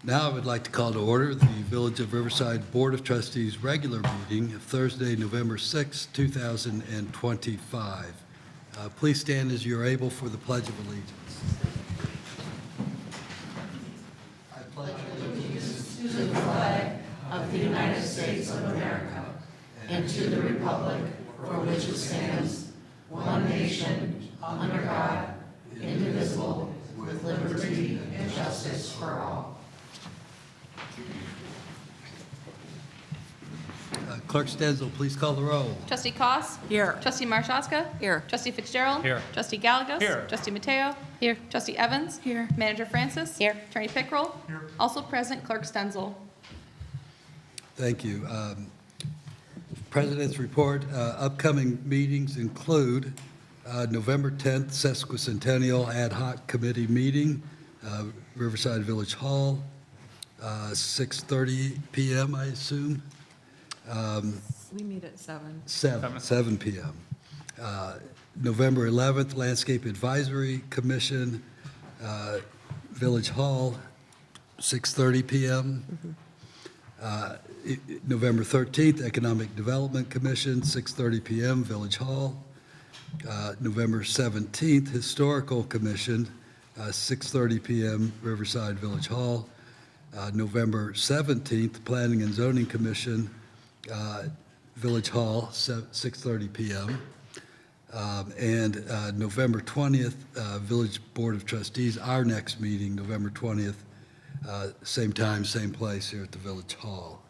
Now I would like to call to order the Village of Riverside Board of Trustees regular meeting of Thursday, November 6, 2025. Please stand as you are able for the Pledge of Allegiance. I pledge allegiance to the flag of the United States of America and to the republic for which it stands, one nation, under God, indivisible, with liberty and justice for all. Clerk Stenzel, please call the roll. Trustee Koss. Here. Trustee Marshaska. Here. Trustee Fitzgerald. Here. Trustee Gallegos. Here. Trustee Mateo. Here. Trustee Evans. Here. Manager Francis. Here. Attorney Pickrell. Here. Also present, Clerk Stenzel. Thank you. President's report. Upcoming meetings include November 10th, Sesquicentennial Ad Hoc Committee meeting, Riverside Village Hall, 6:30 p.m., I assume. We meet at 7. 7 p.m. November 11th, Landscape Advisory Commission, Village Hall, 6:30 p.m. November 13th, Economic Development Commission, 6:30 p.m., Village Hall. November 17th, Historical Commission, 6:30 p.m., Riverside Village Hall. November 17th, Planning and Zoning Commission, Village Hall, 6:30 p.m. And November 20th, Village Board of Trustees, our next meeting, November 20th, same time, same place here at the Village Hall.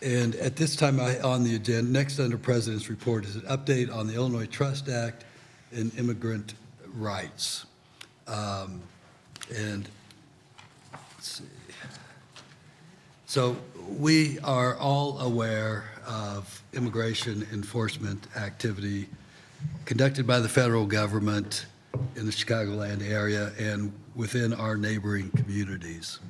And at this time on the agenda, next under President's report is an update on the Illinois Trust Act and immigrant rights. And let's see. So we are all aware of immigration enforcement activity conducted by the federal government in the Chicagoland area and within our neighboring communities.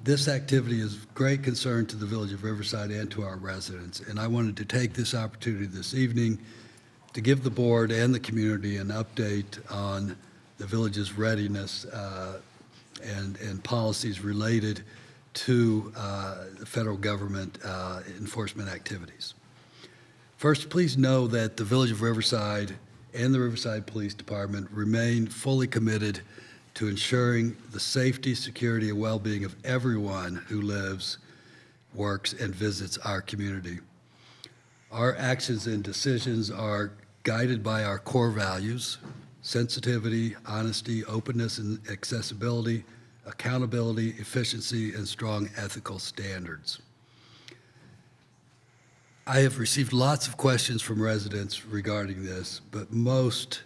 This activity is of great concern to the Village of Riverside and to our residents, and I wanted to take this opportunity this evening to give the board and the community an update on the village's readiness and policies related to the federal government enforcement activities. First, please know that the Village of Riverside and the Riverside Police Department remain fully committed to ensuring the safety, security, and well-being of everyone who lives, works, and visits our community. Our actions and decisions are guided by our core values: sensitivity, honesty, openness, and accessibility, accountability, efficiency, and strong ethical standards. I have received lots of questions from residents regarding this, but most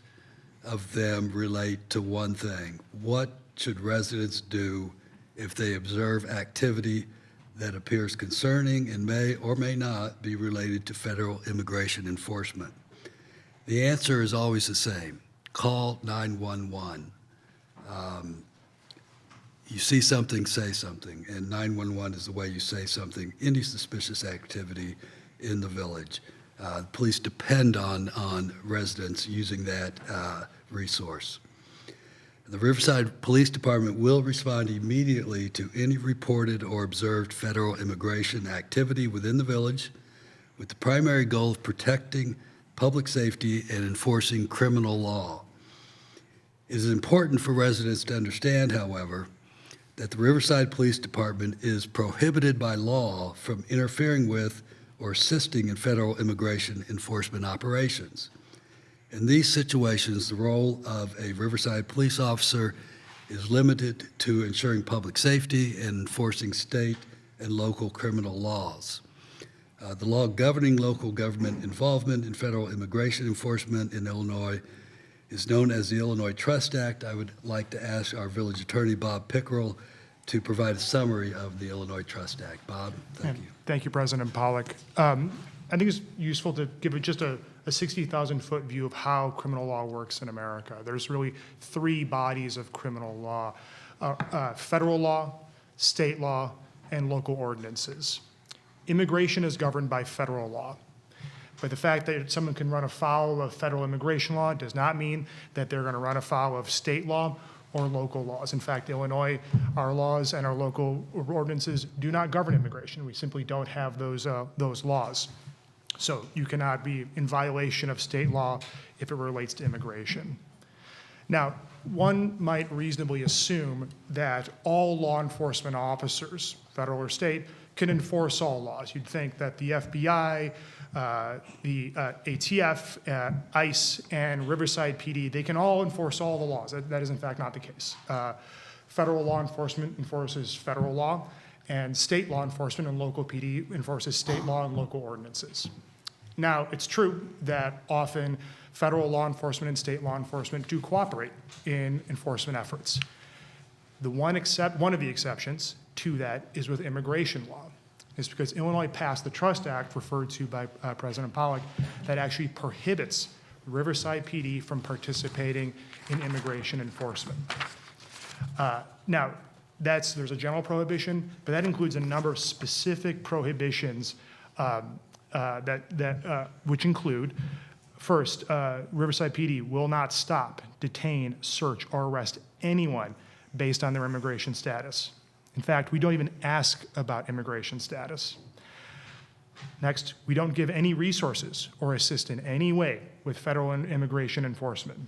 of them relate to one thing: what should residents do if they observe activity that appears concerning and may or may not be related to federal immigration enforcement? The answer is always the same: call 911. You see something, say something, and 911 is the way you say something, any suspicious activity in the village. Police depend on residents using that resource. The Riverside Police Department will respond immediately to any reported or observed federal immigration activity within the village, with the primary goal of protecting public safety and enforcing criminal law. It is important for residents to understand, however, that the Riverside Police Department is prohibited by law from interfering with or assisting in federal immigration enforcement operations. In these situations, the role of a Riverside police officer is limited to ensuring public safety and enforcing state and local criminal laws. The law governing local government involvement in federal immigration enforcement in Illinois is known as the Illinois Trust Act. I would like to ask our village attorney, Bob Pickrell, to provide a summary of the Illinois Trust Act. Bob, thank you. Thank you, President Pollack. I think it's useful to give it just a 60,000-foot view of how criminal law works in America. There's really three bodies of criminal law: federal law, state law, and local ordinances. Immigration is governed by federal law. But the fact that someone can run afoul of federal immigration law does not mean that they're going to run afoul of state law or local laws. In fact, Illinois, our laws and our local ordinances do not govern immigration. We simply don't have those laws. So you cannot be in violation of state law if it relates to immigration. Now, one might reasonably assume that all law enforcement officers, federal or state, can enforce all laws. You'd think that the FBI, the ATF, ICE, and Riverside PD, they can all enforce all the laws. That is in fact not the case. Federal law enforcement enforces federal law, and state law enforcement and local PD enforces state law and local ordinances. Now, it's true that often federal law enforcement and state law enforcement do cooperate in enforcement efforts. One of the exceptions to that is with immigration law. It's because Illinois passed the Trust Act, referred to by President Pollock, that actually prohibits Riverside PD from participating in immigration enforcement. Now, there's a general prohibition, but that includes a number of specific prohibitions which include, first, Riverside PD will not stop, detain, search, or arrest anyone based on their immigration status. In fact, we don't even ask about immigration status. Next, we don't give any resources or assist in any way with federal immigration enforcement.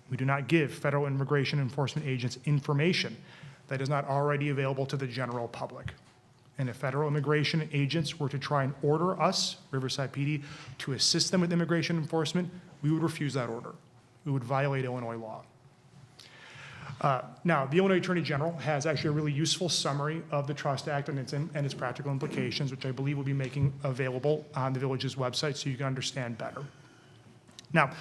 We do not give federal immigration enforcement agents information that is not already available to the general public. And if federal immigration agents were to try and order us, Riverside PD, to assist them with immigration enforcement, we would refuse that order. We would violate Illinois law. Now, the Illinois Attorney General has actually a really useful summary of the Trust Act and its practical implications, which I believe will be making available on the village's website so you can understand better. Now,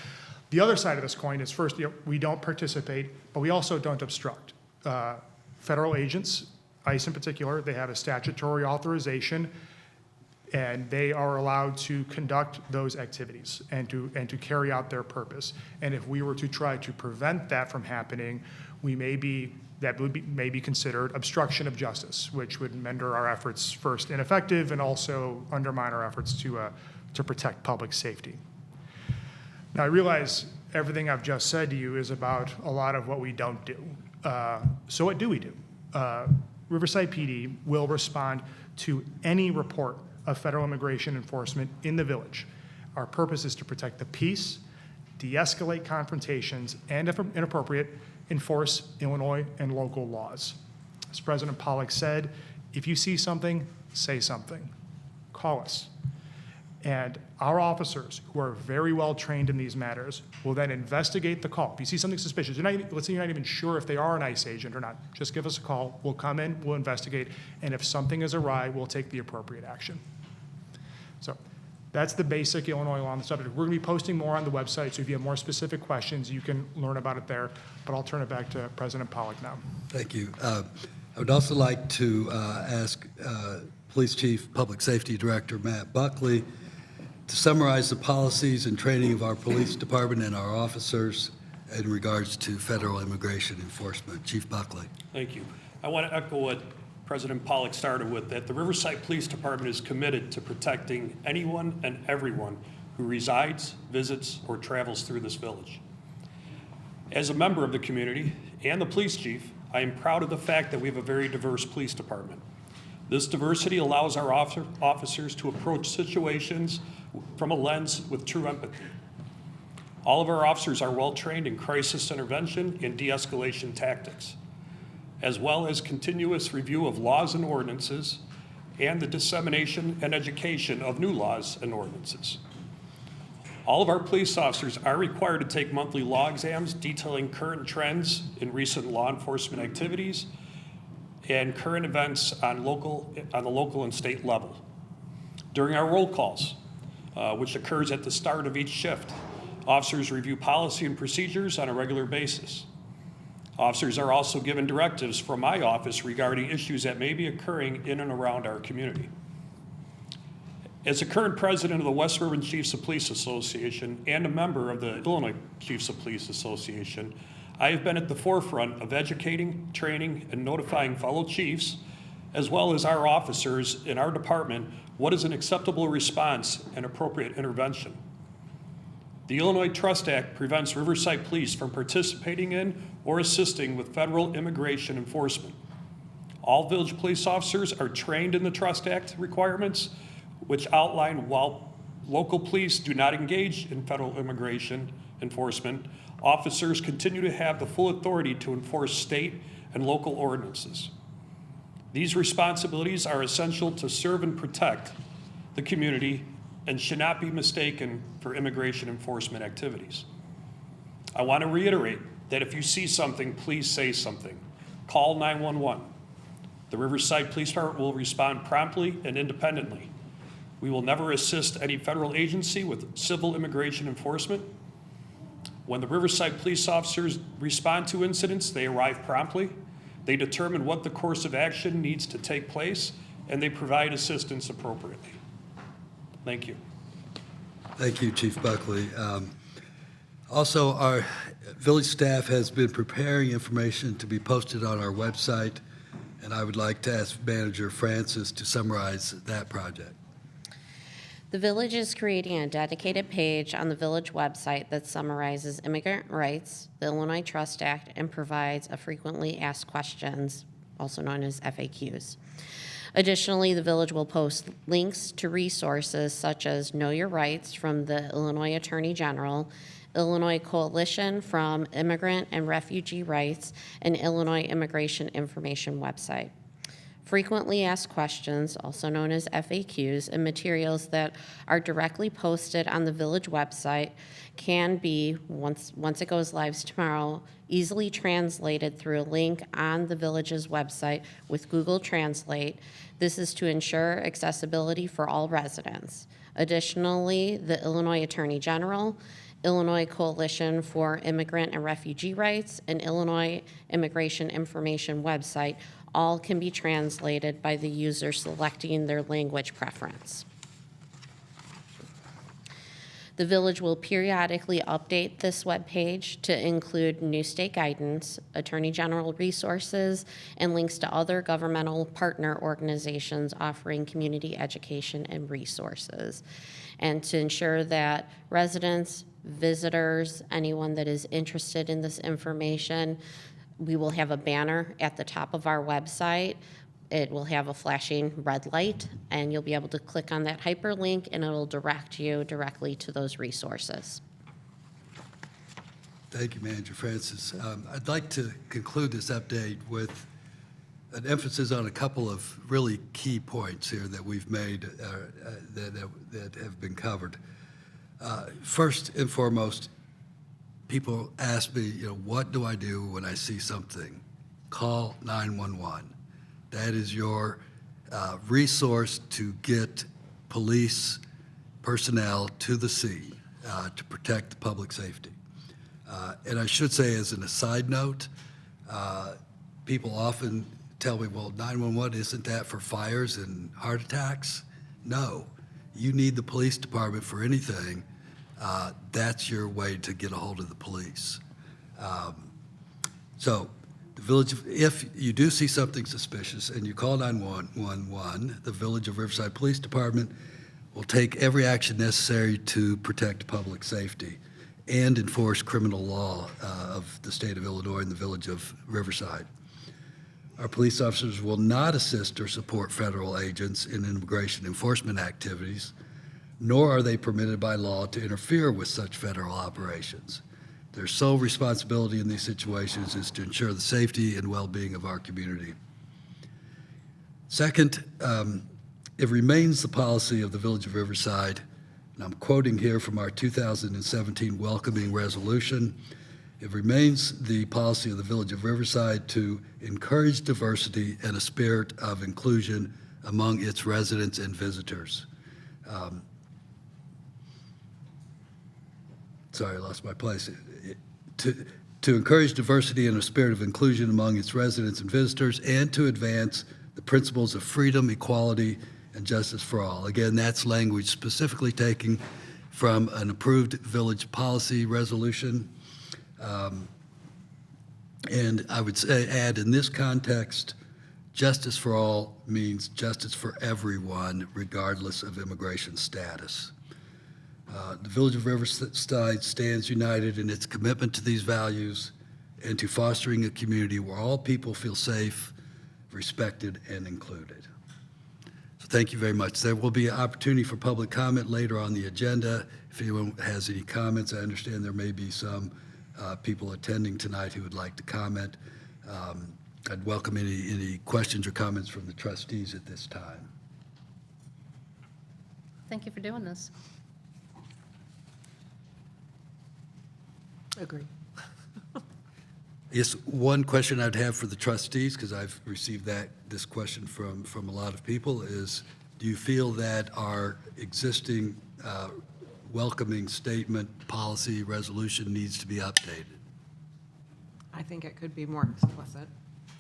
the other side of this coin is, first, we don't participate, but we also don't obstruct. Federal agents, ICE in particular, they have a statutory authorization, and they are allowed to conduct those activities and to carry out their purpose. And if we were to try to prevent that from happening, that may be considered obstruction of justice, which would render our efforts first ineffective and also undermine our efforts to protect public safety. Now, I realize everything I've just said to you is about a lot of what we don't do. So what do we do? Riverside PD will respond to any report of federal immigration enforcement in the village. Our purpose is to protect the peace, de-escalate confrontations, and if inappropriate, enforce Illinois and local laws. As President Pollock said, if you see something, say something. Call us. And our officers, who are very well trained in these matters, will then investigate the call. If you see something suspicious, let's say you're not even sure if they are an ICE agent or not, just give us a call. We'll come in, we'll investigate, and if something is awry, we'll take the appropriate action. So that's the basic Illinois law on the subject. We're going to be posting more on the website, so if you have more specific questions, you can learn about it there. But I'll turn it back to President Pollock now. Thank you. I would also like to ask Police Chief Public Safety Director Matt Buckley to summarize the policies and training of our police department and our officers in regards to federal immigration enforcement. Chief Buckley. Thank you. I want to echo what President Pollock started with, that the Riverside Police Department is committed to protecting anyone and everyone who resides, visits, or travels through this village. As a member of the community and the police chief, I am proud of the fact that we have a very diverse police department. This diversity allows our officers to approach situations from a lens with true empathy. All of our officers are well trained in crisis intervention and de-escalation tactics, as well as continuous review of laws and ordinances and the dissemination and education of new laws and ordinances. All of our police officers are required to take monthly law exams detailing current trends in recent law enforcement activities and current events on the local and state level. During our roll calls, which occurs at the start of each shift, officers review policy and procedures on a regular basis. Officers are also given directives from my office regarding issues that may be occurring in and around our community. As the current president of the West Suburban Chiefs of Police Association and a member of the Illinois Chiefs of Police Association, I have been at the forefront of educating, training, and notifying fellow chiefs, as well as our officers in our department, what is an acceptable response and appropriate intervention. The Illinois Trust Act prevents Riverside Police from participating in or assisting with federal immigration enforcement. All village police officers are trained in the Trust Act requirements, which outline while local police do not engage in federal immigration enforcement, officers continue to have the full authority to enforce state and local ordinances. These responsibilities are essential to serve and protect the community and should not be mistaken for immigration enforcement activities. I want to reiterate that if you see something, please say something. Call 911. The Riverside Police Department will respond promptly and independently. We will never assist any federal agency with civil immigration enforcement. When the Riverside police officers respond to incidents, they arrive promptly. They determine what the course of action needs to take place, and they provide assistance appropriately. Thank you. Thank you, Chief Buckley. Also, our village staff has been preparing information to be posted on our website, and I would like to ask Manager Francis to summarize that project. The village is creating a dedicated page on the village website that summarizes immigrant rights, the Illinois Trust Act, and provides a frequently asked questions, also known as FAQs. Additionally, the village will post links to resources such as Know Your Rights from the Illinois Attorney General, Illinois Coalition from Immigrant and Refugee Rights, and Illinois Immigration Information website. Frequently asked questions, also known as FAQs, and materials that are directly posted on the village website can be, once it goes live tomorrow, easily translated through a link on the village's website with Google Translate. This is to ensure accessibility for all residents. Additionally, the Illinois Attorney General, Illinois Coalition for Immigrant and Refugee Rights, and Illinois Immigration Information website all can be translated by the user selecting their language preference. The village will periodically update this webpage to include new state guidance, Attorney General resources, and links to other governmental partner organizations offering community education and resources. And to ensure that residents, visitors, anyone that is interested in this information, we will have a banner at the top of our website. It will have a flashing red light, and you'll be able to click on that hyperlink, and it'll direct you directly to those resources. Thank you, Manager Francis. I'd like to conclude this update with an emphasis on a couple of really key points here that we've made that have been covered. First and foremost, people ask me, what do I do when I see something? Call 911. That is your resource to get police personnel to the scene to protect the public safety. And I should say, as an aside note, people often tell me, well, 911, isn't that for fires and heart attacks? No. You need the police department for anything. That's your way to get a hold of the police. So the village, if you do see something suspicious and you call 911, the Village of Riverside Police Department will take every action necessary to protect public safety and enforce criminal law of the state of Illinois and the Village of Riverside. Our police officers will not assist or support federal agents in immigration enforcement activities, nor are they permitted by law to interfere with such federal operations. Their sole responsibility in these situations is to ensure the safety and well-being of our community. Second, it remains the policy of the Village of Riverside, and I'm quoting here from our 2017 welcoming resolution, it remains the policy of the Village of Riverside to encourage diversity and a spirit of inclusion among its residents and visitors. Sorry, I lost my place. To encourage diversity and a spirit of inclusion among its residents and visitors, and to advance the principles of freedom, equality, and justice for all. Again, that's language specifically taken from an approved village policy resolution. And I would add in this context, justice for all means justice for everyone, regardless of immigration status. The Village of Riverside stands united in its commitment to these values and to fostering a community where all people feel safe, respected, and included. So thank you very much. There will be an opportunity for public comment later on the agenda. If anyone has any comments, I understand there may be some people attending tonight who would like to comment. I'd welcome any questions or comments from the trustees at this time. Thank you for doing this. Agree. Yes, one question I'd have for the trustees, because I've received this question from a lot of people, is do you feel that our existing welcoming statement, policy, resolution needs to be updated? I think it could be more explicit.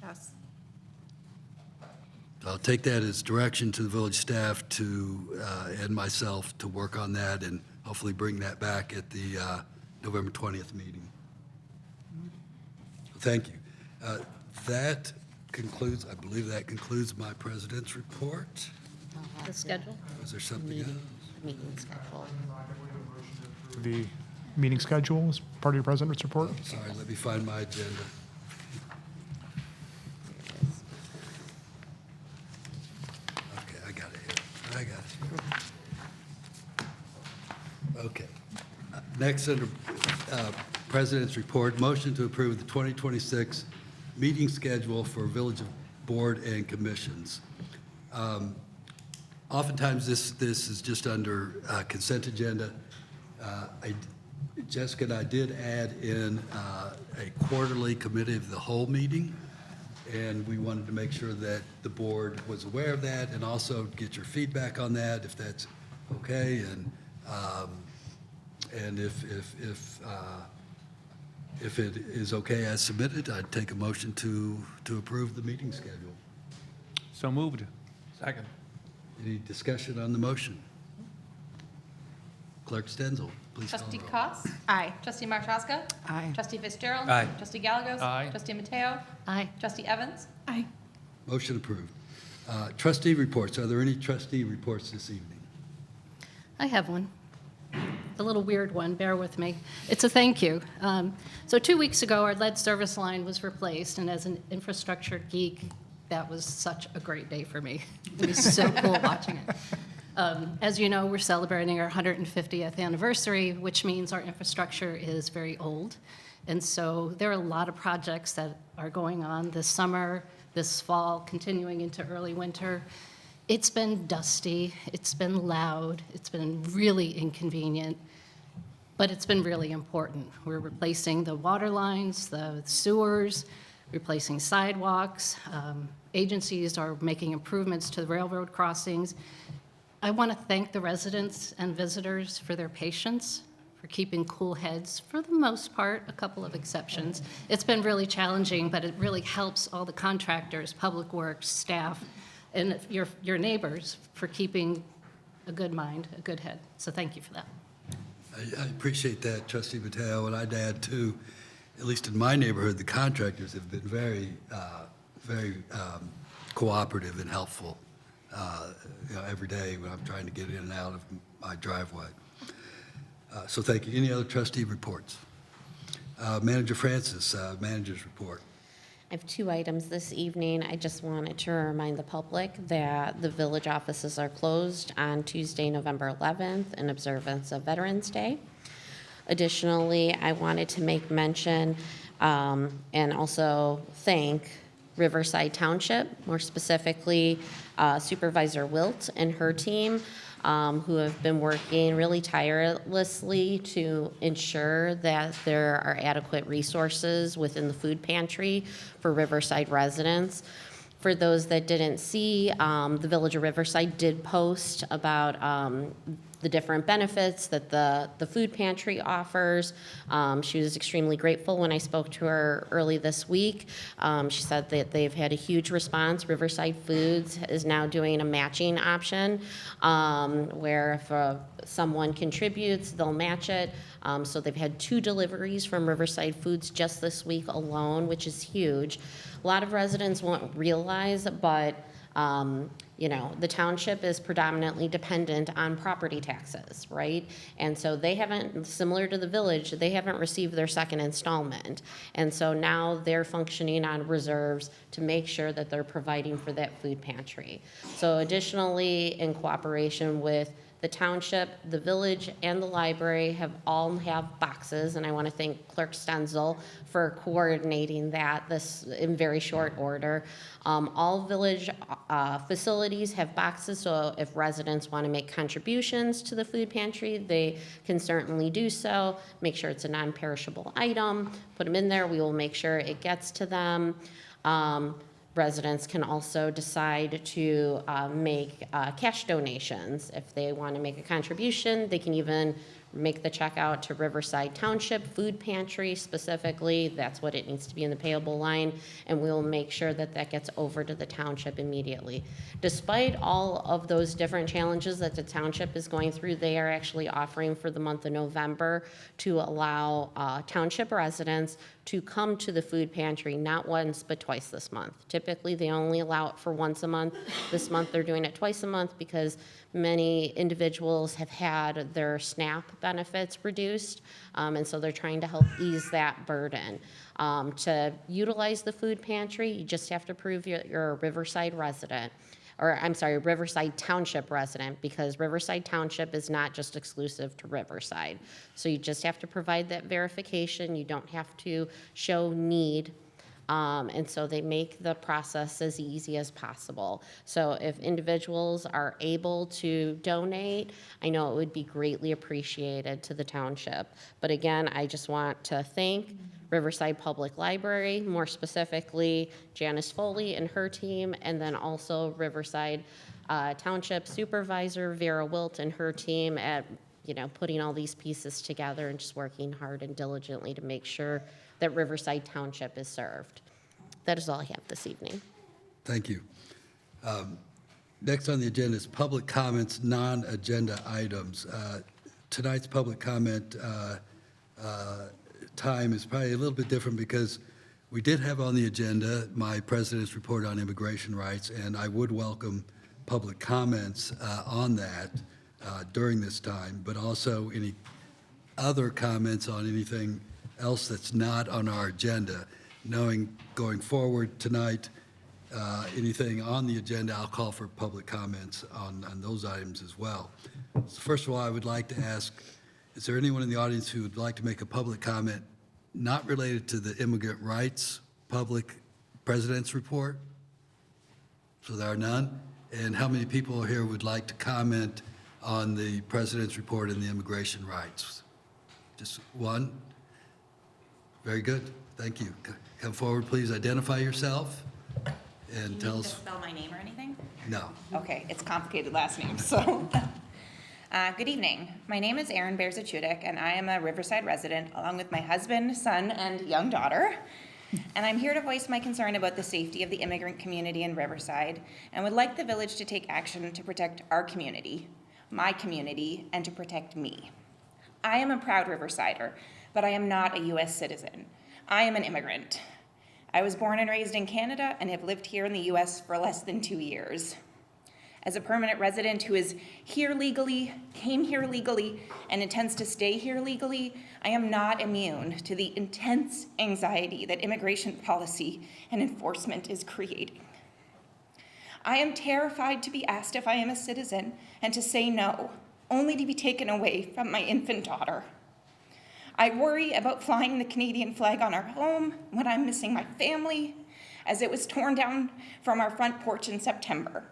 Yes. I'll take that as direction to the village staff and myself to work on that and hopefully bring that back at the November 20th meeting. Thank you. That concludes, I believe that concludes my president's report. The schedule? Was there something else? Meeting schedule. The meeting schedule is part of your president's report? Sorry, let me find my agenda. Okay, I got it here. I got it. Okay. Next, under President's report, motion to approve the 2026 meeting schedule for Village Board and Commissions. Oftentimes, this is just under consent agenda. Jessica and I did add in a quarterly committee of the whole meeting, and we wanted to make sure that the board was aware of that and also get your feedback on that, if that's okay, and if it is okay as submitted, I'd take a motion to approve the meeting schedule. So moved. Second. Any discussion on the motion? Clerk Stenzel, please call Trustee the roll. Koss. Aye. Trustee Marchaska. Aye. Trustee Fitzgerald. Aye. Trustee Galagos. Aye. Trustee Mateo. Aye. Trustee Evans. Aye. Motion approved. Trustee reports. Are there any trustee reports this evening? I have one. A little weird one, bear with me. It's a thank you. So 2 weeks ago, our lead service line was replaced, and as an infrastructure geek, that was such a great day for me. It was so cool watching it. As you know, we're celebrating our 150th anniversary, which means our infrastructure is very old. And so there are a lot of projects that are going on this summer, this fall, continuing into early winter. It's been dusty, it's been loud, it's been really inconvenient, but it's been really important. We're replacing the water lines, the sewers, replacing sidewalks. Agencies are making improvements to the railroad crossings. I want to thank the residents and visitors for their patience, for keeping cool heads, for the most part, a couple of exceptions. It's been really challenging, but it really helps all the contractors, public works, staff, and your neighbors for keeping a good mind, a good head. So thank you for that. I appreciate that, Trustee Mateo, and I'd add too, at least in my neighborhood, the contractors have been very cooperative and helpful every day when I'm trying to get in and out of my driveway. So thank you. Any other trustee reports? Manager Francis, manager's report. I have 2 items this evening. I just wanted to remind the public that the village offices are closed on Tuesday, November 11th in observance of Veterans Day. Additionally, I wanted to make mention and also thank Riverside Township, more specifically Supervisor Wilt and her team, who have been working really tirelessly to ensure that there are adequate resources within the food pantry for Riverside residents. For those that didn't see, the Village of Riverside did post about the different benefits that the food pantry offers. She was extremely grateful when I spoke to her early this week. She said that they've had a huge response. Riverside Foods is now doing a matching option where if someone contributes, they'll match it. So they've had 2 deliveries from Riverside Foods just this week alone, which is huge. A lot of residents won't realize, but You know, the township is predominantly dependent on property taxes, right? And so they haven't, similar to the village, they haven't received their second installment. And so now they're functioning on reserves to make sure that they're providing for that food pantry. So additionally, in cooperation with the township, the village, and the library all have boxes, and I want to thank Clerk Stenzel for coordinating this in very short order. All village facilities have boxes, so if residents want to make contributions to the food pantry, they can certainly do so. Make sure it's a non-perishable item, put them in there, we will make sure it gets to them. Residents can also decide to make cash donations. If they want to make a contribution, they can even make the check out to Riverside Township Food Pantry specifically. That's what it needs to be in the payable line, and we'll make sure that that gets over to the township immediately. Despite all of those different challenges that the township is going through, they are actually offering for the month of November to allow township residents to come to the food pantry not once but twice this month. Typically, they only allow it for once a month. This month, they're doing it twice a month because many individuals have had their SNAP benefits reduced, and so they're trying to help ease that burden. To utilize the food pantry, you just have to prove you're a Riverside resident, or I'm sorry, Riverside Township resident, because Riverside Township is not just exclusive to Riverside. So you just have to provide that verification. You don't have to show need. And so they make the process as easy as possible. So if individuals are able to donate, I know it would be greatly appreciated to the township. But again, I just want to thank Riverside Public Library, more specifically Janice Foley and her team, and then also Riverside Township Supervisor Vera Wilt and her team at putting all these pieces together and just working hard and diligently to make sure that Riverside Township is served. That is all I have this evening. Thank you. Next on the agenda is public comments, non-agenda items. Tonight's public comment time is probably a little bit different because we did have on the agenda my president's report on immigration rights, and I would welcome public comments on that during this time, but also any other comments on anything else that's not on our agenda. Knowing going forward tonight, anything on the agenda, I'll call for public comments on those items as well. So first of all, I would like to ask, is there anyone in the audience who would like to make a public comment not related to the immigrant rights public president's report? So there are none. And how many people here would like to comment on the president's report and the immigration rights? Just one? Very good. Thank you. Come forward, please. Identify yourself and tell You need to us. spell my name or anything? No. Okay, it's a complicated last name, so. Good evening. My name is Erin Berzachudik, and I am a Riverside resident, along with my husband, son, and young daughter. And I'm here to voice my concern about the safety of the immigrant community in Riverside, and would like the village to take action to protect our community, my community, and to protect me. I am a proud Riversider, but I am not a U.S. citizen. I am an immigrant. I was born and raised in Canada and have lived here in the U.S. for less than 2 years. As a permanent resident who is here legally, came here legally, and intends to stay here legally, I am not immune to the intense anxiety that immigration policy and enforcement is creating. I am terrified to be asked if I am a citizen and to say no, only to be taken away from my infant daughter. I worry about flying the Canadian flag on our home when I'm missing my family, as it was torn down from our front porch in September.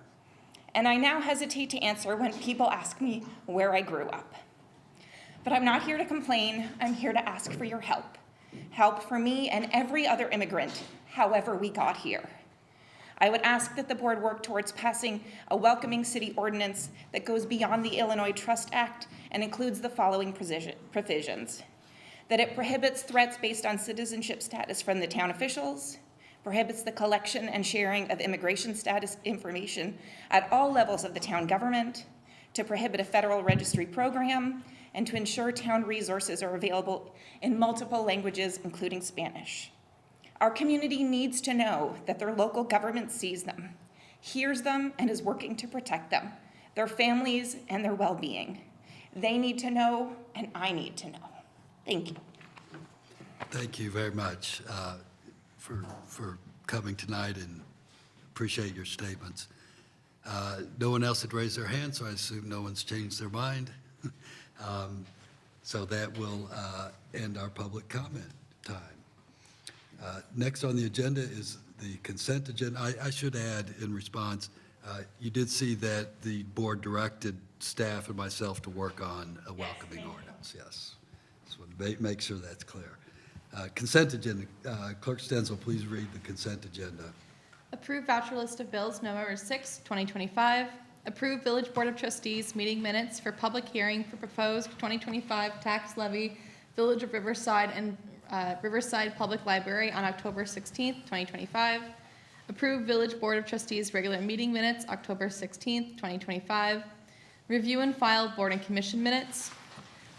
And I now hesitate to answer when people ask me where I grew up. But I'm not here to complain, I'm here to ask for your help. Help for me and every other immigrant, however we got here. I would ask that the board work towards passing a welcoming city ordinance that goes beyond the Illinois Trust Act and includes the following provisions. That it prohibits threats based on citizenship status from the town officials, prohibits the collection and sharing of immigration status information at all levels of the town government, to prohibit a federal registry program, and to ensure town resources are available in multiple languages, including Spanish. Our community needs to know that their local government sees them, hears them, and is working to protect them, their families, and their well-being. They need to know, and I need to know. Thank you. Thank you very much for coming tonight, and appreciate your statements. No one else had raised their hand, so I assume no one's changed their mind. So that will end our public comment time. Next on the agenda is the consent agenda. I should add in response, you did see that the board directed staff and myself to work on a welcoming ordinance, yes. So make sure that's clear. Consent agenda, Clerk Stenzel, please read the consent agenda. Approve voucher list of bills November 6, 2025. Approve Village Board of Trustees meeting minutes for public hearing for proposed 2025 tax levy, Village of Riverside and Riverside Public Library on October 16, 2025. Approve Village Board of Trustees regular meeting minutes October 16, 2025. Review and file board and commission minutes.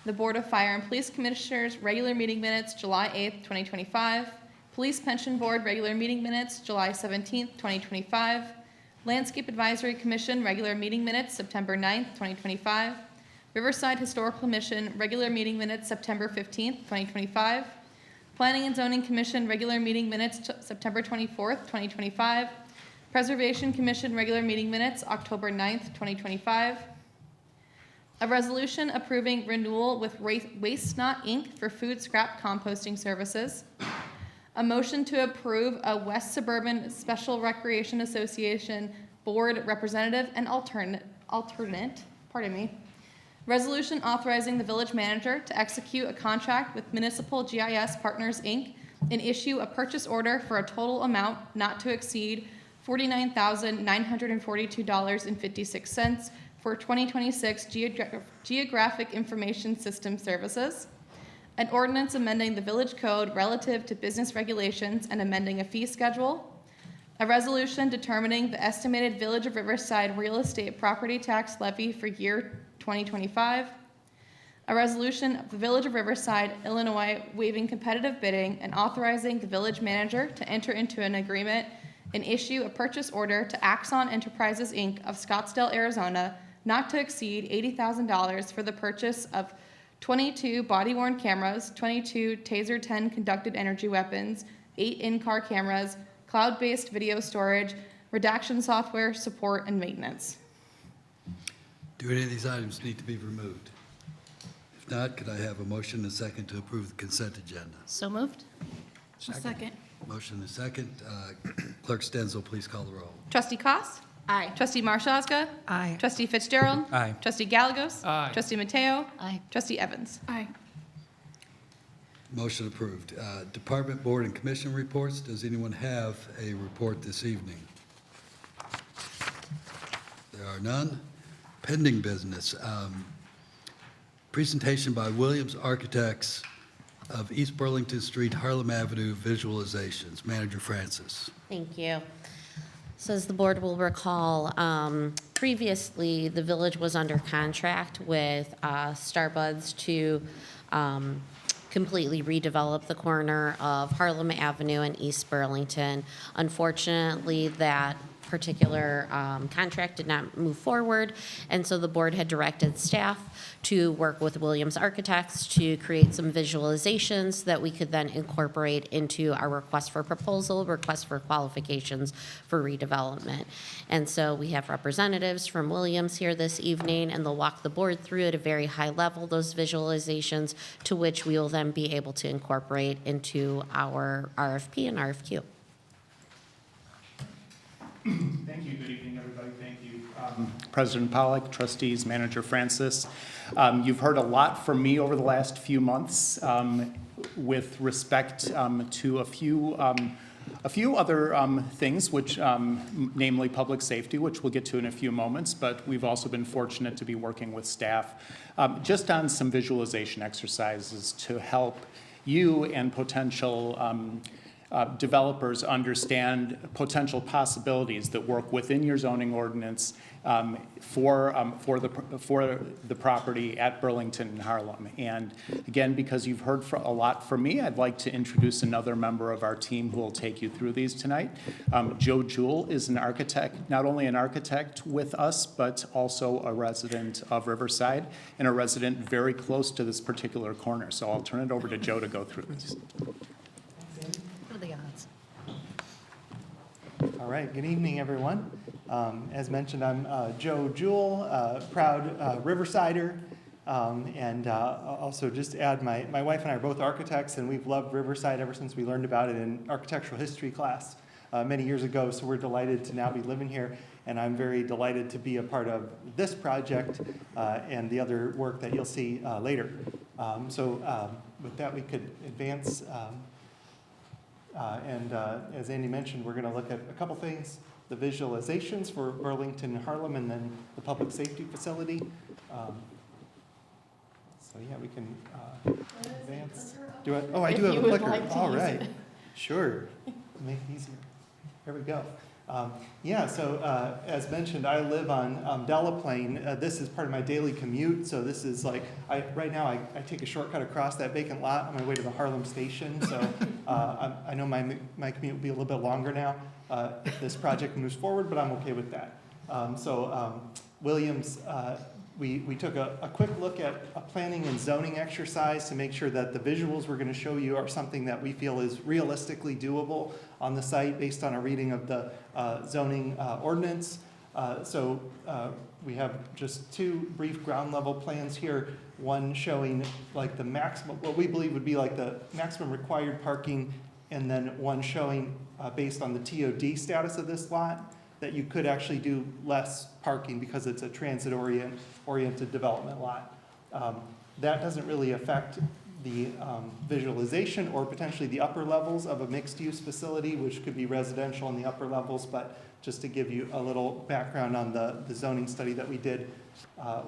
The Board of Fire and Police Commissioners regular meeting minutes July 8, 2025. Police Pension Board regular meeting minutes July 17, 2025. Landscape Advisory Commission regular meeting minutes September 9th, 2025. Riverside Historical Commission regular meeting minutes September 15th, 2025. Planning and Zoning Commission regular meeting minutes September 24th, 2025. Preservation Commission regular meeting minutes October 9th, 2025. A resolution approving renewal with Waste Not Inc. for food scrap composting services. A motion to approve a West Suburban Special Recreation Association Board Representative and alternate, Resolution authorizing the village manager to execute a contract with Municipal GIS Partners, Inc. and issue a purchase order for a total amount not to exceed $49,942.56 for 2026 Geographic Information System Services. An ordinance amending the village code relative to business regulations and amending a fee schedule. A resolution determining the estimated Village of Riverside real estate property tax levy for year 2025. A resolution of the Village of Riverside, Illinois, waiving competitive bidding and authorizing the village manager to enter into an agreement and issue a purchase order to Axon Enterprises, Inc. of Scottsdale, Arizona, not to exceed $80,000 for the purchase of 22 body-worn cameras, 22 Taser 10 conducted energy weapons, 8 in-car cameras, cloud-based video storage, redaction software, support, and maintenance. Do any of these items need to be removed? If not, could I have a motion and a second to approve the consent agenda? So moved? Second. Motion and a second. Clerk Stenzel, please call the roll. Trustee Koss. Aye. Trustee Marshazga. Aye. Trustee Fitzgerald. Aye. Trustee Gallegos. Aye. Trustee Mateo. Aye. Trustee Evans. Aye. Motion approved. Department, board, and commission reports. Does anyone have a report this evening? There are none. Pending business. Presentation by Williams Architects of East Burlington Street, Harlem Avenue visualizations. Manager Francis. Thank you. So as the board will recall, previously, the village was under contract with Starbuds to completely redevelop the corner of Harlem Avenue and East Burlington. Unfortunately, that particular contract did not move forward, and so the board had directed staff to work with Williams Architects to create some visualizations that we could then incorporate into our request for proposal, request for qualifications for redevelopment. And so we have representatives from Williams here this evening, and they'll walk the board through at a very high level those visualizations, to which we will then be able to incorporate into our RFP and RFQ. Thank you. Good evening, everybody. Thank you, President Pollock, trustees, Manager Francis. You've heard a lot from me over the last few months with respect to a few other things, which namely public safety, which we'll get to in a few moments. But we've also been fortunate to be working with staff just on some visualization exercises to help you and potential developers understand potential possibilities that work within your zoning ordinance for the property at Burlington and Harlem. And again, because you've heard a lot from me, I'd like to introduce another member of our team who will take you through these tonight. Joe Jewell is an architect, not only an architect with us, but also a resident of Riverside and a resident very close to this particular corner. So I'll turn it over to Joe to go through this. What are the odds? All right, good evening, everyone. As mentioned, I'm Joe Jewell, proud Riversider, and also just to add, my wife and I are both architects, and we've loved Riverside ever since we learned about it in architectural history class many years ago, so we're delighted to now be living here, and I'm very delighted to be a part of this project and the other work that you'll see later. With that, we could advance. As Andy mentioned, we're going to look at a couple things, the visualizations for Burlington and Harlem, and then the public safety facility. We can advance. I do have a clicker. All right. Sure. Make it easier. There we go. As mentioned, I live on Delaplane. This is part of my daily commute, so this is like, right now I take a shortcut across that vacant lot on my way to the Harlem station, so I know my commute will be a little bit longer now if this project moves forward, but I'm okay with that. Williams, we took a quick look at a planning and zoning exercise to make sure that the visuals we're going to show you are something that we feel is realistically doable on the site based on a reading of the zoning ordinance. We have just two brief ground level plans here, one showing like the maximum, what we believe would be like the maximum required parking, and then one showing based on the TOD status of this lot, that you could actually do less parking because it's a transit-oriented development lot. That doesn't really affect the visualization or potentially the upper levels of a mixed-use facility, which could be residential in the upper levels, but just to give you a little background on the zoning study that we did,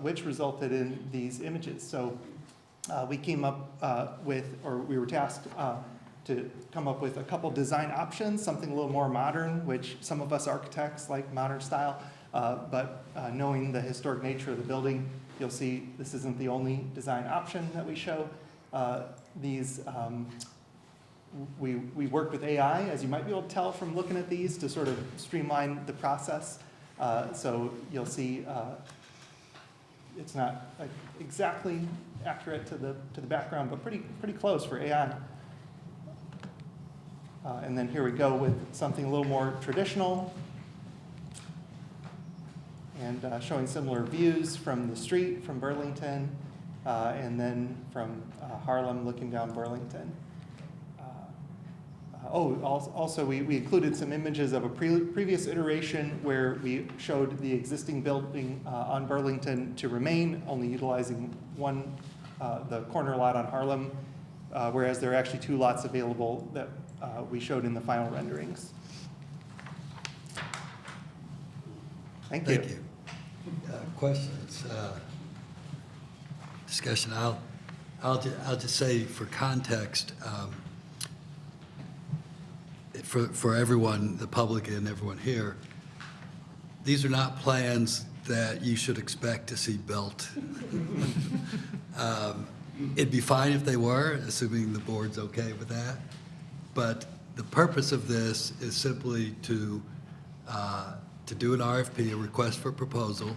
which resulted in these images. So we came up we were tasked to come up with a couple design options, something a little more modern, which some of us architects like modern style, but knowing the historic nature of the building, you'll see this isn't the only design option that we show. We worked with AI, as you might be able to tell from looking at these, to sort of streamline the process. So you'll see it's not like exactly accurate to the background, but pretty close for AI. And then here we go with something a little more traditional and showing similar views from the street, from Burlington, and then from Harlem looking down Burlington. Also we included some images of a previous iteration where we showed the existing building on Burlington to remain, only utilizing the corner lot on Harlem, whereas there are actually two lots available that we showed in the final renderings. Thank you. Thank you. Questions? Discussion? I'll just say for context, for everyone, the public and everyone here, these are not plans that you should expect to see built. It'd be fine if they were, assuming the board's okay with that. But the purpose of this is simply to do an RFP, a request for proposal,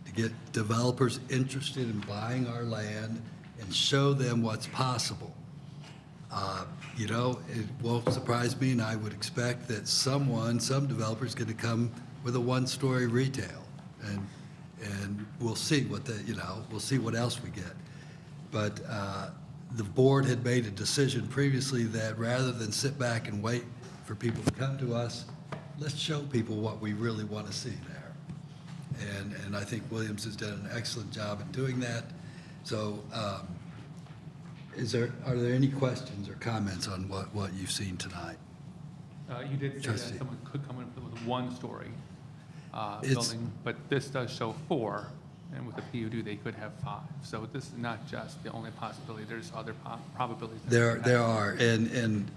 to get developers interested in buying our land and show them what's possible. It won't surprise me, and I would expect that some developer's going to come with a one-story retail, and we'll see we'll see what else we get. But the board had made a decision previously that rather than sit back and wait for people to come to us, let's show people what we really want to see there. And I think Williams has done an excellent job in doing that. So are there any questions or comments on what you've seen tonight? You did say Trustee. that someone could come in with a one-story It's- building, but this does show 4, and with a PUD, they could have 5. So this is not just the only possibility, there's other probabilities. that There could happen. are, and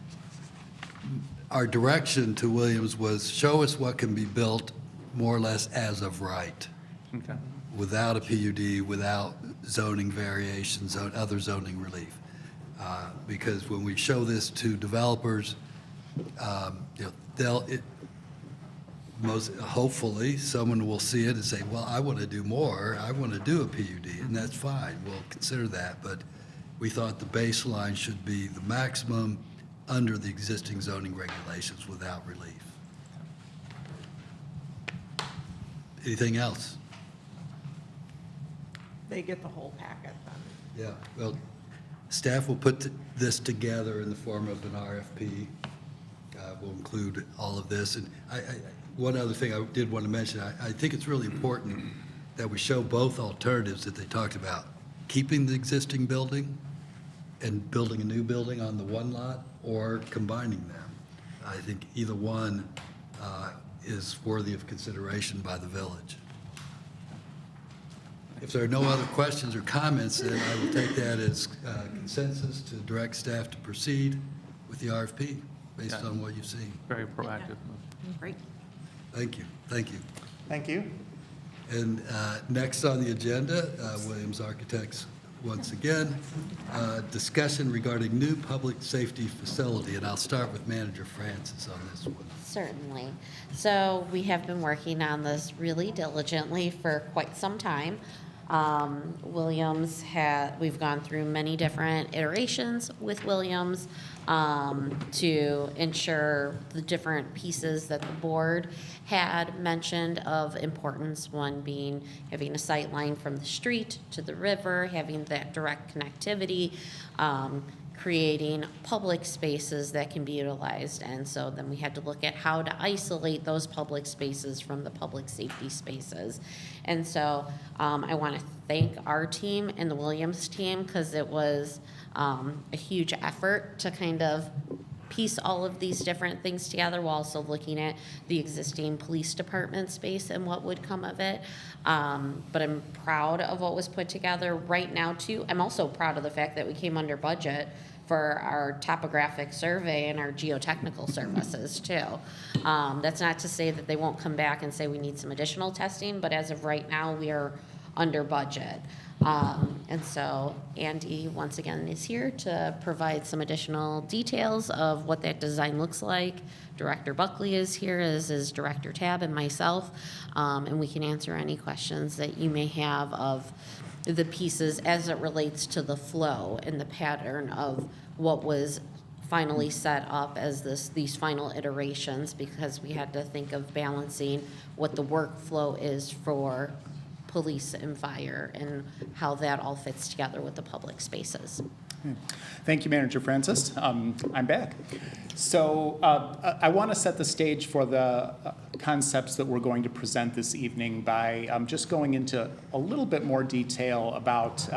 our direction to Williams was show us what can be built more or less as of right, Okay. without a PUD, without zoning variations, other zoning relief. Because when we show this to developers, hopefully, someone will see it and say, well, I want to do more, I want to do a PUD, and that's fine, we'll consider that, but we thought the baseline should be the maximum under the existing zoning regulations without relief. Anything else? They get the whole packet then. Yeah, well, staff will put this together in the form of an RFP. We'll include all of this. And one other thing I did want to mention, I think it's really important that we show both alternatives that they talked about. Keeping the existing building and building a new building on the one lot, or combining them. I think either one is worthy of consideration by the village. If there are no other questions or comments, then I will take that as consensus to direct staff to proceed with the RFP based on what you've seen. Very proactive. Great. Thank you, thank you. Thank you. And next on the agenda, Williams Architects, once again, discussion regarding new public safety facility. And I'll start with Manager Francis on this one. Certainly. So we have been working on this really diligently for quite some time. We've gone through many different iterations with Williams to ensure the different pieces that the board had mentioned of importance, one being having a sight line from the street to the river, having that direct connectivity, creating public spaces that can be utilized. And so then we had to look at how to isolate those public spaces from the public safety spaces. And so I want to thank our team and the Williams team, because it was a huge effort to kind of piece all of these different things together while also looking at the existing police department space and what would come of it. But I'm proud of what was put together right now too. I'm also proud of the fact that we came under budget for our topographic survey and our geotechnical services too. That's not to say that they won't come back and say we need some additional testing, but as of right now, we are under budget. And so Andy, once again, is here to provide some additional details of what that design looks like. Director Buckley is here, as is Director Tab and myself, and we can answer any questions that you may have of the pieces as it relates to the flow and the pattern of what was finally set up as these final iterations, because we had to think of balancing what the workflow is for police and fire and how that all fits together with the public spaces. Thank you, Manager Francis. I'm back. So I want to set the stage for the concepts that we're going to present this evening by just going into a little bit more detail about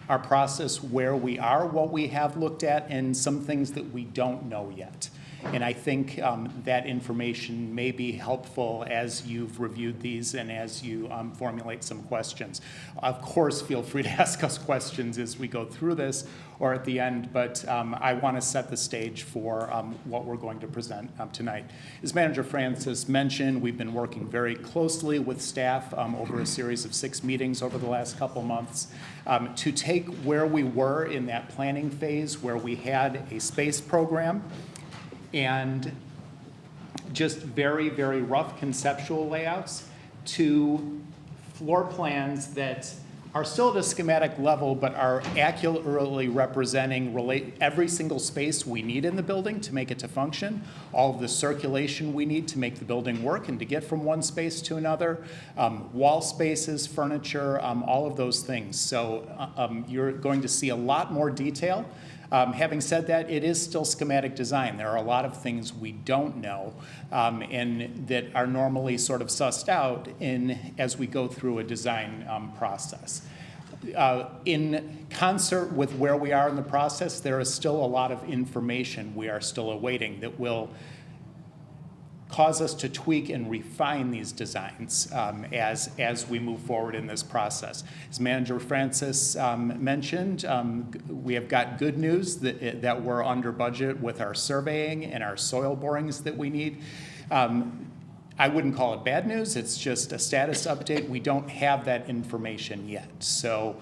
our process, where we are, what we have looked at, and some things that we don't know yet. And I think that information may be helpful as you've reviewed these and as you formulate some questions. Of course, feel free to ask us questions as we go through this or at the end, but I want to set the stage for what we're going to present tonight. As Manager Francis mentioned, we've been working very closely with staff over a series of 6 meetings over the last couple months to take where we were in that planning phase, where we had a space program, and just very, very rough conceptual layouts to floor plans that are still at a schematic level, but are accurately representing every single space we need in the building to make it to function, all of the circulation we need to make the building work and to get from one space to another, wall spaces, furniture, all of those things. So you're going to see a lot more detail. Having said that, it is still schematic design. There are a lot of things we don't know and that are normally sort of sussed out as we go through a design process. In concert with where we are in the process, there is still a lot of information we are still awaiting that will cause us to tweak and refine these designs as we move forward in this process. As Manager Francis mentioned, we have got good news that we're under budget with our surveying and our soil borings that we need. I wouldn't call it bad news, it's just a status update. We don't have that information yet. So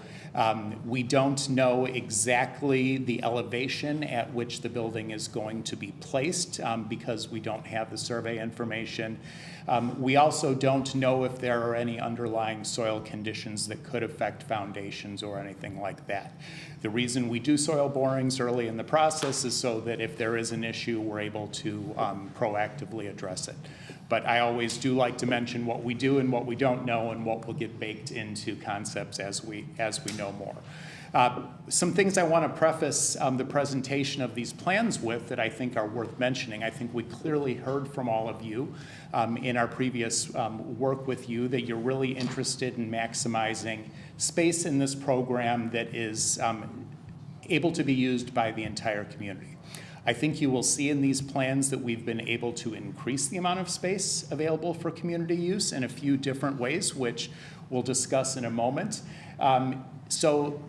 we don't know exactly the elevation at which the building is going to be placed because we don't have the survey information. We also don't know if there are any underlying soil conditions that could affect foundations or anything like that. The reason we do soil borings early in the process is so that if there is an issue, we're able to proactively address it. But I always do like to mention what we do and what we don't know and what will get baked into concepts as we know more. Some things I want to preface the presentation of these plans with that I think are worth mentioning. I think we clearly heard from all of you in our previous work with you that you're really interested in maximizing space in this program that is able to be used by the entire community. I think you will see in these plans that we've been able to increase the amount of space available for community use in a few different ways, which we'll discuss in a moment. So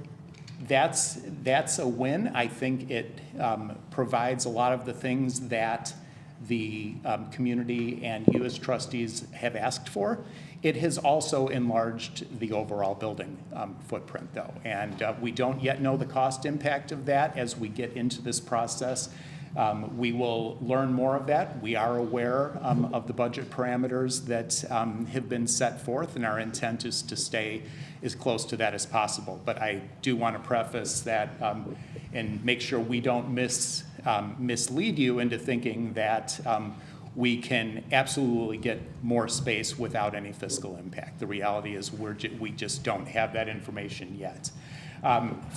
that's a win. I think it provides a lot of the things that the community and you as trustees have asked for. It has also enlarged the overall building footprint, though, and we don't yet know the cost impact of that. As we get into this process, we will learn more of that. We are aware of the budget parameters that have been set forth, and our intent is to stay as close to that as possible. But I do want to preface that and make sure we don't mislead you into thinking that we can absolutely get more space without any fiscal impact. The reality is we just don't have that information yet.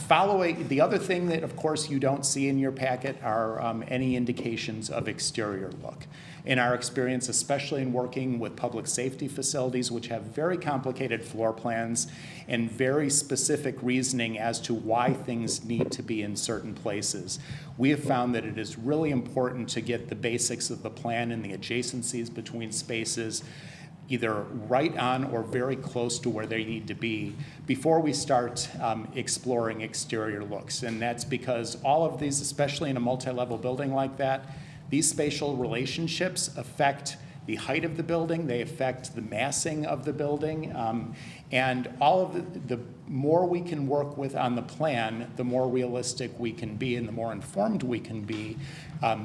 Following the other thing that, of course, you don't see in your packet are any indications of exterior look. In our experience, especially in working with public safety facilities, which have very complicated floor plans and very specific reasoning as to why things need to be in certain places, we have found that it is really important to get the basics of the plan and the adjacencies between spaces either right on or very close to where they need to be before we start exploring exterior looks. And that's because all of these, especially in a multi-level building like that, these spatial relationships affect the height of the building, they affect the massing of the building, and all of the more we can work with on the plan, the more realistic we can be and the more informed we can be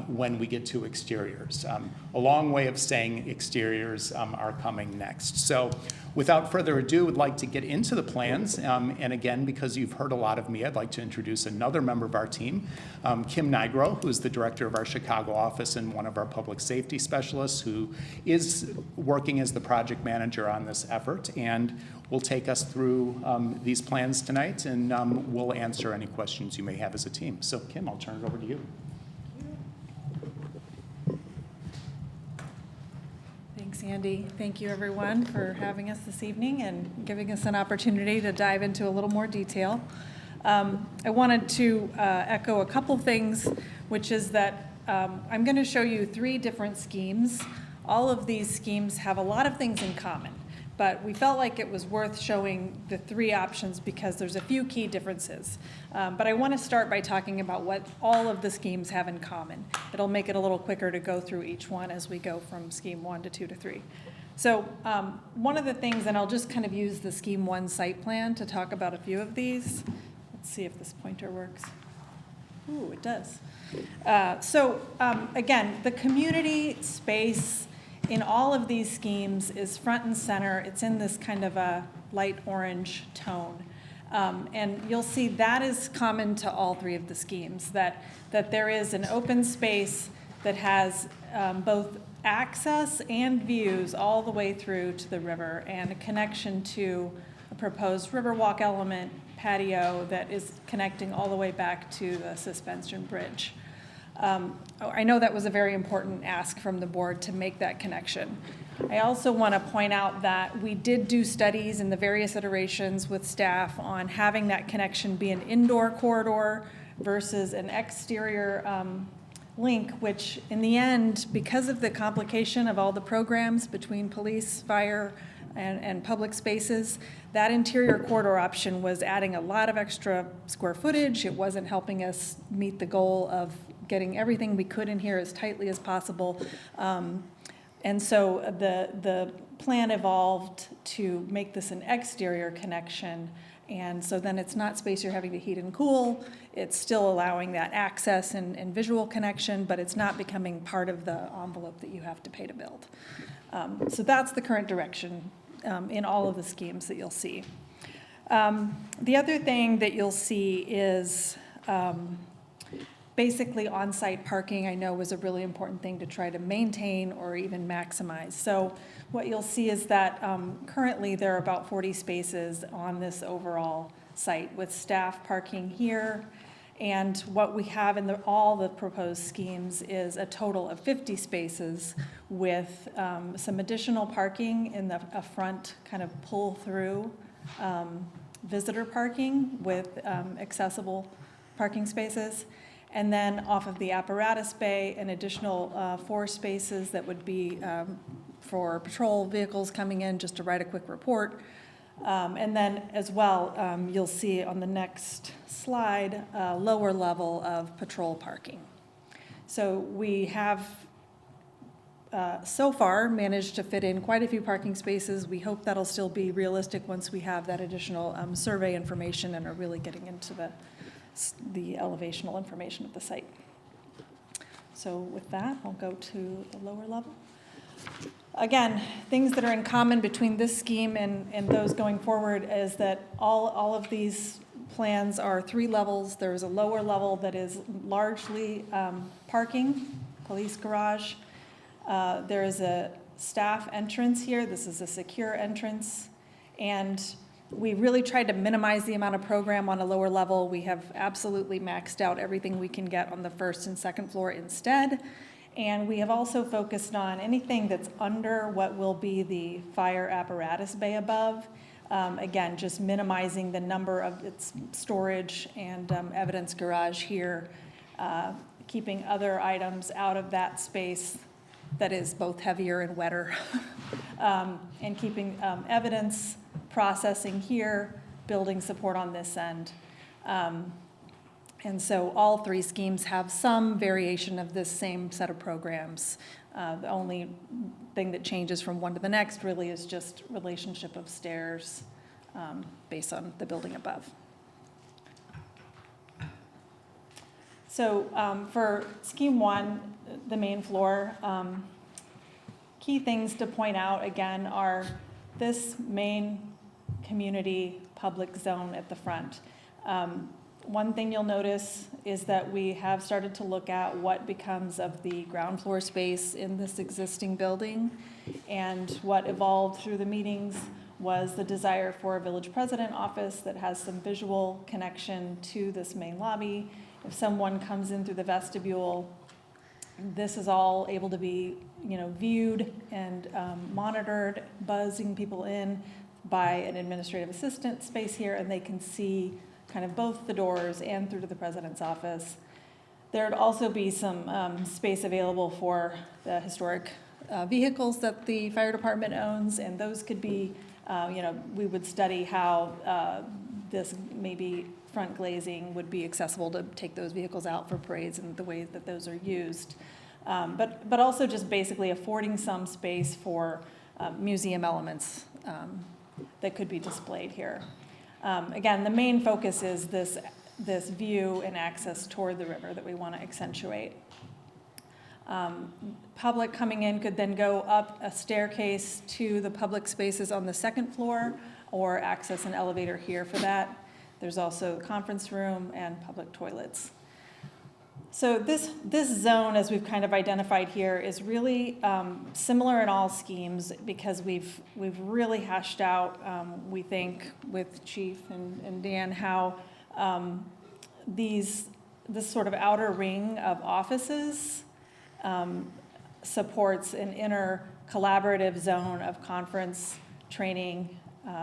when we get to exteriors. A long way of saying exteriors are coming next. So without further ado, I'd like to get into the plans. And again, because you've heard a lot of me, I'd like to introduce another member of our team, Kim Nigro, who is the director of our Chicago office and one of our public safety specialists, who is working as the project manager on this effort, and will take us through these plans tonight, and we'll answer any questions you may have as a team. So Kim, I'll turn it over to you. Thanks, Andy. Thank you, everyone, for having us this evening and giving us an opportunity to dive into a little more detail. I wanted to echo a couple things, which is that I'm going to show you 3 different schemes. All of these schemes have a lot of things in common, but we felt like it was worth showing the 3 options because there's a few key differences. But I want to start by talking about what all of the schemes have in common. It'll make it a little quicker to go through each one as we go from scheme 1 to 2 to 3. So one of the things, and I'll just kind of use the scheme 1 site plan to talk about a few of these. Let's see if this pointer works. Ooh, it does. Again, the community space in all of these schemes is front and center. It's in this kind of a light orange tone. And you'll see that is common to all 3 of the schemes, that there is an open space that has both access and views all the way through to the river and a connection to a proposed riverwalk element patio that is connecting all the way back to the suspension bridge. I know that was a very important ask from the board to make that connection. I also want to point out that we did do studies in the various iterations with staff on having that connection be an indoor corridor versus an exterior link, which in the end, because of the complication of all the programs between police, fire, and public spaces, that interior corridor option was adding a lot of extra square footage. It wasn't helping us meet the goal of getting everything we could in here as tightly as possible. And so the plan evolved to make this an exterior connection. And so then it's not space you're having to heat and cool. It's still allowing that access and visual connection, but it's not becoming part of the envelope that you have to pay to build. So that's the current direction in all of the schemes that you'll see. The other thing that you'll see is basically on-site parking, I know, was a really important thing to try to maintain or even maximize. So what you'll see is that currently there are about 40 spaces on this overall site with staff parking here. And what we have in all the proposed schemes is a total of 50 spaces with some additional parking in a front kind of pull-through visitor parking with accessible parking spaces. And then off of the apparatus bay, an additional 4 spaces that would be for patrol vehicles coming in just to write a quick report. And then as well, you'll see on the next slide, a lower level of patrol parking. So we have so far managed to fit in quite a few parking spaces. We hope that'll still be realistic once we have that additional survey information and are really getting into the elevational information of the site. So with that, I'll go to the lower level. Again, things that are in common between this scheme and those going forward is that all of these plans are 3 levels. There's a lower level that is largely parking, police garage. There is a staff entrance here. This is a secure entrance. And we really tried to minimize the amount of program on a lower level. We have absolutely maxed out everything we can get on the first and second floor instead. And we have also focused on anything that's under what will be the fire apparatus bay above. Again, just minimizing the number of its storage and evidence garage here, keeping other items out of that space that is both heavier and wetter, and keeping evidence processing here, building support on this end. And so all 3 schemes have some variation of this same set of programs. The only thing that changes from one to the next really is just relationship of stairs based on the building above. So for scheme 1, the main floor, key things to point out again are this main community public zone at the front. One thing you'll notice is that we have started to look at what becomes of the ground floor space in this existing building. And what evolved through the meetings was the desire for a village president office that has some visual connection to this main lobby. If someone comes in through the vestibule, this is all able to be, viewed and monitored, buzzing people in by an administrative assistant space here, and they can see kind of both the doors and through to the president's office. There would also be some space available for the historic vehicles that the fire department owns, and those could be, we would study how this maybe front glazing would be accessible to take those vehicles out for parades and the ways that those are used. But also just basically affording some space for museum elements that could be displayed here. Again, the main focus is this view and access toward the river that we want to accentuate. Public coming in could then go up a staircase to the public spaces on the second floor or access an elevator here for that. There's also a conference room and public toilets. So this zone, as we've kind of identified here, is really similar in all schemes because we've really hashed out, we think, with Chief and Dan, how this sort of outer ring of offices supports an inner collaborative zone of conference, training,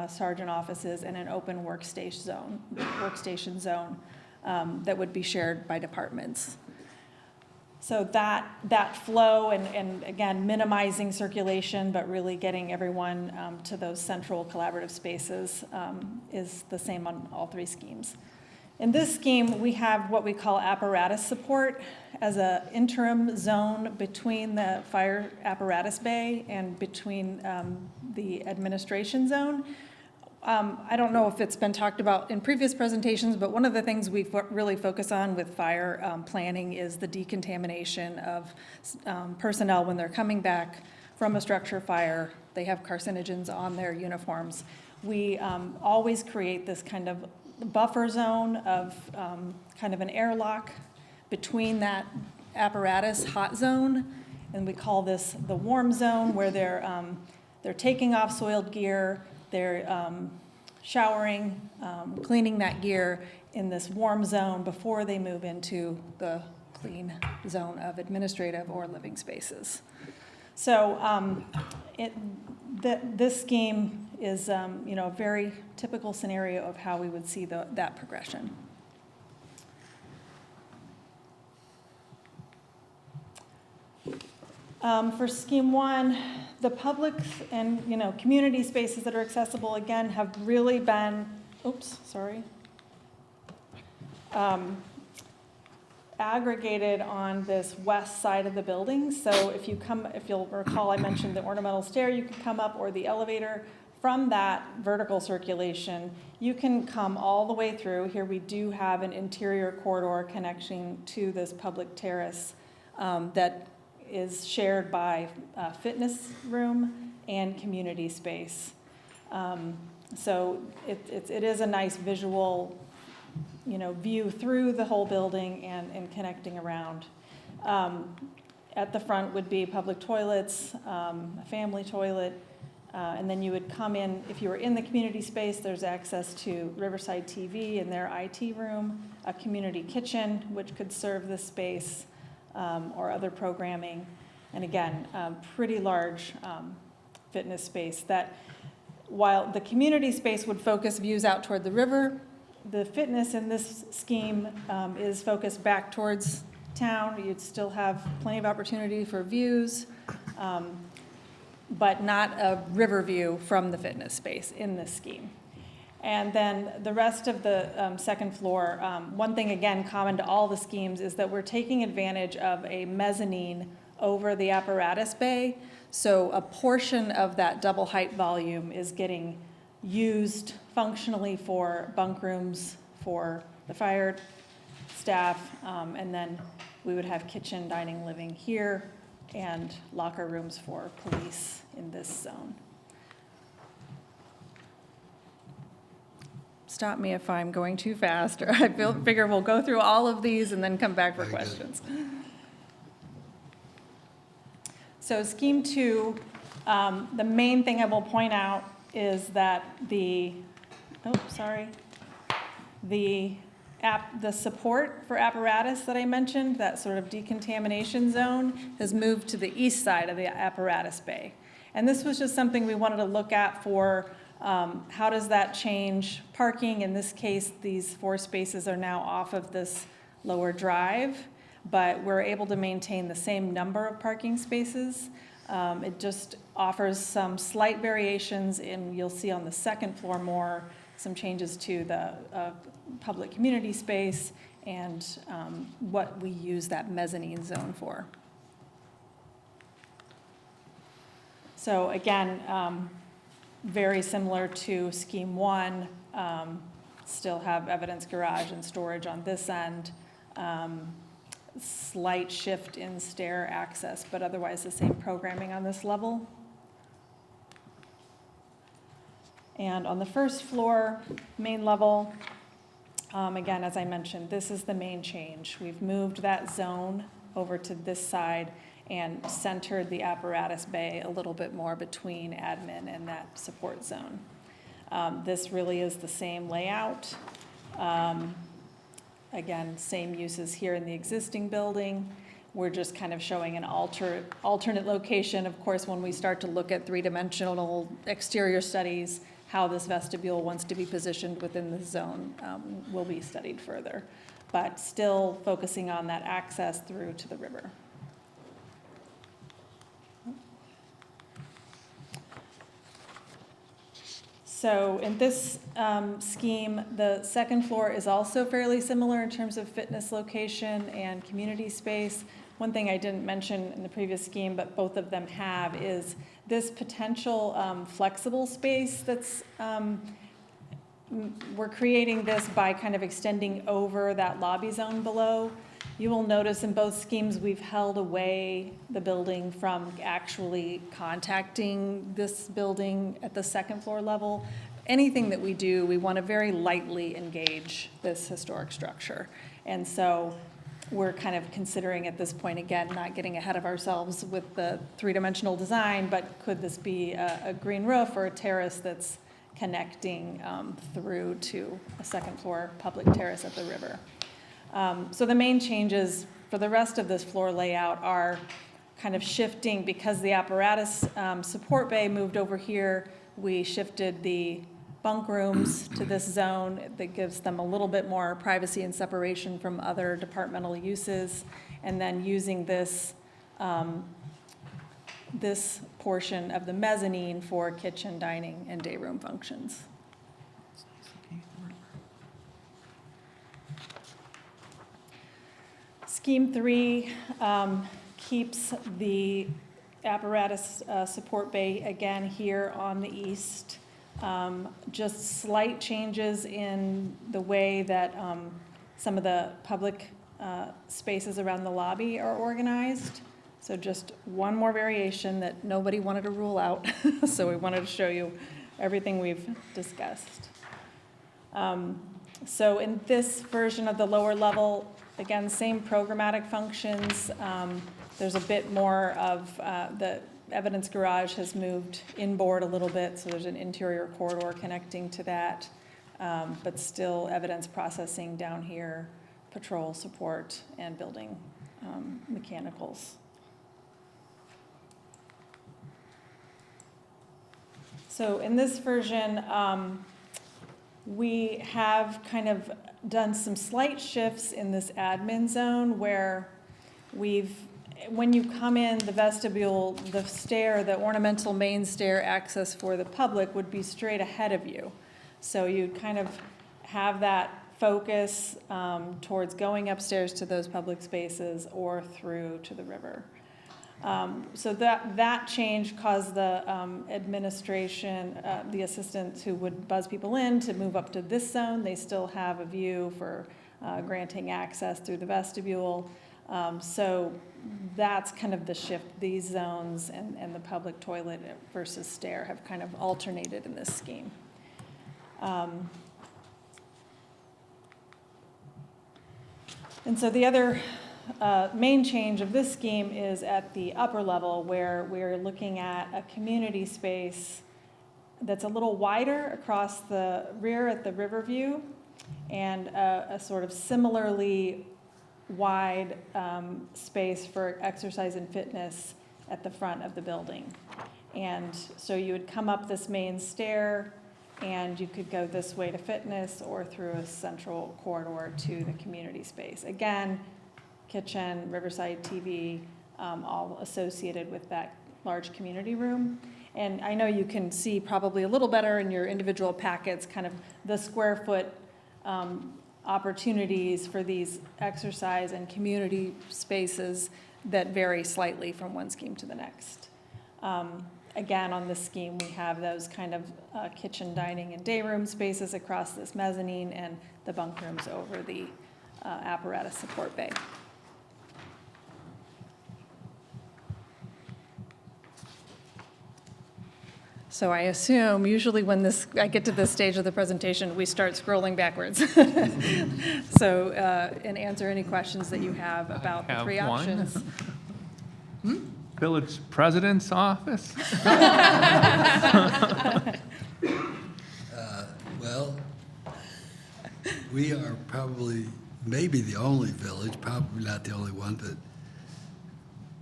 sergeant offices, and an open workstation zone that would be shared by departments. So that flow and again, minimizing circulation, but really getting everyone to those central collaborative spaces is the same on all three schemes. In this scheme, we have what we call apparatus support as an interim zone between the fire apparatus bay and between the administration zone. I don't know if it's been talked about in previous presentations, but one of the things we really focus on with fire planning is the decontamination of personnel when they're coming back from a structure fire. They have carcinogens on their uniforms. We always create this kind of buffer zone of kind of an airlock between that apparatus hot zone, and we call this the warm zone, where they're taking off soiled gear, they're showering, cleaning that gear in this warm zone before they move into the clean zone of administrative or living spaces. So this scheme is a very typical scenario of how we would see that progression. For scheme one, the public and community spaces that are accessible again have really been, aggregated on this west side of the building. So if you'll recall, I mentioned the ornamental stair you can come up, or the elevator. From that vertical circulation, you can come all the way through. Here we do have an interior corridor connection to this public terrace that is shared by a fitness room and community space. So it is a nice visual view through the whole building and connecting around. At the front would be public toilets, a family toilet, and then you would come in, if you were in the community space, there's access to Riverside TV and their IT room, a community kitchen, which could serve this space, or other programming. And again, pretty large fitness space that, while the community space would focus views out toward the river, the fitness in this scheme is focused back towards town. You'd still have plenty of opportunity for views, but not a river view from the fitness space in this scheme. And then the rest of the second floor, one thing again common to all the schemes is that we're taking advantage of a mezzanine over the apparatus bay. So a portion of that double height volume is getting used functionally for bunk rooms for the fire staff, and then we would have kitchen, dining, living here, and locker rooms for police in this zone. Stop me if I'm going too fast, or I figure we'll go through all of these and then come back for questions. So scheme two, the main thing I will point out is that the support for apparatus that I mentioned, that sort of decontamination zone, has moved to the east side of the apparatus bay. And this was just something we wanted to look at for how does that change parking. In this case, these 4 spaces are now off of this lower drive, but we're able to maintain the same number of parking spaces. It just offers some slight variations in, you'll see on the second floor some changes to the public community space and what we use that mezzanine zone for. So again, very similar to scheme one, still have evidence garage and storage on this end. Slight shift in stair access, but otherwise the same programming on this level. And on the first floor, main level, again, as I mentioned, this is the main change. We've moved that zone over to this side and centered the apparatus bay a little bit more between admin and that support zone. This really is the same layout. Again, same uses here in the existing building. We're just kind of showing an alternate location. Of course, when we start to look at 3-dimensional exterior studies, how this vestibule wants to be positioned within the zone will be studied further, but still focusing on that access through to the river. So in this scheme, the second floor is also fairly similar in terms of fitness location and community space. One thing I didn't mention in the previous scheme, but both of them have, is this potential flexible space that's, we're creating this by kind of extending over that lobby zone below. You will notice in both schemes, we've held away the building from actually contacting this building at the second floor level. Anything that we do, we want to very lightly engage this historic structure. And so we're kind of considering at this point, again, not getting ahead of ourselves with the three-dimensional design, but could this be a green roof or a terrace that's connecting through to a second floor public terrace at the river. So the main changes for the rest of this floor layout are kind of shifting because the apparatus support bay moved over here. We shifted the bunk rooms to this zone that gives them a little bit more privacy and separation from other departmental uses. And then using this, this portion of the mezzanine for kitchen, dining, and day room functions. Scheme 3 keeps the apparatus support bay again here on the east. Just slight changes in the way that some of the public spaces around the lobby are organized. So just one more variation that nobody wanted to rule out. So we wanted to show you everything we've discussed. So in this version of the lower level, again, same programmatic functions. There's a bit more of the evidence garage has moved inboard a little bit, so there's an interior corridor connecting to that, but still evidence processing down here, patrol support, and building mechanicals. So in this version, we have kind of done some slight shifts in this admin zone where when you come in the vestibule, the stair, the ornamental main stair access for the public would be straight ahead of you. So you'd kind of have that focus towards going upstairs to those public spaces or through to the river. So that change caused the administration, the assistants who would buzz people in to move up to this zone. They still have a view for granting access through the vestibule. So that's kind of the shift. These zones and the public toilet versus stair have kind of alternated in this scheme. And so the other main change of this scheme is at the upper level where we're looking at a community space that's a little wider across the rear at the Riverview and a sort of similarly wide space for exercise and fitness at the front of the building. And so you would come up this main stair and you could go this way to fitness or through a central corridor to the community space. Again, kitchen, Riverside TV, all associated with that large community room. And I know you can see probably a little better in your individual packets kind of the square foot opportunities for these exercise and community spaces that vary slightly from one scheme to the next. Again, on this scheme, we have those kind of kitchen, dining, and day room spaces across this mezzanine and the bunk rooms over the apparatus support bay. So I assume usually when I get to this stage of the presentation, we start scrolling backwards. So, and answer any questions that you have about the three options. Village President's office? Well, we are probably, maybe the only village, probably not the only one, that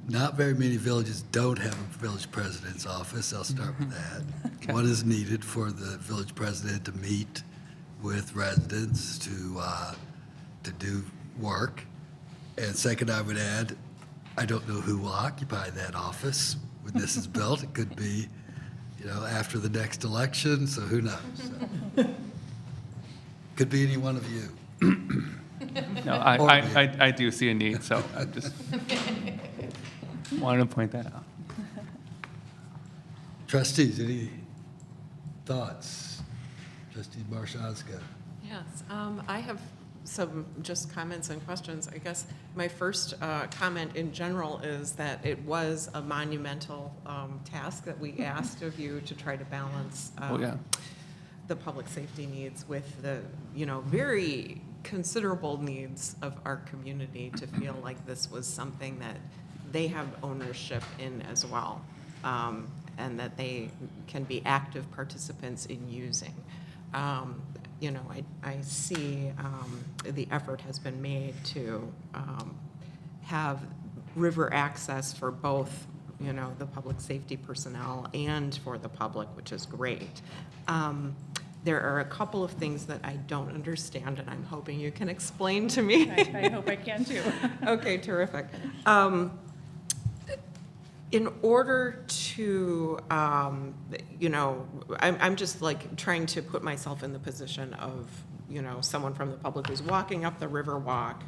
Not very many villages don't have a village president's office. I'll start with that. One is needed for the village president to meet with residents to do work. And second, I would add, I don't know who will occupy that office when this is built. It could be, after the next election, so who knows? So, could be any one of you. No, Or I do see a need, so I just wanted to point that out. Trustees, any thoughts? Trustee Marshazga. Yes, I have some just comments and questions. I guess my first comment in general is that it was a monumental task that we asked of you to try to balance Oh, yeah. the public safety needs with the, very considerable needs of our community to feel like this was something that they have ownership in as well, and that they can be active participants in using. I see the effort has been made to have river access for both, the public safety personnel and for the public, which is great. There are a couple of things that I don't understand, and I'm hoping you can explain to me. I hope I can too. Okay, terrific. In order to, I'm just like trying to put myself in the position of, someone from the public who's walking up the river walk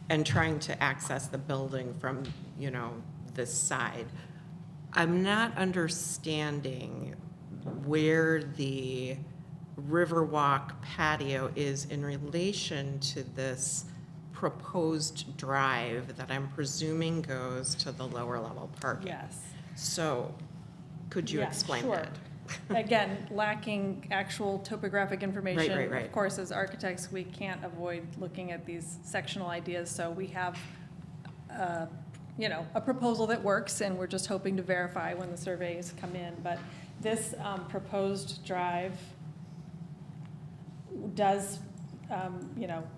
and trying to access the building from, this side. I'm not understanding where the Riverwalk patio is in relation to this proposed drive that I'm presuming goes to the lower level parking. Yes. So, could you Yeah, explain sure. that? Again, lacking actual topographic information. Right. Of course, as architects, we can't avoid looking at these sectional ideas, so we have, a proposal that works, and we're just hoping to verify when the surveys come in. But this proposed drive does,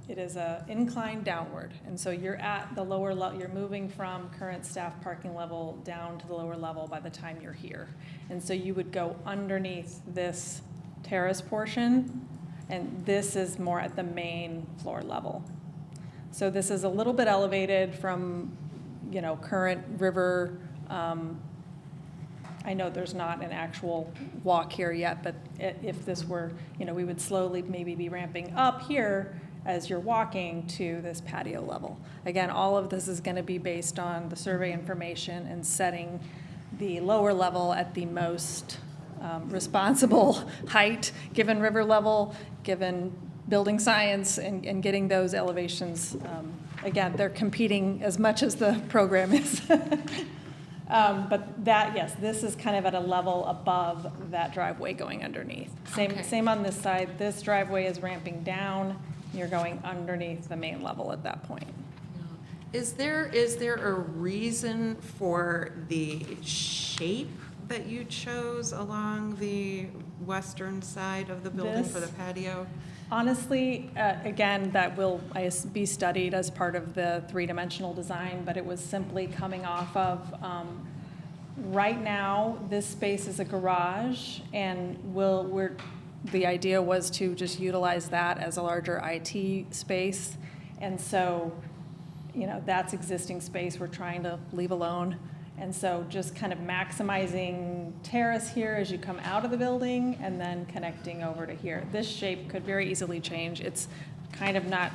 it is a incline downward, and so you're at the lower level, you're moving from current staff parking level down to the lower level by the time you're here. And so you would go underneath this terrace portion, and this is more at the main floor level. So this is a little bit elevated from, current river. I know there's not an actual walk here yet, but if this were, we would slowly maybe be ramping up here as you're walking to this patio level. Again, all of this is going to be based on the survey information and setting the lower level at the most responsible height, given river level, given building science, and getting those elevations. Again, they're competing as much as the program is. But that, yes, this is kind of at a level above that driveway going underneath. Same on this side. This driveway is ramping down. You're going underneath the main level at that point. Is there a reason for the shape that you chose along the western side of the building for the patio? Honestly, again, that will be studied as part of the three-dimensional design, but it was simply coming off of, right now, this space is a garage, and the idea was to just utilize that as a larger IT space. And so, that's existing space we're trying to leave alone. And so just kind of maximizing terrace here as you come out of the building and then connecting over to here. This shape could very easily change. It's kind of not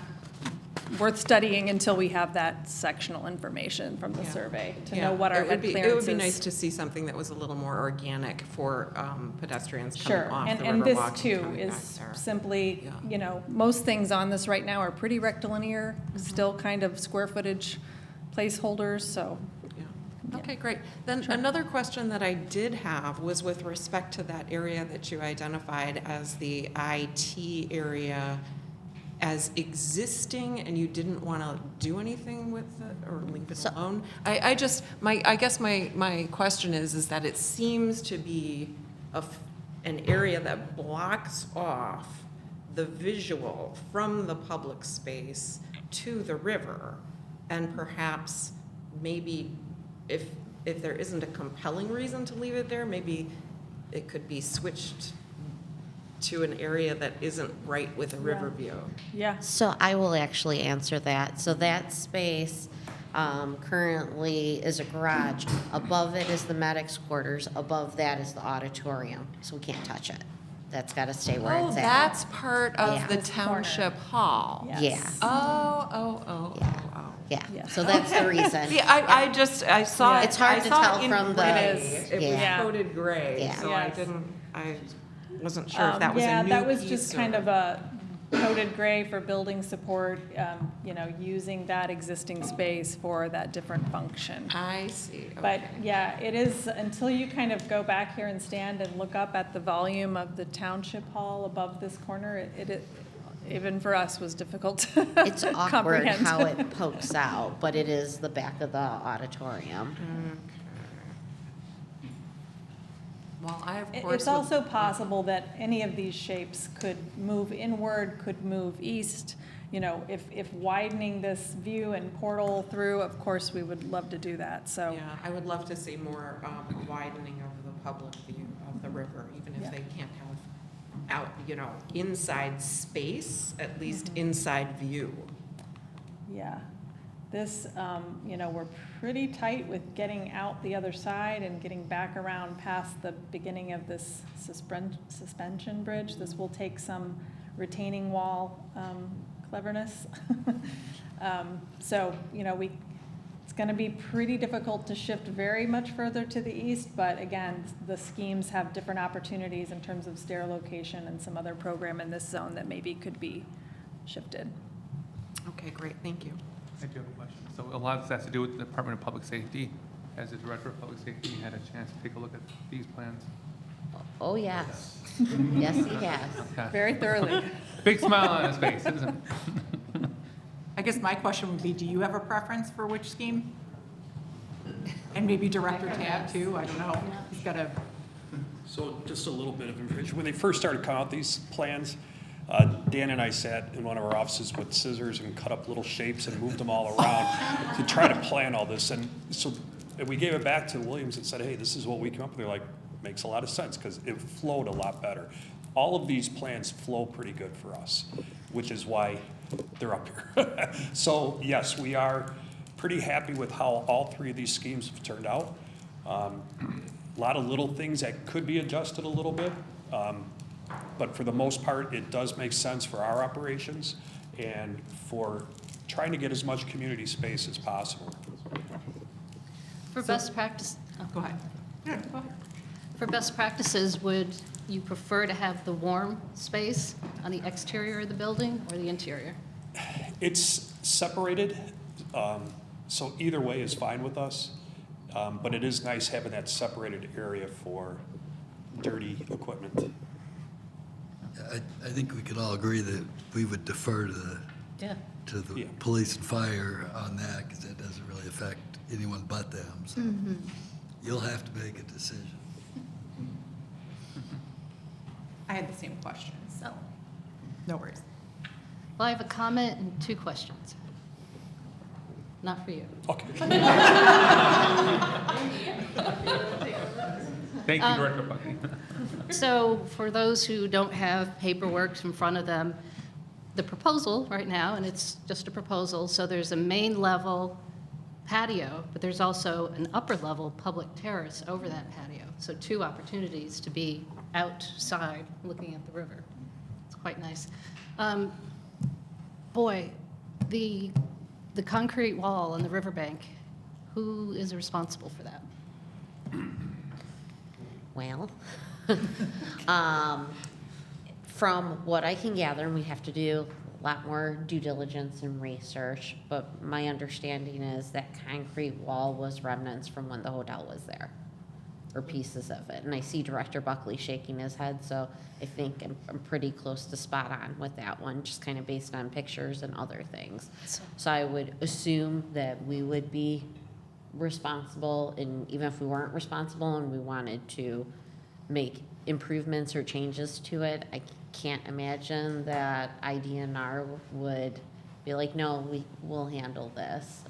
worth studying until we have that sectional information from the survey to know what our head clearance is. It would be nice to see something that was a little more organic for pedestrians coming Sure, off the and this Riverwalk too coming back is there. simply, Yeah. most things on this right now are pretty rectilinear, still kind of square footage placeholders, so. Yeah. Okay, great. Then another question that I did have was with respect to that area that you identified as the IT area as existing, and you didn't want to do anything with it or leave it alone. I guess my question is that it seems to be an area that blocks off the visual from the public space to the river, and perhaps maybe if there isn't a compelling reason to leave it there, maybe it could be switched to an area that isn't right with a river view. Yeah, So I will actually answer that. So that space currently is a garage. Above it is the medics' quarters. Above that is the auditorium. So we can't touch it. That's got to stay where Oh, it's at. that's part of Yeah. the This corner. township hall. Yes. Yeah. Oh. Yeah. Yeah. So that's the reason. Yeah, I saw it. It's hard I to saw tell it in from the- gray. It was Yeah. coated gray, Yeah. so Yes. I wasn't sure if that was a Yeah, new that was piece just or- kind of a coated gray for building support, using that existing space for that different function. I see. But Okay. yeah, it is, until you kind of go back here and stand and look up at the volume of the township hall above this corner, it even for us was difficult to It's awkward comprehend. how it pokes out, but it is the back of the auditorium. Well, I of course. It's also possible that any of these shapes could move inward, could move east. If widening this view and portal through, of course, we would love to do that, so. Yeah, I would love to see more widening of the public view of the river, even if Yeah. they can't have inside space, at least inside view. Yeah, this, we're pretty tight with getting out the other side and getting back around past the beginning of this suspension bridge. This will take some retaining wall cleverness. So, it's gonna be pretty difficult to shift very much further to the east, but again, the schemes have different opportunities in terms of stair location and some other program in this zone that maybe could be shifted. Okay, great, thank you. I do have a question. So a lot of this has to do with the Department of Public Safety. As the Director of Public Safety, you had a chance to take a look at these plans. Oh, yes. Yes, he has. Okay. Very thoroughly. Big smile on his face, isn't it? I guess my question would be, do you have a preference for which scheme? And maybe Director Tab too, I don't know. He's got a, So just a little bit of information. When they first started coming out these plans, Dan and I sat in one of our offices with scissors and cut up little shapes and moved them all around to try to plan all this. And so we gave it back to Williams and said, hey, this is what we came up with. They're like, makes a lot of sense because it flowed a lot better. All of these plans flow pretty good for us, which is why they're up here. So yes, we are pretty happy with how all three of these schemes have turned out. A lot of little things that could be adjusted a little bit. But for the most part, it does make sense for our operations and for trying to get as much community space as possible. For best practice, go ahead. Yeah, go ahead. for best practices, would you prefer to have the warm space on the exterior of the building or the interior? It's separated, so either way is fine with us. But it is nice having that separated area for dirty equipment. I think we could all agree that we would defer to the Yeah. Yeah. police and fire on that, because that doesn't really affect anyone but them. So you'll have to make a decision. I had the same question, so, no worries. Well, I have a comment and two questions. Not for you. Okay. Thank you, Director Buckley. So for those who don't have paperwork in front of them, the proposal right now, and it's just a proposal, so there's a main level patio, but there's also an upper level public terrace over that patio. So two opportunities to be outside looking at the river. It's quite nice. Boy, the concrete wall on the riverbank, who is responsible for that? Well, from what I can gather, and we have to do a lot more due diligence and research, but my understanding is that concrete wall was remnants from when the hotel was there, or pieces of it. And I see Director Buckley shaking his head, so I think I'm pretty close to spot on with that one, just kind of based on pictures and other things. So I would assume that we would be responsible, and even if we weren't responsible and we wanted to make improvements or changes to it, I can't imagine that IDNR would be like, no, we'll handle this.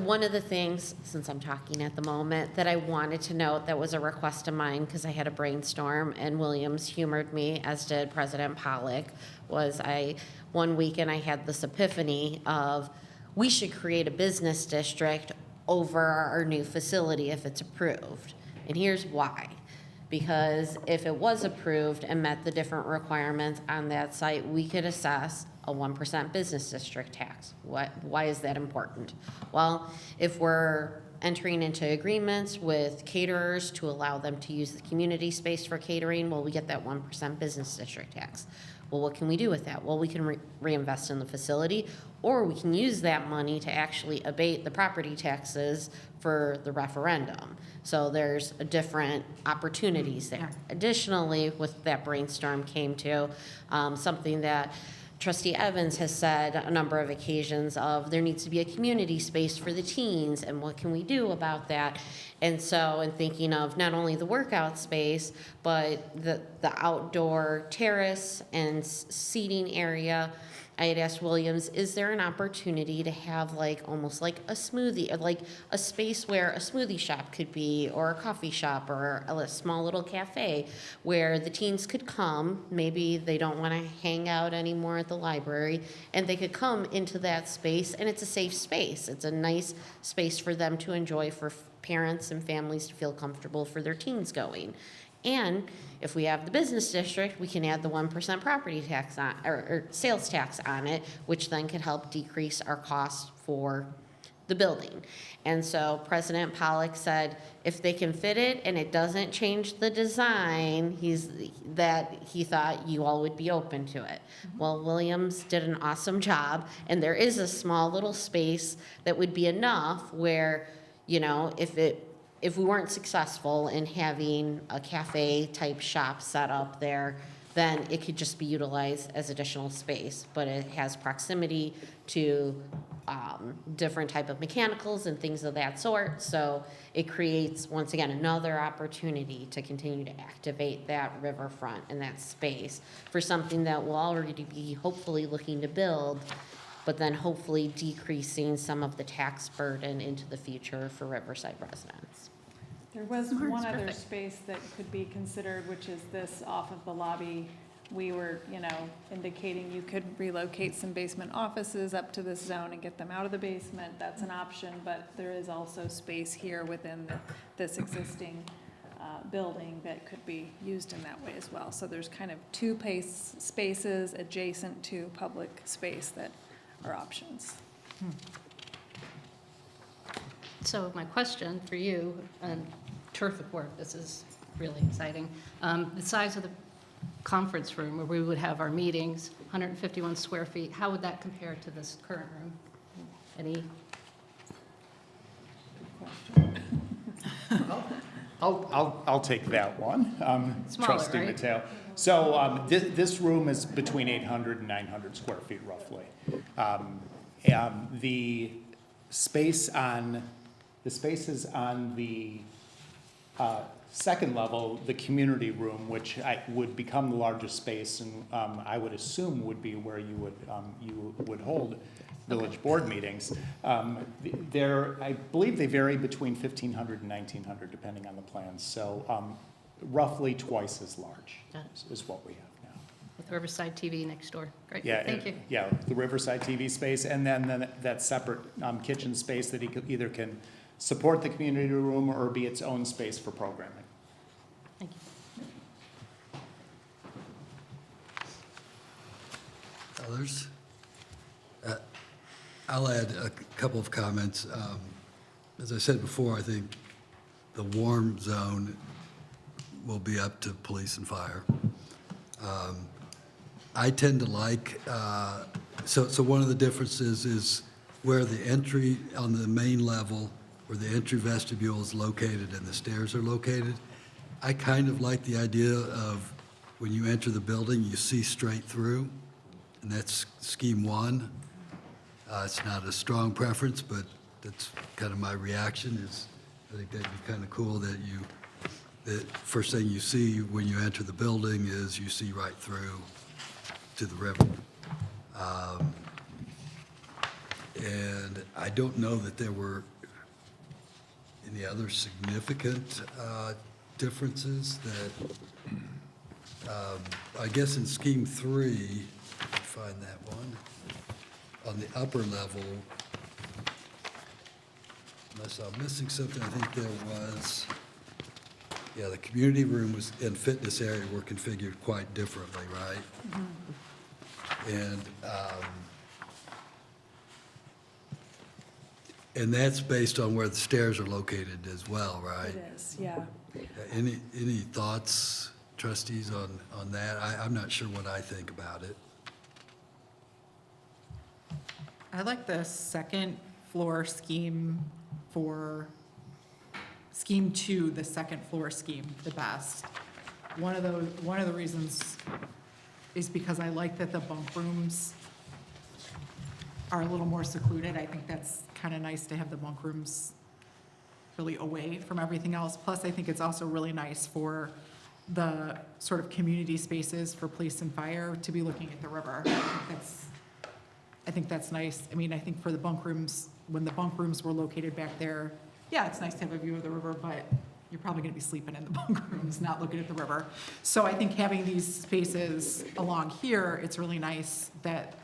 One of the things, since I'm talking at the moment, that I wanted to note that was a request of mine, because I had a brainstorm, and Williams humored me, as did President Pollock, was one weekend I had this epiphany of, we should create a business district over our new facility if it's approved. And here's why. Because if it was approved and met the different requirements on that site, we could assess a 1% business district tax. Why is that important? Well, if we're entering into agreements with caterers to allow them to use the community space for catering, well, we get that 1% business district tax. Well, what can we do with that? Well, we can reinvest in the facility, or we can use that money to actually abate the property taxes for the referendum. So there's different opportunities there. Additionally, with that brainstorm came to something that Trustee Evans has said a number of occasions of, there needs to be a community space for the teens, and what can we do about that? And so in thinking of not only the workout space, but the outdoor terrace and seating area, I had asked Williams, is there an opportunity to have almost like a smoothie, or like a space where a smoothie shop could be, or a coffee shop, or a small little cafe where the teens could come, maybe they don't want to hang out anymore at the library, and they could come into that space, and it's a safe space. It's a nice space for them to enjoy, for parents and families to feel comfortable for their teens going. And if we have the business district, we can add the 1% property tax on, or sales tax on it, which then could help decrease our costs for the building. And so President Pollock said, if they can fit it and it doesn't change the design, he thought you all would be open to it. Well, Williams did an awesome job, and there is a small little space that would be enough where, if we weren't successful in having a cafe type shop set up there, then it could just be utilized as additional space. But it has proximity to different type of mechanicals and things of that sort. So it creates, once again, another opportunity to continue to activate that riverfront and that space for something that we'll already be hopefully looking to build, but then hopefully decreasing some of the tax burden into the future for Riverside residents. There was one other space that could be considered, which is this off of the lobby. We were, indicating you could relocate some basement offices up to this zone and get them out of the basement. That's an option, but there is also space here within this existing building that could be used in that way as well. So there's kind of two spaces adjacent to public space that are options. So my question for you, and turf report, this is really exciting. The size of the conference room where we would have our meetings, 151 square feet, how would that compare to this current room? Any? I'll take that one. Smaller, Trustee right? Mateo. So this room is between 800 and 900 square feet roughly. The spaces on the second level, the community room, which would become the largest space, and I would assume would be where you would hold village board meetings. I believe they vary between 1,500 and 1,900 depending on the plans. So roughly twice as large is what we have now. With Riverside TV next door. Great, Yeah, thank you. Yeah, the Riverside TV space, and then that separate kitchen space that either can support the community room or be its own space for programming. Thank you. Others? I'll add a couple of comments. As I said before, I think the warm zone will be up to police and fire. I tend to like, so one of the differences is where the entry on the main level, where the entry vestibule is located and the stairs are located. I kind of like the idea of when you enter the building, you see straight through, and that's scheme one. It's not a strong preference, but that's kind of my reaction is I think that'd be kind of cool that the first thing you see when you enter the building is you see right through to the river. And I don't know that there were any other significant differences that, I guess in scheme 3, find that one, on the upper level, unless I'm missing something, I think there was, yeah, the community room was, and fitness area were configured quite differently, right? And that's based on where the stairs are located as well, right? It is, yeah. Any thoughts, trustees, on that? I'm not sure what I think about it. I like the second floor scheme for scheme 2, the second floor scheme, the best. One of the reasons is because I like that the bunk rooms are a little more secluded. I think that's kind of nice to have the bunk rooms really away from everything else. Plus, I think it's also really nice for the sort of community spaces for police and fire to be looking at the river. I think that's nice. I mean, I think for the bunk rooms, when the bunk rooms were located back there, yeah, it's nice to have a view of the river, but you're probably gonna be sleeping in the bunk rooms, not looking at the river. So I think having these spaces along here, it's really nice that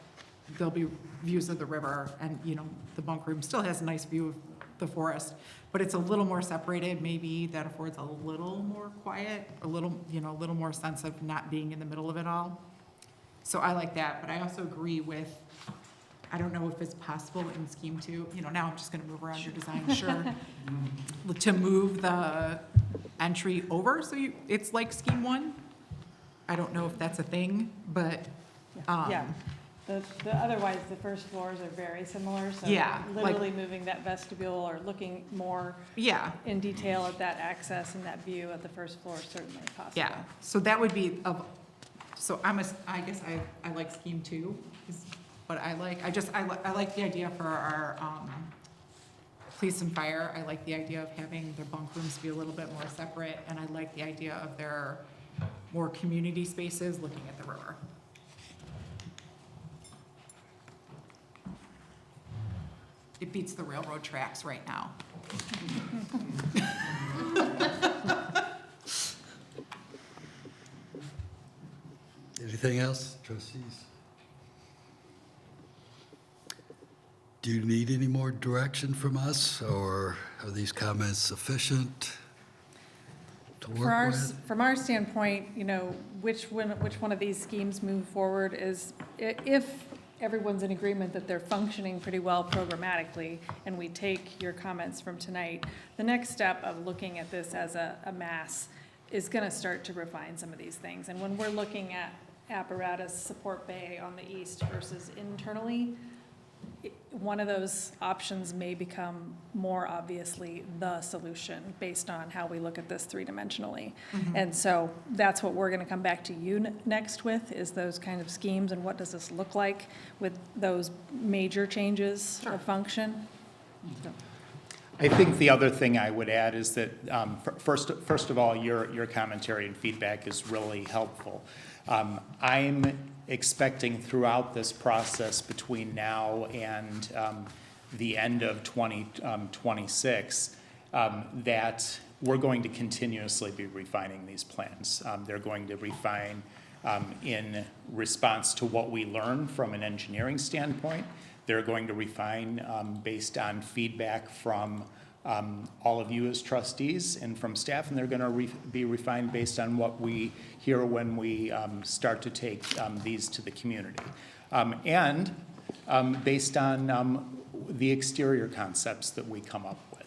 there'll be views of the river, and, you know, the bunk room still has a nice view of the forest, but it's a little more separated, maybe that affords a little more quiet, a little, you know, a little more sense of not being in the middle of it all. So I like that, but I also agree with, I don't know if it's possible in scheme 2, you know, now I'm just gonna move around your design, sure, to move the entry over, so it's like scheme 1. I don't know if that's a thing, but, Yeah. Otherwise, the first floors are very similar, so Yeah, like- literally moving that vestibule or looking more yeah, in detail at that access and that view at the first floor is certainly possible. yeah. So that would be so I guess I like scheme 2, is what I like. I like the idea for our, police and fire. I like the idea of having their bunk rooms be a little bit more separate, and I like the idea of their more community spaces looking at the river. It beats the railroad tracks right now. Anything else, trustees? Do you need any more direction from us, or are these comments sufficient to work with? From our standpoint, you know, which one of these schemes move forward is, if everyone's in agreement that they're functioning pretty well programmatically, and we take your comments from tonight, the next step of looking at this as a mass is gonna start to refine some of these things. And when we're looking at apparatus support bay on the east versus internally, one of those options may become more obviously the solution based on how we look at this three-dimensionally. And so that's what we're gonna come back to you next with, is those kind of schemes, and what does this look like with those major changes of function? I think the other thing I would add is that, first of all, your commentary and feedback is really helpful. I'm expecting throughout this process between now and the end of 2026 that we're going to continuously be refining these plans. They're going to refine in response to what we learn from an engineering standpoint. They're going to refine based on feedback from all of you as trustees and from staff, and they're going to be refined based on what we hear when we start to take these to the community. And based on the exterior concepts that we come up with.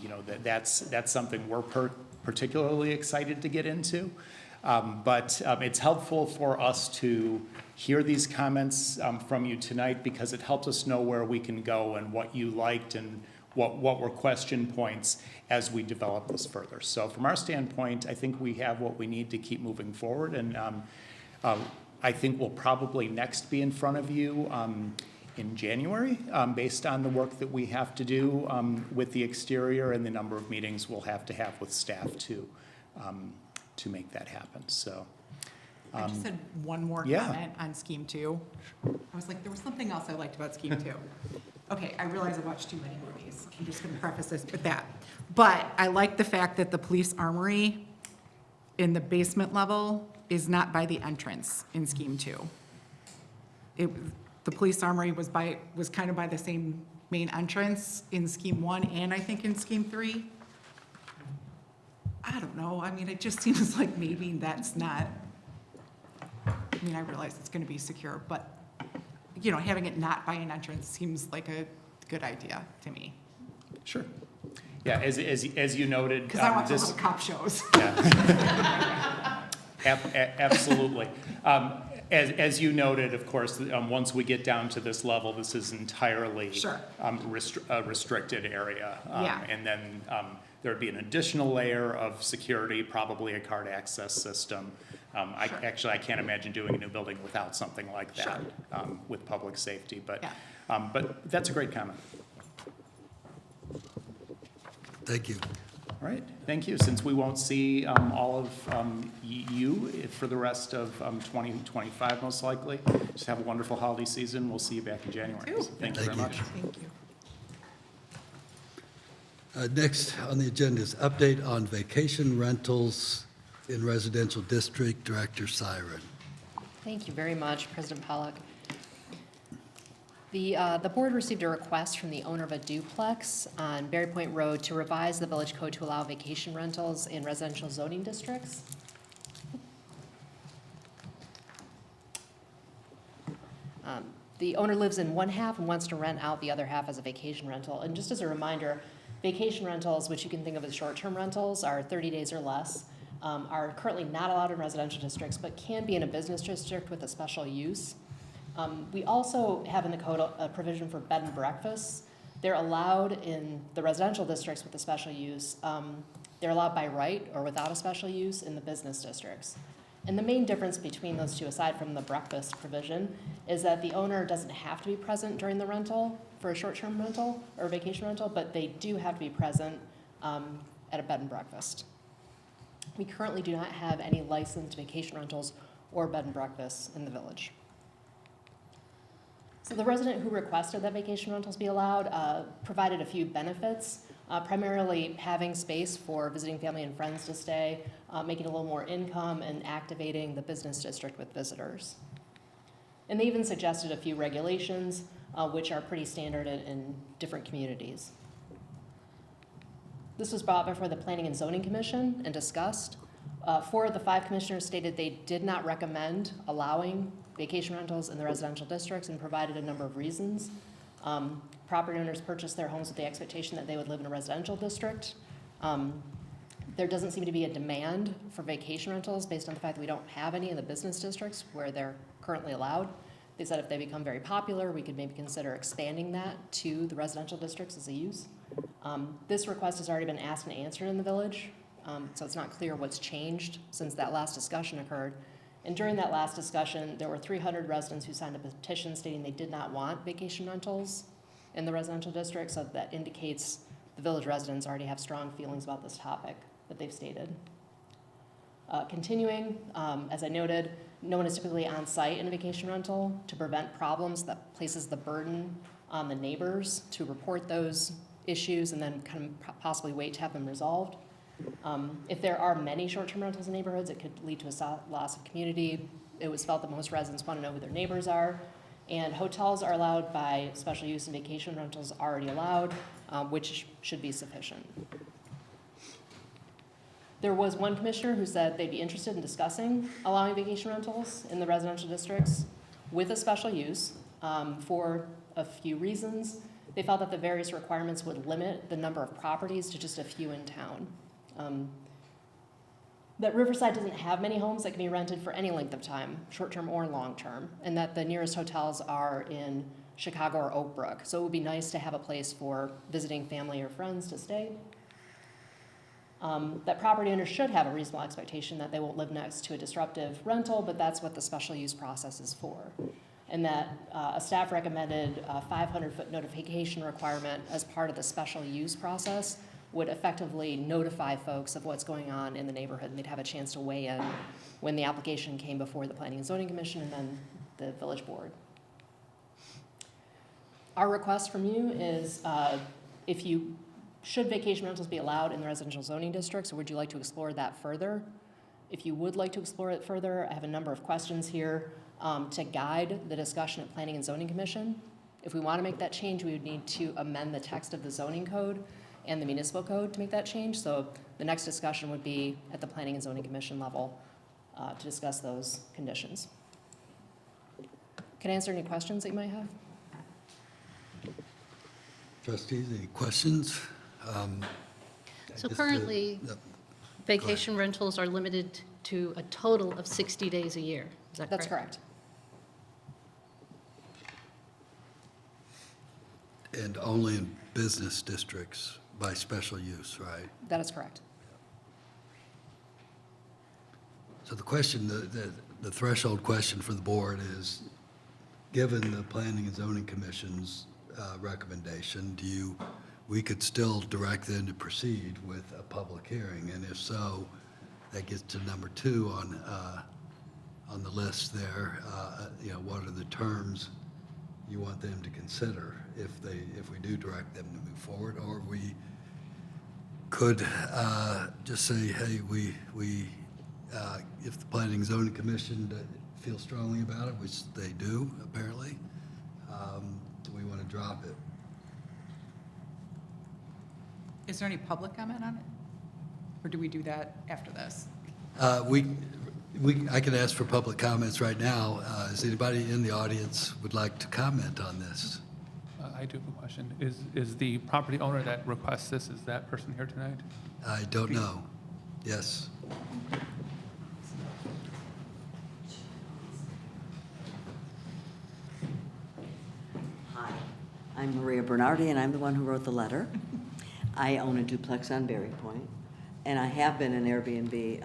You know, that's something we're particularly excited to get into. But it's helpful for us to hear these comments from you tonight, because it helps us know where we can go and what you liked and what were question points as we develop this further. So from our standpoint, I think we have what we need to keep moving forward, and I think we'll probably next be in front of you in January, based on the work that we have to do with the exterior and the number of meetings we'll have to have with staff to make that happen. So I just had one more Yeah. comment on Scheme 2. I was like, there was something else I liked about Scheme 2. Okay, I realize I watched too many movies. I'm just gonna preface this with that. But I like the fact that the police armory in the basement level is not by the entrance in Scheme 2. The police armory was kind of by the same main entrance in Scheme 1 and I think in Scheme 3. I don't know, I mean, it just seems like maybe that's not, I mean, I realize it's gonna be secure, but, you know, having it not by an entrance seems like a good idea to me. Sure. Yeah, as you noted. Because I watch a this- lot of cop shows. Absolutely. As you noted, of course, once we get down to this level, this is entirely Sure. a restricted area. Yeah. And then there would be an additional layer of security, probably a card access system. Sure. I can't imagine doing a new building without something like that Sure. with public safety. But Yeah. but that's a great comment. Thank you. All right, thank you. Since we won't see all of you for the rest of 2025, most likely, just have a wonderful holiday season. We'll see you back in January. Too. Thank you very Thank much. Thank you. Next on the agenda is update on vacation rentals in residential district. Director Siren. Thank you very much, President Pollock. The board received a request from the owner of a duplex on Berry Point Road to revise the village code to allow vacation rentals in residential zoning districts. The owner lives in one half and wants to rent out the other half as a vacation rental. And just as a reminder, vacation rentals, which you can think of as short-term rentals, are 30 days or less, are currently not allowed in residential districts, but can be in a business district with a special use. We also have in the code a provision for bed and breakfasts. They're allowed in the residential districts with a special use. They're allowed by right or without a special use in the business districts. And the main difference between those two, aside from the breakfast provision, is that the owner doesn't have to be present during the rental for a short-term rental or vacation rental, but they do have to be present at a bed and breakfast. We currently do not have any licensed vacation rentals or bed and breakfasts in the village. So the resident who requested that vacation rentals be allowed provided a few benefits, primarily having space for visiting family and friends to stay, making a little more income, and activating the business district with visitors. And they even suggested a few regulations, which are pretty standard in different communities. This was brought before the Planning and Zoning Commission and discussed. 4 of the 5 commissioners stated they did not recommend allowing vacation rentals in the residential districts and provided a number of reasons. Property owners purchased their homes with the expectation that they would live in a residential district. There doesn't seem to be a demand for vacation rentals based on the fact that we don't have any in the business districts where they're currently allowed. They said if they become very popular, we could maybe consider expanding that to the residential districts as a use. This request has already been asked and answered in the village, so it's not clear what's changed since that last discussion occurred. And during that last discussion, there were 300 residents who signed a petition stating they did not want vacation rentals in the residential district, so that indicates the village residents already have strong feelings about this topic that they've stated. Continuing, as I noted, no one is typically on site in a vacation rental to prevent problems that places the burden on the neighbors to report those issues and then kind of possibly wait to have them resolved. If there are many short-term rentals in neighborhoods, it could lead to a loss of community. It was felt that most residents want to know who their neighbors are. And hotels are allowed by special use and vacation rentals already allowed, which should be sufficient. There was one commissioner who said they'd be interested in discussing allowing vacation rentals in the residential districts with a special use for a few reasons. They felt that the various requirements would limit the number of properties to just a few in town. That Riverside doesn't have many homes that can be rented for any length of time, short-term or long-term, and that the nearest hotels are in Chicago or Oak Brook. So it would be nice to have a place for visiting family or friends to stay. That property owners should have a reasonable expectation that they won't live next to a disruptive rental, but that's what the special use process is for. And that a staff recommended a 500-foot notification requirement as part of the special use process would effectively notify folks of what's going on in the neighborhood, and they'd have a chance to weigh in when the application came before the Planning and Zoning Commission and then the village board. Our request from you is should vacation rentals be allowed in the residential zoning districts, or would you like to explore that further? If you would like to explore it further, I have a number of questions here to guide the discussion at Planning and Zoning Commission. If we want to make that change, we would need to amend the text of the zoning code and the municipal code to make that change. So the next discussion would be at the Planning and Zoning Commission level to discuss those conditions. Can I answer any questions that you might have? Trustees, any questions? So Just, currently, yep. vacation rentals are limited to a total of 60 days a year. Is that correct? That's correct. And only in business districts by special use, right? That is correct. So the question, the threshold question for the board is, given the Planning and Zoning Commission's recommendation, we could still direct them to proceed with a public hearing? And if so, that gets to number 2 on the list there. What are the terms you want them to consider if we do direct them to move forward? Or we could just say, hey, if the Planning and Zoning Commission feels strongly about it, which they do apparently, do we want to drop it? Is there any public comment on it? Or do we do that after this? I can ask for public comments right now. Is anybody in the audience would like to comment on this? I do have a question. Is the property owner that requests this, is that person here tonight? I don't know. Yes. Hi, I'm Maria Bernardi, and I'm the one who wrote the letter. I own a duplex on Berry Point, and I have been an Airbnb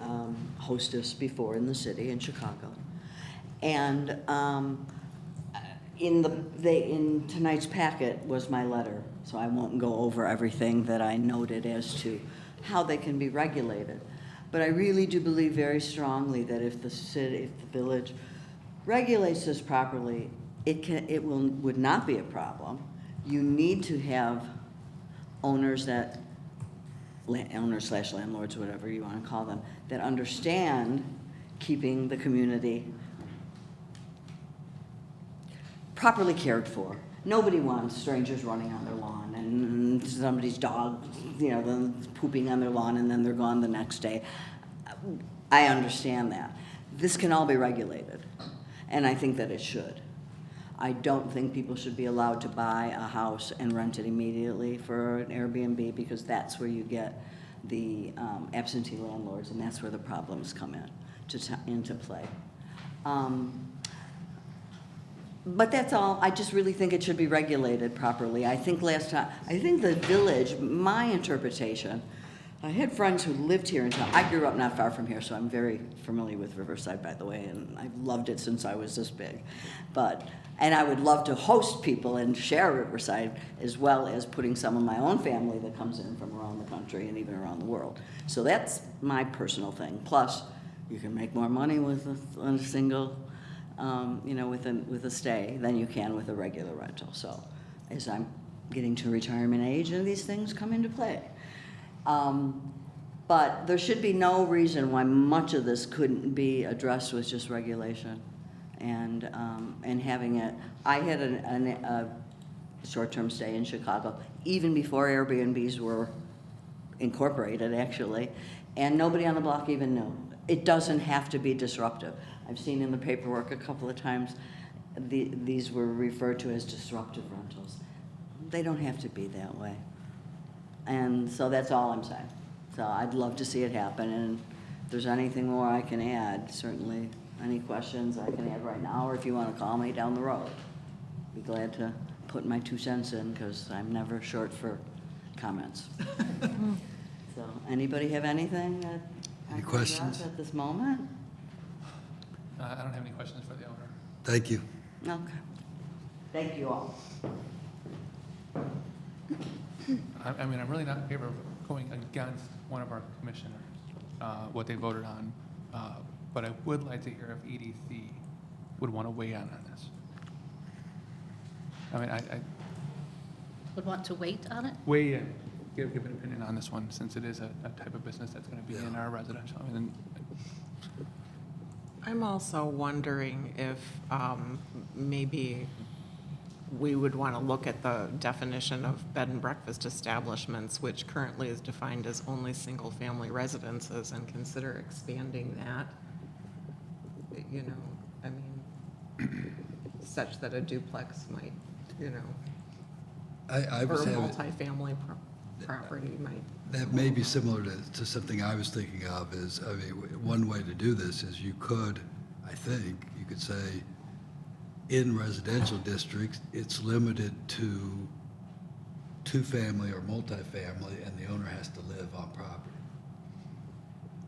hostess before in the city, in Chicago. And in tonight's packet was my letter, so I won't go over everything that I noted as to how they can be regulated. But I really do believe very strongly that if the village regulates this properly, would not be a problem. You need to have owners slash landlords, whatever you want to call them, that understand keeping the community properly cared for. Nobody wants strangers running on their lawn and somebody's dog, them pooping on their lawn and then they're gone the next day. I understand that. This can all be regulated, and I think that it should. I don't think people should be allowed to buy a house and rent it immediately for an Airbnb, because that's where you get the absentee landlords, and that's where the problems come into play. But that's all. I just really think it should be regulated properly. I think the village, my interpretation, I had friends who lived here until, I grew up not far from here, so I'm very familiar with Riverside, by the way, and I've loved it since I was this big. And I would love to host people and share Riverside, as well as putting some of my own family that comes in from around the country and even around the world. So that's my personal thing. Plus, you can make more money with a single, with a stay than you can with a regular rental. So as I'm getting to retirement age, and these things come into play. But there should be no reason why much of this couldn't be addressed with just regulation and having it. I had a short-term stay in Chicago, even before Airbnbs were incorporated, actually, and nobody on the block even knew. It doesn't have to be disruptive. I've seen in the paperwork a couple of times these were referred to as disruptive rentals. They don't have to be that way. And so that's all I'm saying. So I'd love to see it happen, and if there's anything more I can add, certainly any questions I can add right now, or if you want to call me down the road. Be glad to put my 2 cents in, because I'm never short for comments. So anybody have anything that Any questions at this moment? I don't have any questions for the owner. Thank you. Okay. Thank you all. I'm really not in favor of going against one of our commissioners, what they voted on, but I would like to hear if EDC would want to weigh in on this. I mean, I Would want to wait on it? weigh in, give an opinion on this one, since it is a type of business that's going to be in our residential. I mean, I'm also wondering if maybe we would want to look at the definition of bed and breakfast establishments, which currently is defined as only single-family residences, and consider expanding that, you know, I mean, such that a duplex might, you know, I or was a having, multifamily property might. that may be similar to something I was thinking of is, I mean, one way to do this is you could, I think, you could say, in residential districts, it's limited to two-family or multifamily, and the owner has to live on property.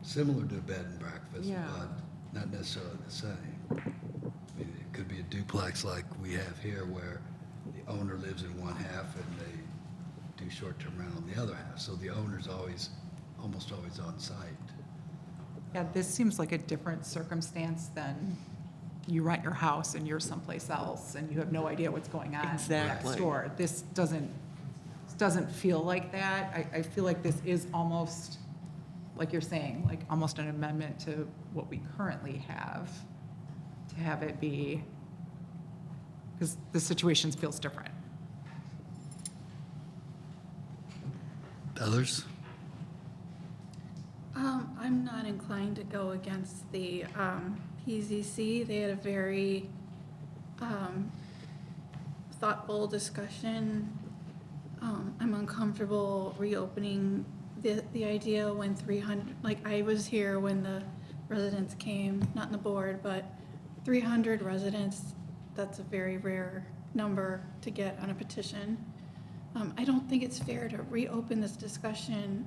Similar to a bed and breakfast, Yeah. but not necessarily the same. I mean, it could be a duplex like we have here, where the owner lives in one half and they do short-term rental in the other half. So the owner's almost always on site. Yeah, this seems like a different circumstance than you rent your house and you're someplace else and you have no idea what's going on Exactly. next door. This doesn't feel like that. I feel like this is almost, like you're saying, like almost an amendment to what we currently have, to have it be, because the situation feels different. Others? I'm not inclined to go against the PZC. They had a very thoughtful discussion. I'm uncomfortable reopening the idea when 300, like I was here when the residents came, not in the board, but 300 residents, that's a very rare number to get on a petition. I don't think it's fair to reopen this discussion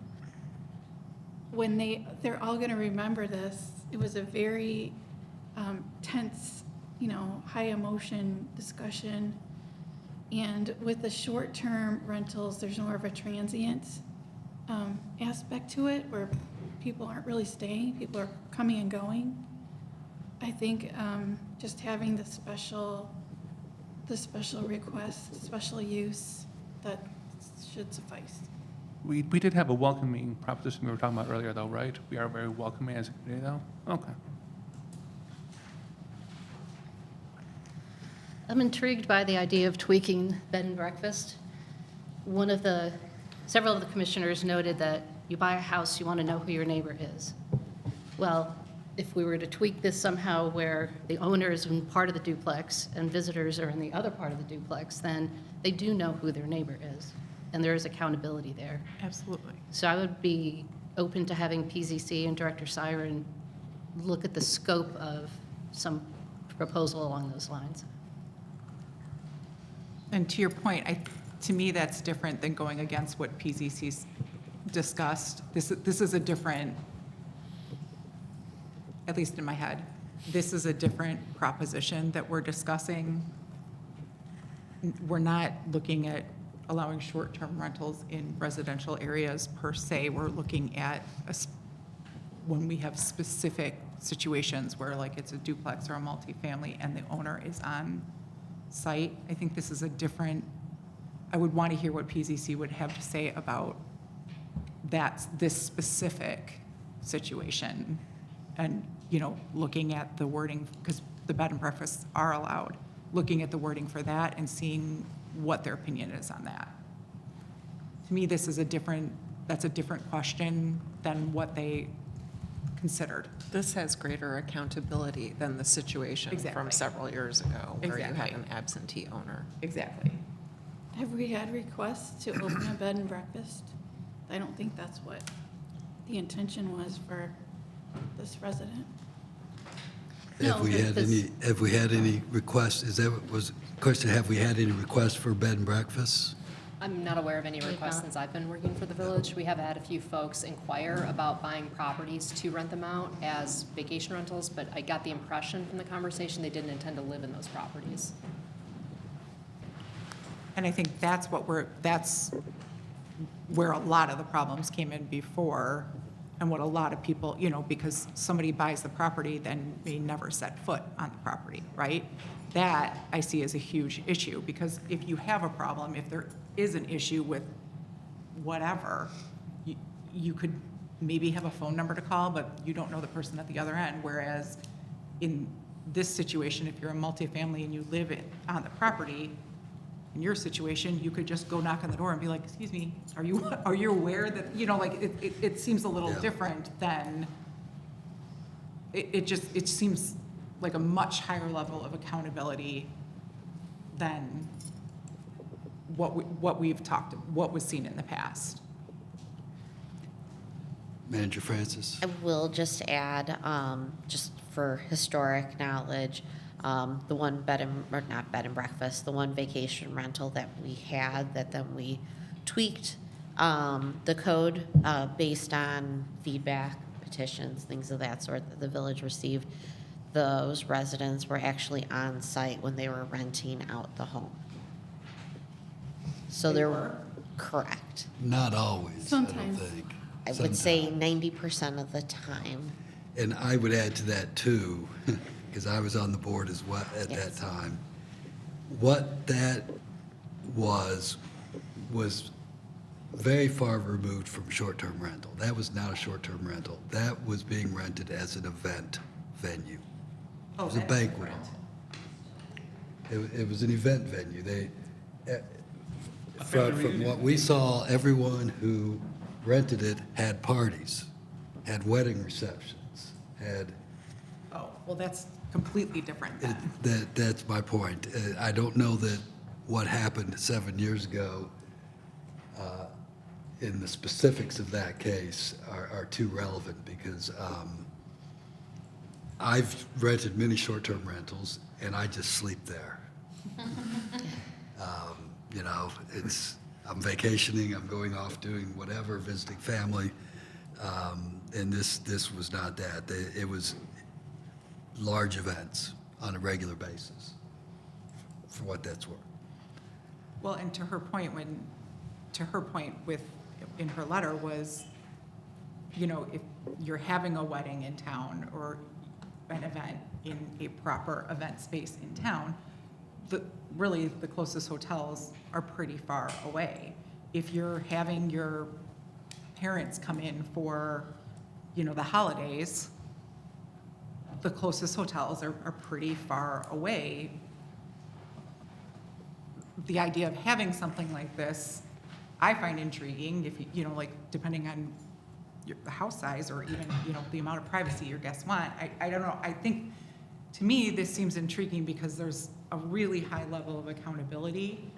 when they're all gonna remember this. It was a very tense, high emotion discussion. And with the short-term rentals, there's more of a transient aspect to it where people aren't really staying, people are coming and going. I think just having the special request, special use, that should suffice. we did have a welcoming proposition we were talking about earlier, though, right? We are very welcoming as a community, though? Okay. I'm intrigued by the idea of tweaking bed and breakfast. Several of the commissioners noted that you buy a house, you want to know who your neighbor is. Well, if we were to tweak this somehow where the owner is in part of the duplex and visitors are in the other part of the duplex, then they do know who their neighbor is, and there is accountability there. Absolutely. So I would be open to having PZC and Director Siren look at the scope of some proposal along those lines. And to your point, to me, that's different than going against what PZC's discussed. This is a different, at least in my head, this is a different proposition that we're discussing. We're not looking at allowing short-term rentals in residential areas per se. We're looking at when we have specific situations where like it's a duplex or a multifamily and the owner is on site. I think this is a different, I would want to hear what PZC would have to say about this specific situation. And, looking at the wording, because the bed and breakfasts are allowed, looking at the wording for that and seeing what their opinion is on that. To me, that's a different question than what they considered. This has greater accountability than the situation from Exactly. several years ago where you had Exactly. an absentee owner. Exactly. Have we had requests to open a bed and breakfast? I don't think that's what the intention was for this resident. Have we had any requests, was the question, have we had any requests for bed and breakfasts? I'm not aware of any requests since I've been working for the village. We have had a few folks inquire about buying properties to rent them out as vacation rentals, but I got the impression from the conversation they didn't intend to live in those properties. And I think that's where a lot of the problems came in before, and what a lot of people, you know, because somebody buys the property, then may never set foot on the property, right? That I see as a huge issue, because if you have a problem, if there is an issue with whatever, you could maybe have a phone number to call, but you don't know the person at the other end, whereas in this situation, if you're a multifamily and you live on the property, in your situation, you could just go knock on the door and be like, excuse me, are you aware that, you know, like, it seems a little different than, it seems like a much higher level of accountability than what was seen in the past. Manager Francis? I will just add, just for historic knowledge, the one not bed and breakfast, the one vacation rental that we had that then we tweaked the code based on feedback, petitions, things of that sort that the village received. Those residents were actually on site when they were renting out the home. So they were correct. Not always, Sometimes. I don't think. I would say 90% of the time. And I would add to that too, because I was on the board as well at that Yes. time. What that was very far removed from short-term rental. That was not a short-term rental. That was being rented as an event venue. It was a banquet hall. It was an event venue. From what we saw, everyone who rented it had parties, had wedding receptions, had, Oh, well, that's completely different then. that's my point. I don't know that what happened 7 years ago in the specifics of that case are too relevant because I've rented many short-term rentals and I just sleep there. You know, I'm vacationing, I'm going off doing whatever, visiting family, and this was not that. It was large events on a regular basis, for what that's worth. Well, and to her point in her letter was, you know, if you're having a wedding in town or an event in a proper event space in town, really the closest hotels are pretty far away. If you're having your parents come in for, you know, the holidays, the closest hotels are pretty far away. The idea of having something like this, I find intriguing if, you know, like depending on the house size or even, you know, the amount of privacy your guests want. I don't know. I think, to me, this seems intriguing because there's a really high level of accountability.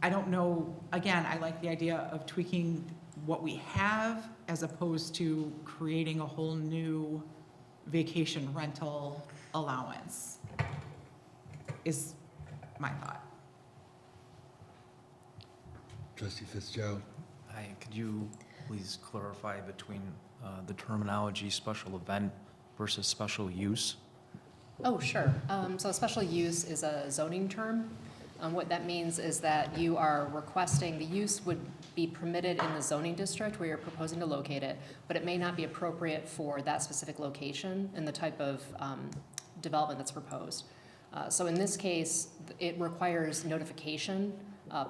I don't know, again, I like the idea of tweaking what we have as opposed to creating a whole new vacation rental allowance, is my thought. Trustee Fitzgerald? Hi, could you please clarify between the terminology special event versus special use? Oh, sure. So a special use is a zoning term. What that means is that you are requesting, the use would be permitted in the zoning district where you're proposing to locate it, but it may not be appropriate for that specific location and the type of development that's proposed. So in this case, it requires notification,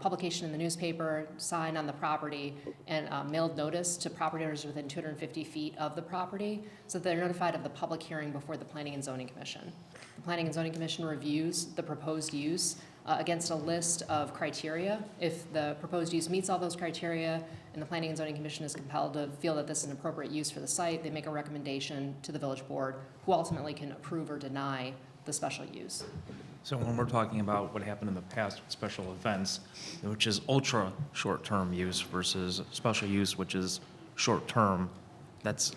publication in the newspaper, sign on the property, and mailed notice to property owners within 250 feet of the property, so that they're notified of the public hearing before the Planning and Zoning Commission. The Planning and Zoning Commission reviews the proposed use against a list of criteria. If the proposed use meets all those criteria and the Planning and Zoning Commission is compelled to feel that this is an appropriate use for the site, they make a recommendation to the village board, who ultimately can approve or deny the special use. So when we're talking about what happened in the past with special events, which is ultra short-term use versus special use, which is short-term, that's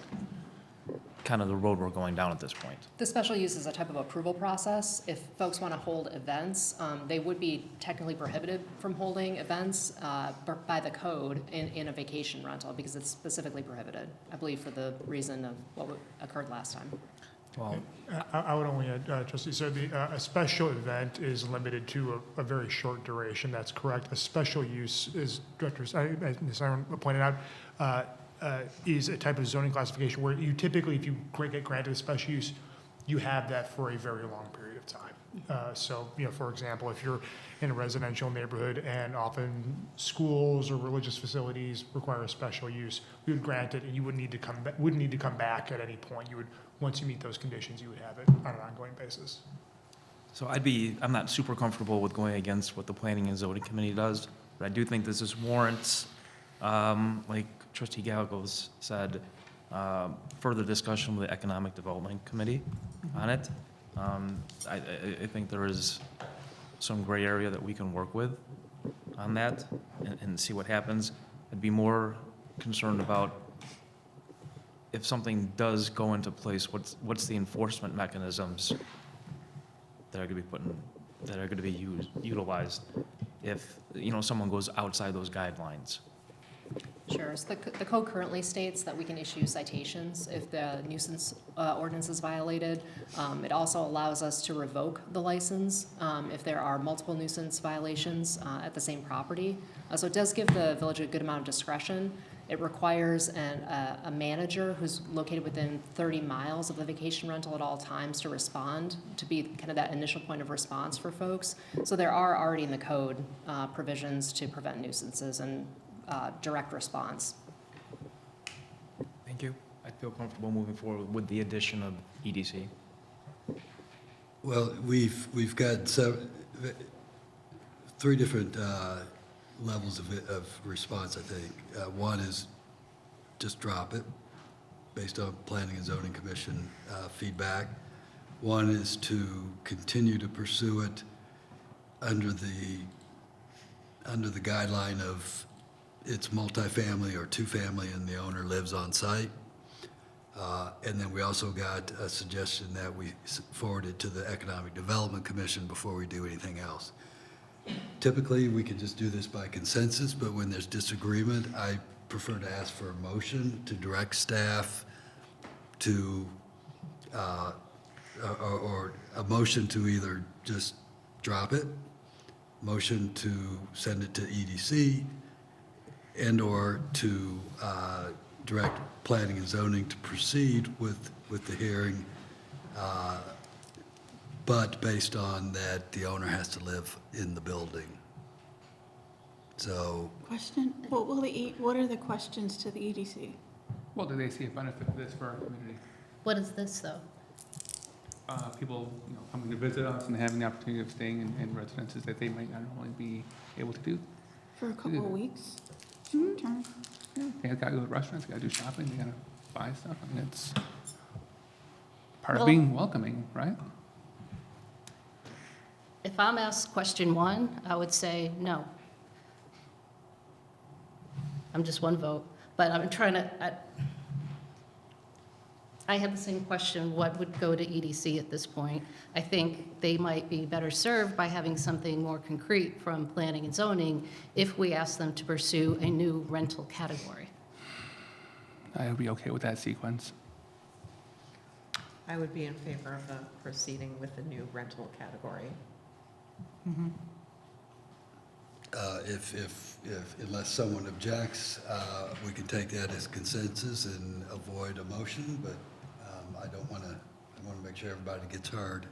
kind of the road we're going down at this point. The special use is a type of approval process. If folks want to hold events, they would be technically prohibited from holding events by the code in a vacation rental because it's specifically prohibited, I believe, for the reason of what occurred last time. Well, I would only add, trustee, so a special event is limited to a very short duration. That's correct. A special use is, as Aaron pointed out, is a type of zoning classification where you typically, if you get granted a special use, you have that for a very long period of time. So, for example, if you're in a residential neighborhood and often schools or religious facilities require a special use, we would grant it and you wouldn't need to come back at any point. You would, once you meet those conditions, you would have it on an ongoing basis. so I'm not super comfortable with going against what the Planning and Zoning Committee does, but I do think this warrants, like Trustee Gallegos said, further discussion with the Economic Development Committee on it. I think there is some gray area that we can work with on that and see what happens. I'd be more concerned about if something does go into place, what's the enforcement mechanisms that are going to be utilized if, someone goes outside those guidelines? Sure. So the code currently states that we can issue citations if the nuisance ordinance is violated. It also allows us to revoke the license if there are multiple nuisance violations at the same property. So it does give the village a good amount of discretion. It requires a manager who's located within 30 miles of the vacation rental at all times to respond, to be kind of that initial point of response for folks. So there are already in the code provisions to prevent nuisances and direct response. Thank you. I feel comfortable moving forward with the addition of EDC. Well, we've got three different levels of response, I think. One is just drop it based on Planning and Zoning Commission feedback. One is to continue to pursue it under the guideline of it's multifamily or two-family and the owner lives on site. And then we also got a suggestion that we forwarded to the Economic Development Commission before we do anything else. Typically, we could just do this by consensus, but when there's disagreement, I prefer to ask for a motion to direct staff to, or a motion to either just drop it, motion to send it to EDC, and/or to direct Planning and Zoning to proceed with the hearing, but based on that the owner has to live in the building. So, Question, what are the questions to the EDC? Well, do they see a benefit of this for our community? What is this, though? People, coming to visit us and having the opportunity of staying in residences that they might not normally be able to do. For a couple of weeks? Term? Yeah, they gotta go to restaurants, they gotta do shopping, they gotta buy stuff. I mean, it's part of Well- being welcoming, right? If I'm asked question one, I would say no. I'm just one vote, but I'm trying to, I have the same question, what would go to EDC at this point? I think they might be better served by having something more concrete from planning and zoning if we ask them to pursue a new rental category. I would be okay with that sequence. I would be in favor of proceeding with the new rental category. unless someone objects, we can take that as consensus and avoid a motion, but I want to make sure everybody gets heard.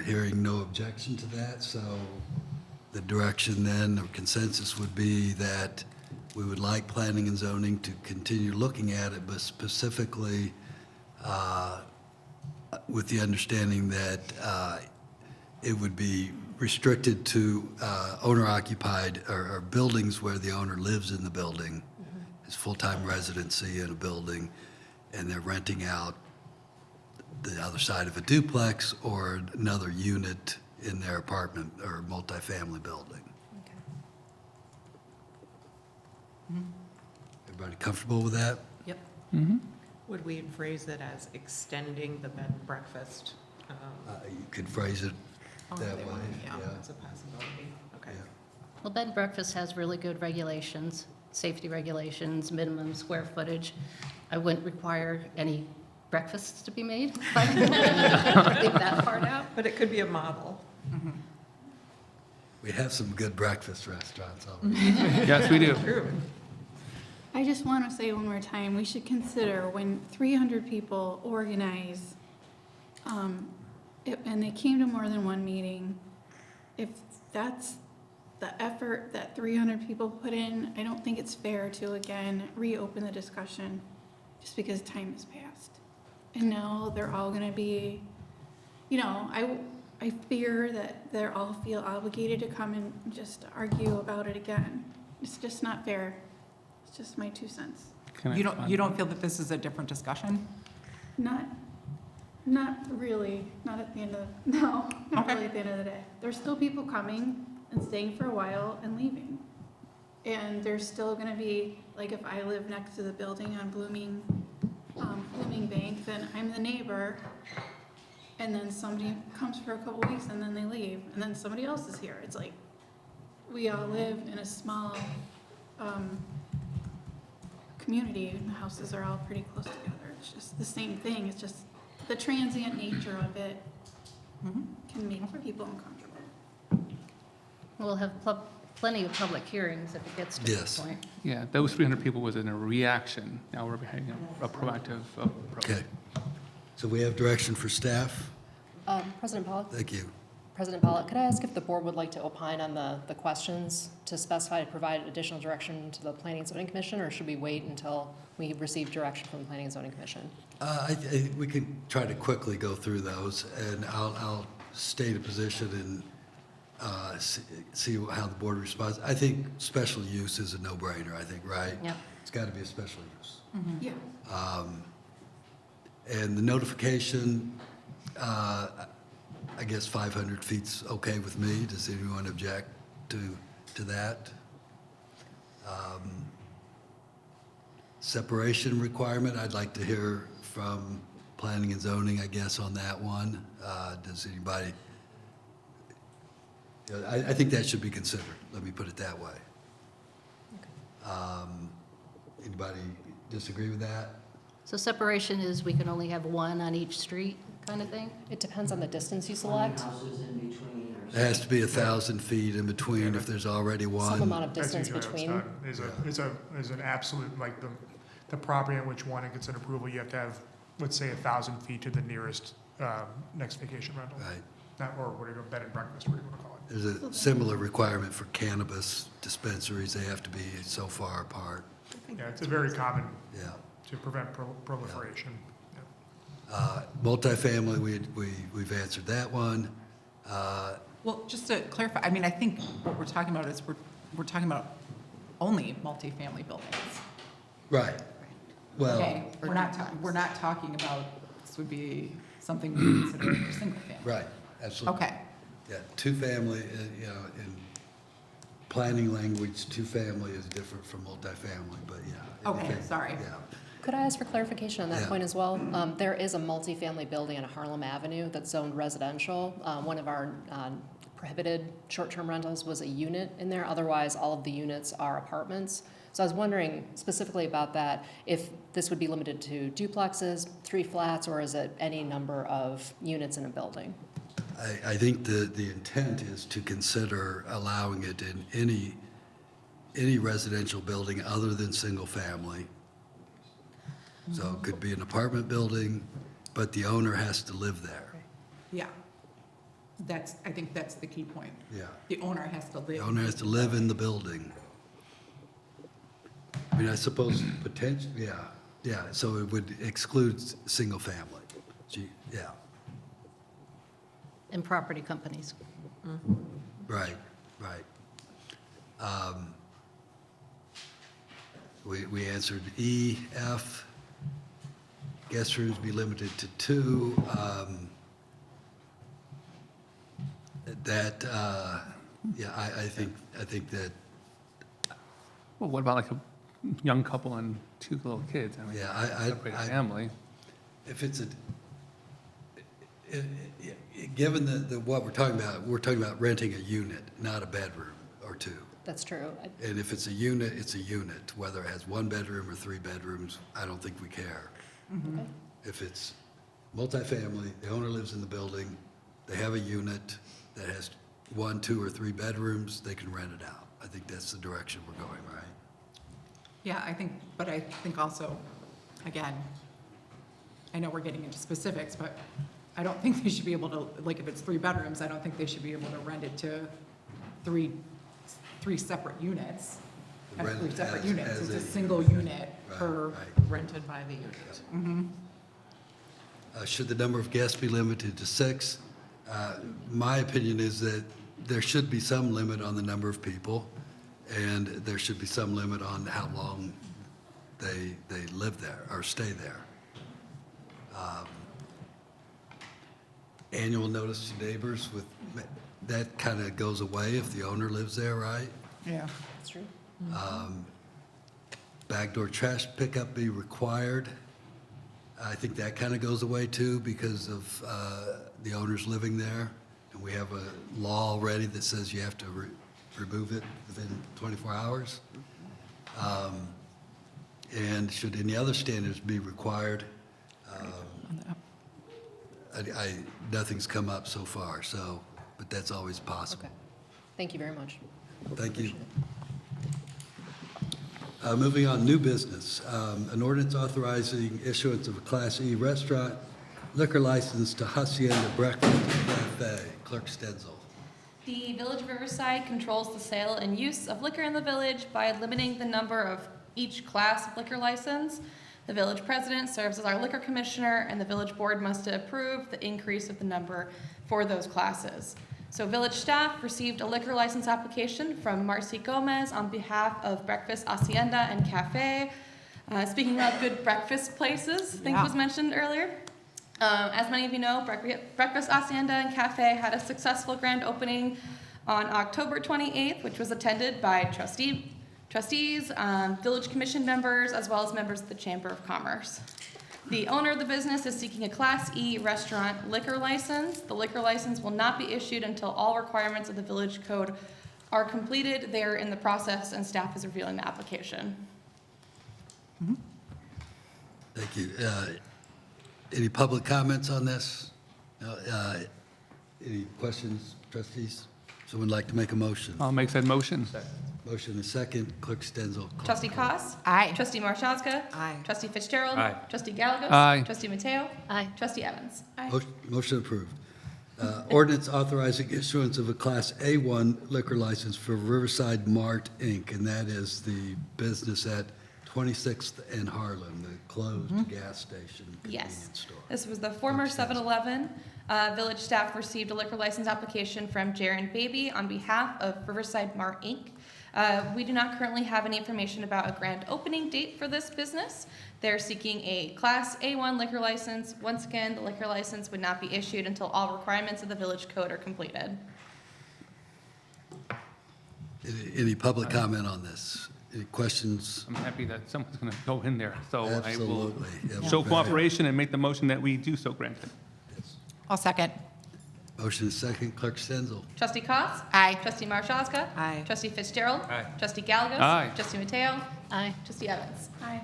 Hearing no objection to that, so the direction then, or consensus would be that we would like Planning and Zoning to continue looking at it, but specifically with the understanding that it would be restricted to owner-occupied or buildings where the owner lives in the building, his full-time residency in a building, and they're renting out the other side of a duplex or another unit in their apartment or multifamily building. Everybody comfortable with that? Yep. Mm-hmm. Would we phrase it as extending the bed and breakfast? You could phrase it that way, Yeah, yeah. that's a possibility. Okay. Well, bed and breakfast has really good regulations, safety regulations, minimum square footage. I wouldn't require any breakfasts to be made. Leave that part out. But it could be a model. We have some good breakfast restaurants already. Yes, we do. True. I just want to say one more time, we should consider when 300 people organize, and they came to more than one meeting, if that's the effort that 300 people put in, I don't think it's fair to, again, reopen the discussion just because time has passed. And now they're all going to be, you know, I fear that they'll all feel obligated to come and just argue about it again. It's just not fair. It's just my 2 cents. You don't feel that this is a different discussion? Not really, not at the end of, no, not really at the end of the day. There's still people coming and staying for a while and leaving. And there's still gonna be, like if I live next to the building on Blooming Bank, then I'm the neighbor. And then somebody comes for a couple weeks and then they leave, and then somebody else is here. It's like, we all live in a small, community, and the houses are all pretty close together. It's just the same thing, it's just the transient nature of it can make people uncomfortable. We'll have plenty of public hearings if it gets to Yes. this point. Yeah, those 300 people was in a reaction. Now we're having a proactive approach. Okay. So we have direction for staff? President Pollock? Thank you. President Pollock, could I ask if the board would like to opine on the questions to specify to provide additional direction to the Planning and Zoning Commission, or should we wait until we receive direction from the Planning and Zoning Commission? We can try to quickly go through those, and I'll state a position and see how the board responds. I think special use is a no-brainer, I think, right? Yep. It's got to be a special use. Yeah. And the notification, I guess 500 feet's okay with me. Does anyone object to that? Separation requirement, I'd like to hear from planning and zoning, I guess, on that one. Does anybody, I think that should be considered, let me put it that way. Anybody disagree with that? So separation is we can only have one on each street kind of thing? It depends on the distance you select. Houses in between or It has to be 1,000 feet in between if there's already Some one. amount of That's distance usually how between. it's done. Is an absolute, like the property on which one gets an approval, you have to have, let's say, 1,000 feet to the nearest next vacation rental. Right. Or whatever, bed and breakfast, whatever you want to call it. There's a similar requirement for cannabis dispensaries. They have to be so far apart. Yeah, it's a very common Yeah. to prevent proliferation. Multifamily, we've answered that one. Well, just to clarify, I mean, I think what we're talking about is we're talking about only multifamily buildings. Right. Well, Okay, we're not talking about, this would be something we consider for single family. right, absolutely. Okay, Yeah, two-family, in planning language, two-family is different from multifamily, but yeah. Okay, anything- sorry. Yeah. Could I ask for clarification on that Yeah. point as well? There is a multifamily building on Harlem Avenue that's zoned residential. One of our prohibited short-term rentals was a unit in there. Otherwise, all of the units are apartments. So I was wondering specifically about that, if this would be limited to duplexes, 3 flats, or is it any number of units in a building? I think the intent is to consider allowing it in any residential building other than single-family. So it could be an apartment building, but the owner has to live there. yeah. I think that's the key point. Yeah. The owner has to live. The owner has to live in the building. I mean, I suppose potentially, yeah, so it would exclude single-family. Yeah, And property companies. right. We answered E, F. Guest rooms be limited to 2. I think that, Well, what about like a young couple and 2 little kids? I mean, Yeah, separate family. if it's given what we're talking about renting a unit, not a bedroom or two. That's true. And if it's a unit, it's a unit, whether it has 1 bedroom or 3 bedrooms, I don't think we care. Okay. If it's multifamily, the owner lives in the building, they have a unit that has 1, 2, or 3 bedrooms, they can rent it out. I think that's the direction we're going, right? Yeah, I think also, again, I know we're getting into specifics, but I don't think they should be able to, like, if it's 3 bedrooms, I don't think they should be able to rent it to three separate units. Have Rent 3 separate as- units. as It's a a single unit. unit Right, per. right. Rented by the unit. Mhm. Should the number of guests be limited to 6? My opinion is that there should be some limit on the number of people, and there should be some limit on how long they live there or stay there. Annual notice to neighbors that kind of goes away if the owner lives there, right? Yeah. That's true. Backdoor trash pickup be required. I think that kind of goes away too because of the owners living there. And we have a law already that says you have to remove it within 24 hours. And should any other standards be required? Nothing's come up so far, but that's always possible. Okay. Thank you very much. Thank you. Moving on, new business. An ordinance authorizing issuance of a Class E restaurant liquor license to Hacienda Breakfast Cafe. Clerk Stenzel. The Village of Riverside controls the sale and use of liquor in the village by limiting the number of each class of liquor license. The village president serves as our liquor commissioner, and the village board must approve the increase of the number for those classes. So village staff received a liquor license application from Marcy Gomez on behalf of Breakfast Hacienda and Cafe. Speaking of good breakfast places, I think was mentioned earlier. As many of you know, Breakfast Hacienda and Cafe had a successful grand opening on October 28th, which was attended by trustees, village commission members, as well as members of the Chamber of Commerce. The owner of the business is seeking a Class E restaurant liquor license. The liquor license will not be issued until all requirements of the village code are completed. They are in the process, and staff is reviewing the application. Thank you. Any public comments on this? Any questions, trustees? Someone like to make a motion? I'll make that motion. Motion and second. Clerk Stenzel. Trustee Koss. Aye. Trustee Marshowska. Aye. Trustee Fitzgerald. Aye. Trustee Gallegos. Aye. Trustee Mateo. Aye. Trustee Evans. Motion approved. Ordinance authorizing issuance of a Class A1 liquor license for Riverside Mart, Inc., and that is the business at 26th and Harlem, the closed gas station Yes. convenience store. This was the former 7-Eleven. Village staff received a liquor license application from Jaron Baby on behalf of Riverside Mart, Inc. We do not currently have any information about a grand opening date for this business. They're seeking a Class A1 liquor license. Once again, the liquor license would not be issued until all requirements of the village code are completed. Any public comment on this? Any questions? I'm happy that someone's going to go in there, so I will Absolutely. Yeah, show very- cooperation and make the motion that we do so granted. I'll second. Motion is second. Clerk Stenzel. Trustee Koss. Aye. Trustee Marshowska. Aye. Trustee Fitzgerald. Aye. Trustee Gallegos. Aye. Trustee Mateo. Aye. Trustee Evans. Aye.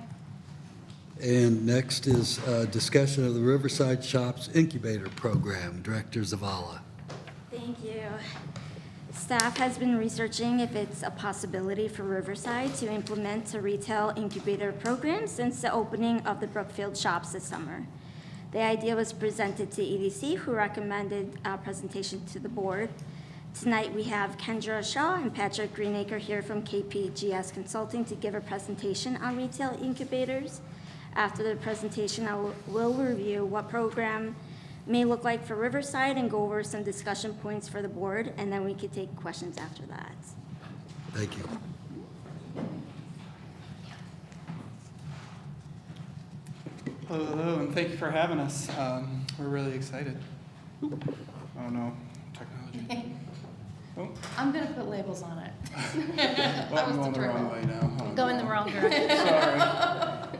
And next is discussion of the Riverside Shops Incubator Program. Director Zavala. Thank you. Staff has been researching if it's a possibility for Riverside to implement a retail incubator program since the opening of the Brookfield shops this summer. The idea was presented to EDC, who recommended a presentation to the board. Tonight, we have Kendra Shaw and Patrick Greenacre here from KPGS Consulting to give a presentation on retail incubators. After the presentation, I will review what program may look like for Riverside and go over some discussion points for the board, and then we could take questions after that. Thank you. Hello, and thank you for having us. We're really excited. Oh no, technology. Oh, I'm gonna put labels on it. well, I'm going the wrong way now. Oh, Go in the no. wrong direction. Sorry.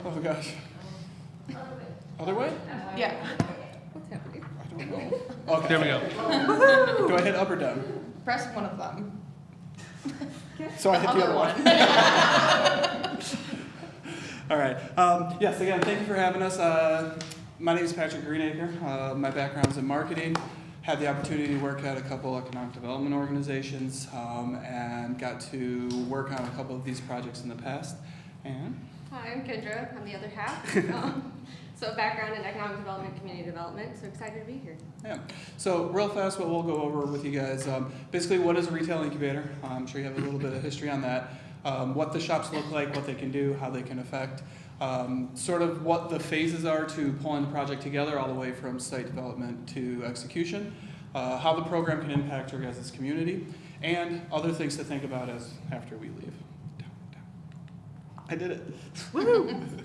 Oh gosh. Other way? Yeah. I don't know. Okay. There we go. Do I hit up or down? Press one of them. So I hit the other one. All right. Yes, again, thank you for having us. My name is Patrick Greenacre. My background is in marketing. Had the opportunity to work at a couple economic development organizations and got to work on a couple of these projects in the past. And hi, I'm Kendra. I'm the other half. So background in economic development, community development. So excited to be here. yeah, so real fast, what we'll go over with you guys. Basically, what is a retail incubator? I'm sure you have a little bit of history on that. What the shops look like, what they can do, how they can affect. Sort of what the phases are to pulling the project together all the way from site development to execution, how the program can impact your guys' community, and other things to think about as after we leave. I did it. Woohoo!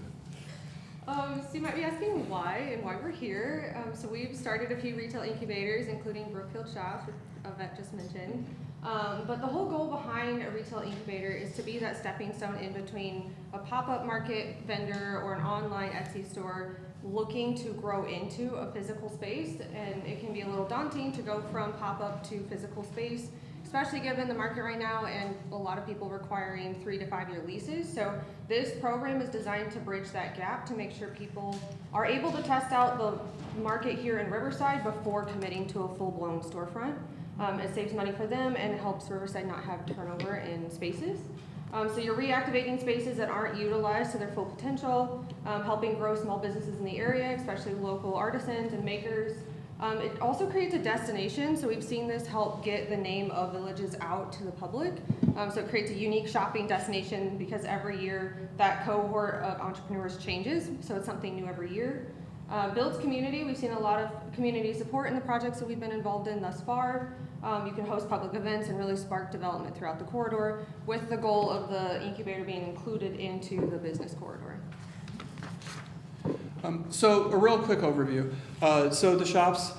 So you might be asking why and why we're here. So we've started a few retail incubators, including Brookfield Shops, which Yvette just mentioned. But the whole goal behind a retail incubator is to be that stepping stone in between a pop-up market vendor or an online Etsy store looking to grow into a physical space. And it can be a little daunting to go from pop-up to physical space, especially given the market right now and a lot of people requiring 3 to 5 year leases. So this program is designed to bridge that gap to make sure people are able to test out the market here in Riverside before committing to a full-blown storefront. It saves money for them and it helps Riverside not have turnover in spaces. So you're reactivating spaces that aren't utilized to their full potential, helping grow small businesses in the area, especially local artisans and makers. It also creates a destination, so we've seen this help get the name of villages out to the public. So it creates a unique shopping destination because every year that cohort of entrepreneurs changes, so it's something new every year. Builds community. We've seen a lot of community support in the projects that we've been involved in thus far. You can host public events and really spark development throughout the corridor with the goal of the incubator being included into the business corridor. So a real quick overview. So the shops,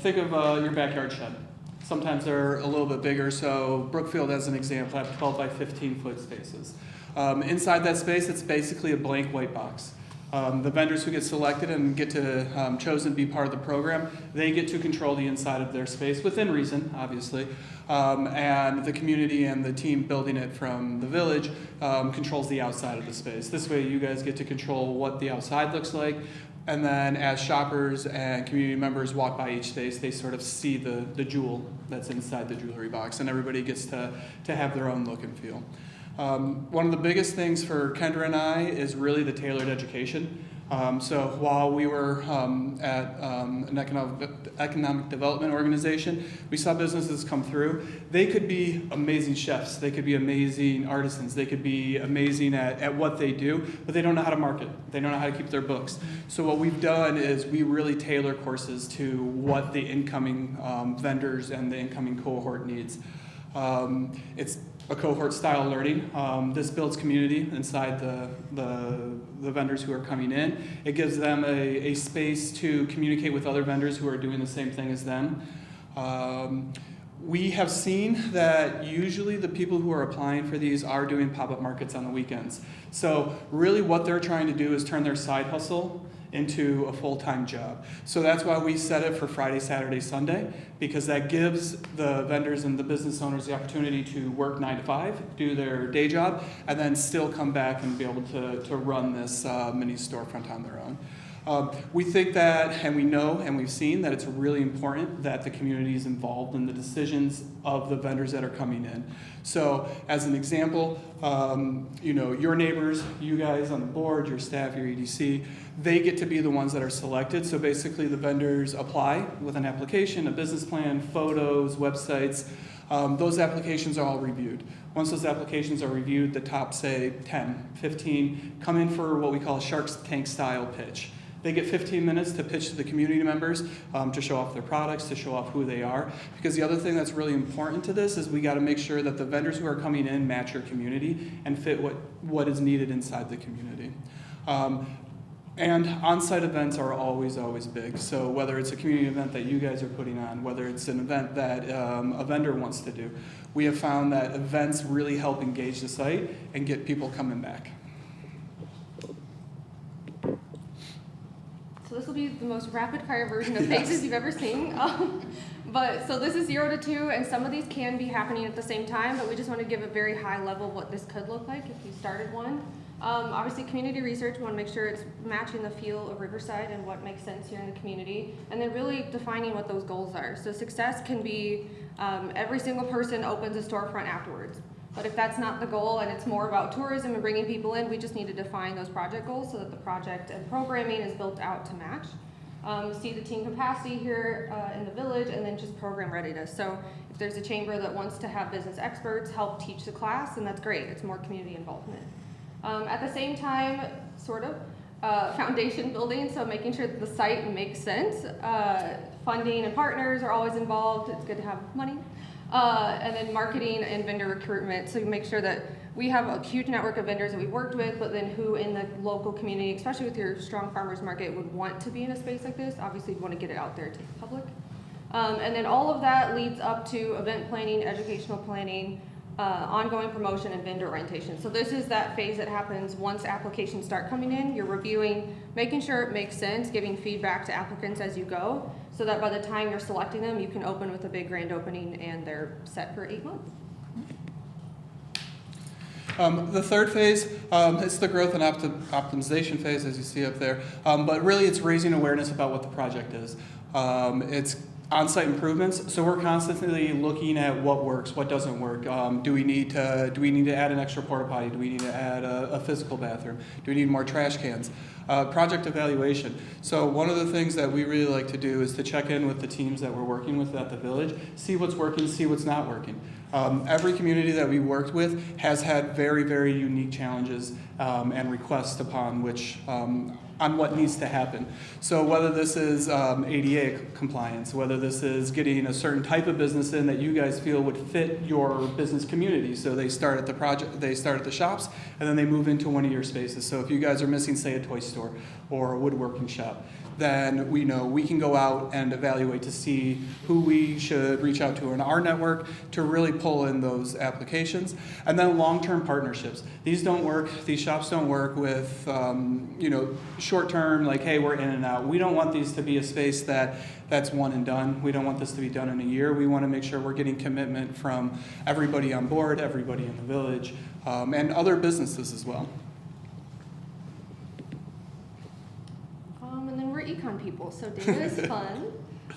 think of your backyard shed. Sometimes they're a little bit bigger, so Brookfield, as an example, have 12 by 15 foot spaces. Inside that space, it's basically a blank white box. The vendors who get selected and get to chosen to be part of the program, they get to control the inside of their space within reason, obviously. And the community and the team building it from the village controls the outside of the space. This way you guys get to control what the outside looks like. And then as shoppers and community members walk by each space, they sort of see the jewel that's inside the jewelry box. And everybody gets to have their own look and feel. One of the biggest things for Kendra and I is really the tailored education. So while we were at an economic development organization, we saw businesses come through. They could be amazing chefs. They could be amazing artisans. They could be amazing at what they do, but they don't know how to market. They don't know how to keep their books. So what we've done is we really tailor courses to what the incoming vendors and the incoming cohort needs. It's a cohort style learning. This builds community inside the vendors who are coming in. It gives them a space to communicate with other vendors who are doing the same thing as them. We have seen that usually the people who are applying for these are doing pop-up markets on the weekends. So really what they're trying to do is turn their side hustle into a full-time job. So that's why we set it for Friday, Saturday, Sunday, because that gives the vendors and the business owners the opportunity to work 9 to 5, do their day job, and then still come back and be able to run this mini storefront on their own. We think that, and we know, and we've seen that it's really important that the community is involved in the decisions of the vendors that are coming in. So, as an example, your neighbors, you guys on the board, your staff, your EDC, they get to be the ones that are selected. So basically the vendors apply with an application, a business plan, photos, websites. Those applications are all reviewed. Once those applications are reviewed, the top, say, 10, 15 come in for what we call a Shark Tank style pitch. They get 15 minutes to pitch to the community members, to show off their products, to show off who they are. Because the other thing that's really important to this is we got to make sure that the vendors who are coming in match your community and fit what is needed inside the community. And on-site events are always big. So whether it's a community event that you guys are putting on, whether it's an event that a vendor wants to do, we have found that events really help engage the site and get people coming back. So this will be the most rapid fire version of faces you've ever seen. But, so this is 0 to 2, and some of these can be happening at the same time, but we just want to give a very high level of what this could look like if you started one. Obviously, community research, we want to make sure it's matching the feel of Riverside and what makes sense here in the community, and then really defining what those goals are. So success can be every single person opens a storefront afterwards. But if that's not the goal and it's more about tourism and bringing people in, we just need to define those project goals so that the project and programming is built out to match. See the team capacity here in the village, and then just program readiness. So if there's a chamber that wants to have business experts help teach the class, then that's great. It's more community involvement. At the same time, sort of, foundation building, so making sure that the site makes sense. Funding and partners are always involved. It's good to have money. And then marketing and vendor recruitment, so you make sure that we have a huge network of vendors that we've worked with, but then who in the local community, especially with your strong farmers market, would want to be in a space like this. Obviously, you want to get it out there to the public. And then all of that leads up to event planning, educational planning, ongoing promotion, and vendor orientation. So this is that phase that happens once applications start coming in. You're reviewing, making sure it makes sense, giving feedback to applicants as you go, so that by the time you're selecting them, you can open with a big grand opening and they're set for 8 months. The third phase is the growth and optimization phase, as you see up there. But really, it's raising awareness about what the project is. It's on-site improvements, so we're constantly looking at what works, what doesn't work. Do we need to add an extra porta potty? Do we need to add a physical bathroom? Do we need more trash cans? Project evaluation. So one of the things that we really like to do is to check in with the teams that we're working with at the village, see what's working, see what's not working. Every community that we worked with has had very, very unique challenges and requests upon which on what needs to happen. So whether this is ADA compliance, whether this is getting a certain type of business in that you guys feel would fit your business community. So they start at the shops, and then they move into one of your spaces. So if you guys are missing, say, a toy store or a woodworking shop, then we know we can go out and evaluate to see who we should reach out to in our network to really pull in those applications. And then long-term partnerships. These don't work, these shops don't work with, short-term, like, hey, we're in and out. We don't want these to be a space that's one and done. We don't want this to be done in a year. We want to make sure we're getting commitment from everybody on board, everybody in the village, and other businesses as well. And then we're econ people, so data is fun.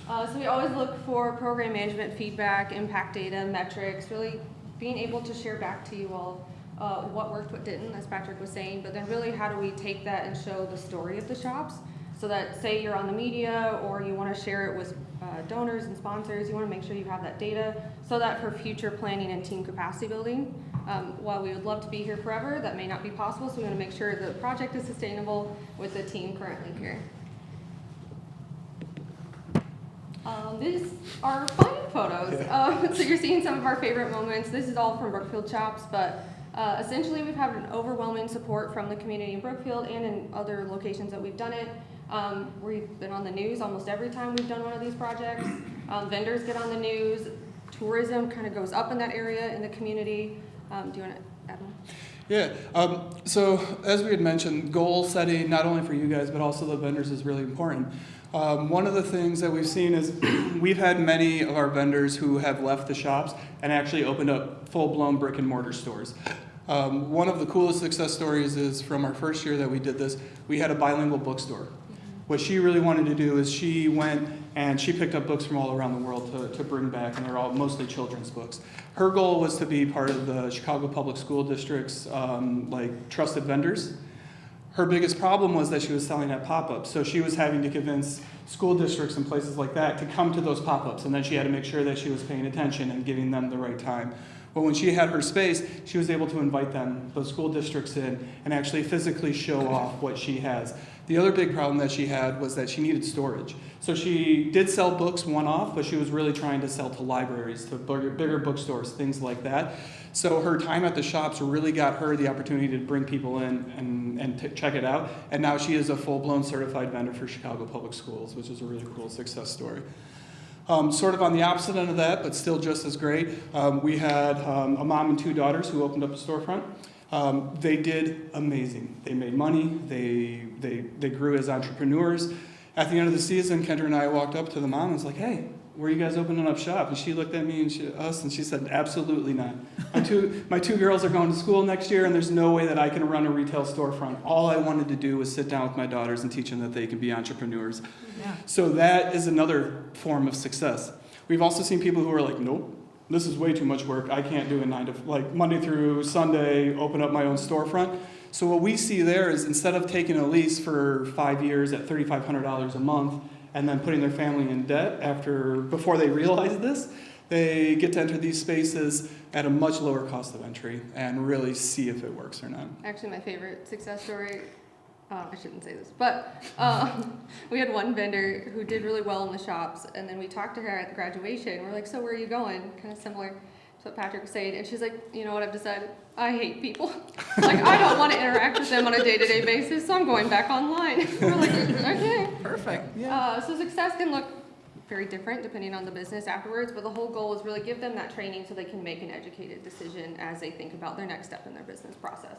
So we always look for program management feedback, impact data, metrics, really being able to share back to you all what worked, what didn't, as Patrick was saying, but then really how do we take that and show the story of the shops so that, say you're on the media or you want to share it with donors and sponsors, you want to make sure you have that data so that for future planning and team capacity building, while we would love to be here forever, that may not be possible, so we want to make sure the project is sustainable with the team currently here. These are fun photos. So you're seeing some of our favorite moments. This is all from Brookfield Shops, but essentially we've had an overwhelming support from the community in Brookfield and in other locations that we've done it. We've been on the news almost every time we've done one of these projects. Vendors get on the news. Tourism kind of goes up in that area in the community. Do you want to add more? Yeah, so as we had mentioned, goal setting, not only for you guys, but also the vendors is really important. One of the things that we've seen is we've had many of our vendors who have left the shops and actually opened up full-blown brick and mortar stores. One of the coolest success stories is from our first year that we did this, we had a bilingual bookstore. What she really wanted to do is she went and she picked up books from all around the world to bring back, and they're all mostly children's books. Her goal was to be part of the Chicago Public School District's trusted vendors. Her biggest problem was that she was selling at pop-ups, so she was having to convince school districts and places like that to come to those pop-ups, and then she had to make sure that she was paying attention and giving them the right time. But when she had her space, she was able to invite them, those school districts in, and actually physically show off what she has. The other big problem that she had was that she needed storage. So she did sell books one-off, but she was really trying to sell to libraries, to bigger bookstores, things like that. So her time at the shops really got her the opportunity to bring people in and check it out. And now she is a full-blown certified vendor for Chicago Public Schools, which is a really cool success story. Sort of on the opposite end of that, but still just as great, we had a mom and 2 daughters who opened up a storefront. They did amazing. They made money. They grew as entrepreneurs. At the end of the season, Kendra and I walked up to the mom and was like, hey, where are you guys opening up shop? And she looked at me and us, and she said, absolutely not. My two girls are going to school next year, and there's no way that I can run a retail storefront. All I wanted to do was sit down with my daughters and teach them that they can be entrepreneurs. Yeah. So that is another form of success. We've also seen people who are like, nope, this is way too much work. I can't do Monday through Sunday, open up my own storefront. So what we see there is instead of taking a lease for 5 years at $3,500 a month and then putting their family in debt before they realize this, they get to enter these spaces at a much lower cost of entry and really see if it works or not. Actually, my favorite success story, I shouldn't say this, but we had one vendor who did really well in the shops, and then we talked to her at the graduation. We're like, so where are you going? Kind of similar to what Patrick was saying. And she's like, you know what I've decided? I hate people. Like, I don't want to interact with them on a day-to-day basis, so I'm going back online. We're like, okay. Perfect. So success can look very different depending on the business afterwards, but the whole goal is really give them that training so they can make an educated decision as they think about their next step in their business process.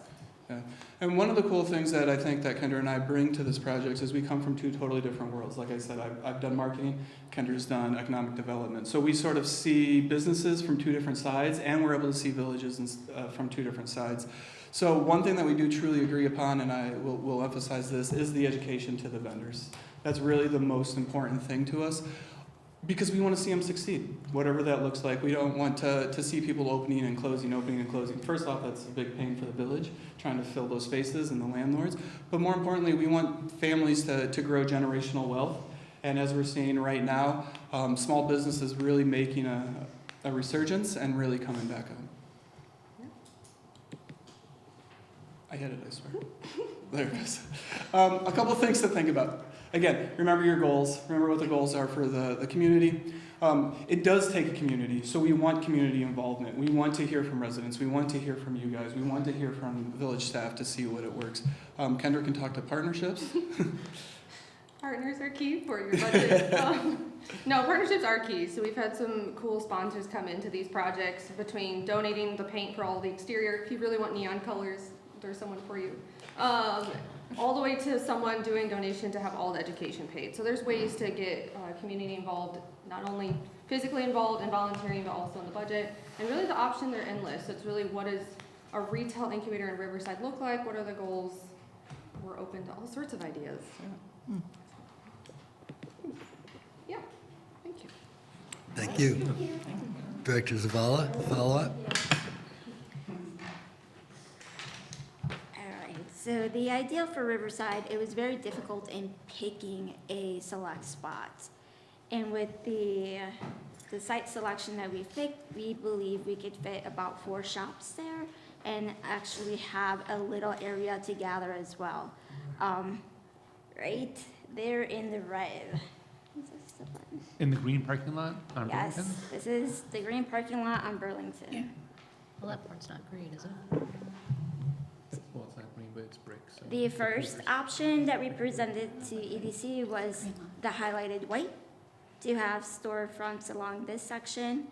Yeah. And one of the cool things that I think that Kendra and I bring to this project is we come from two totally different worlds. Like I said, I've done marketing, Kendra's done economic development. So we sort of see businesses from two different sides, and we're able to see villages from two different sides. So one thing that we do truly agree upon, and I will emphasize this, is the education to the vendors. That's really the most important thing to us, because we want to see them succeed, whatever that looks like. We don't want to see people opening and closing. First off, that's a big pain for the village, trying to fill those spaces and the landlords. But more importantly, we want families to grow generational wealth. And as we're seeing right now, small business is really making a resurgence and really coming back up. I hit it, I swear. There it goes. A couple of things to think about. Again, remember your goals. Remember what the goals are for the community. It does take a community, so we want community involvement. We want to hear from residents. We want to hear from you guys. We want to hear from village staff to see what it works. Kendra can talk to partnerships. Partners are key for your budget. No, partnerships are key. So we've had some cool sponsors come into these projects between donating the paint for all the exterior. If you really want neon colors, there's someone for you. All the way to someone doing donation to have all the education paid. So there's ways to get community involved, not only physically involved and volunteering, but also in the budget. And really the options are endless. So it's really what does a retail incubator in Riverside look like? What are the goals? We're open to all sorts of ideas. Yeah, thank you. Thank you. Director Zavala, follow-up? So the idea for Riverside, it was very difficult in picking a select spot. And with the site selection that we picked, we believe we could fit about 4 shops there and actually have a little area to gather as well. Right there in the red. In the green parking lot on Yes, Burlington? this is the green parking lot on Burlington. Yeah. Well, that part's not green, is it? Well, it's not green, but it's brick. So The first option that we presented to EDC was the highlighted white, to have storefronts along this section.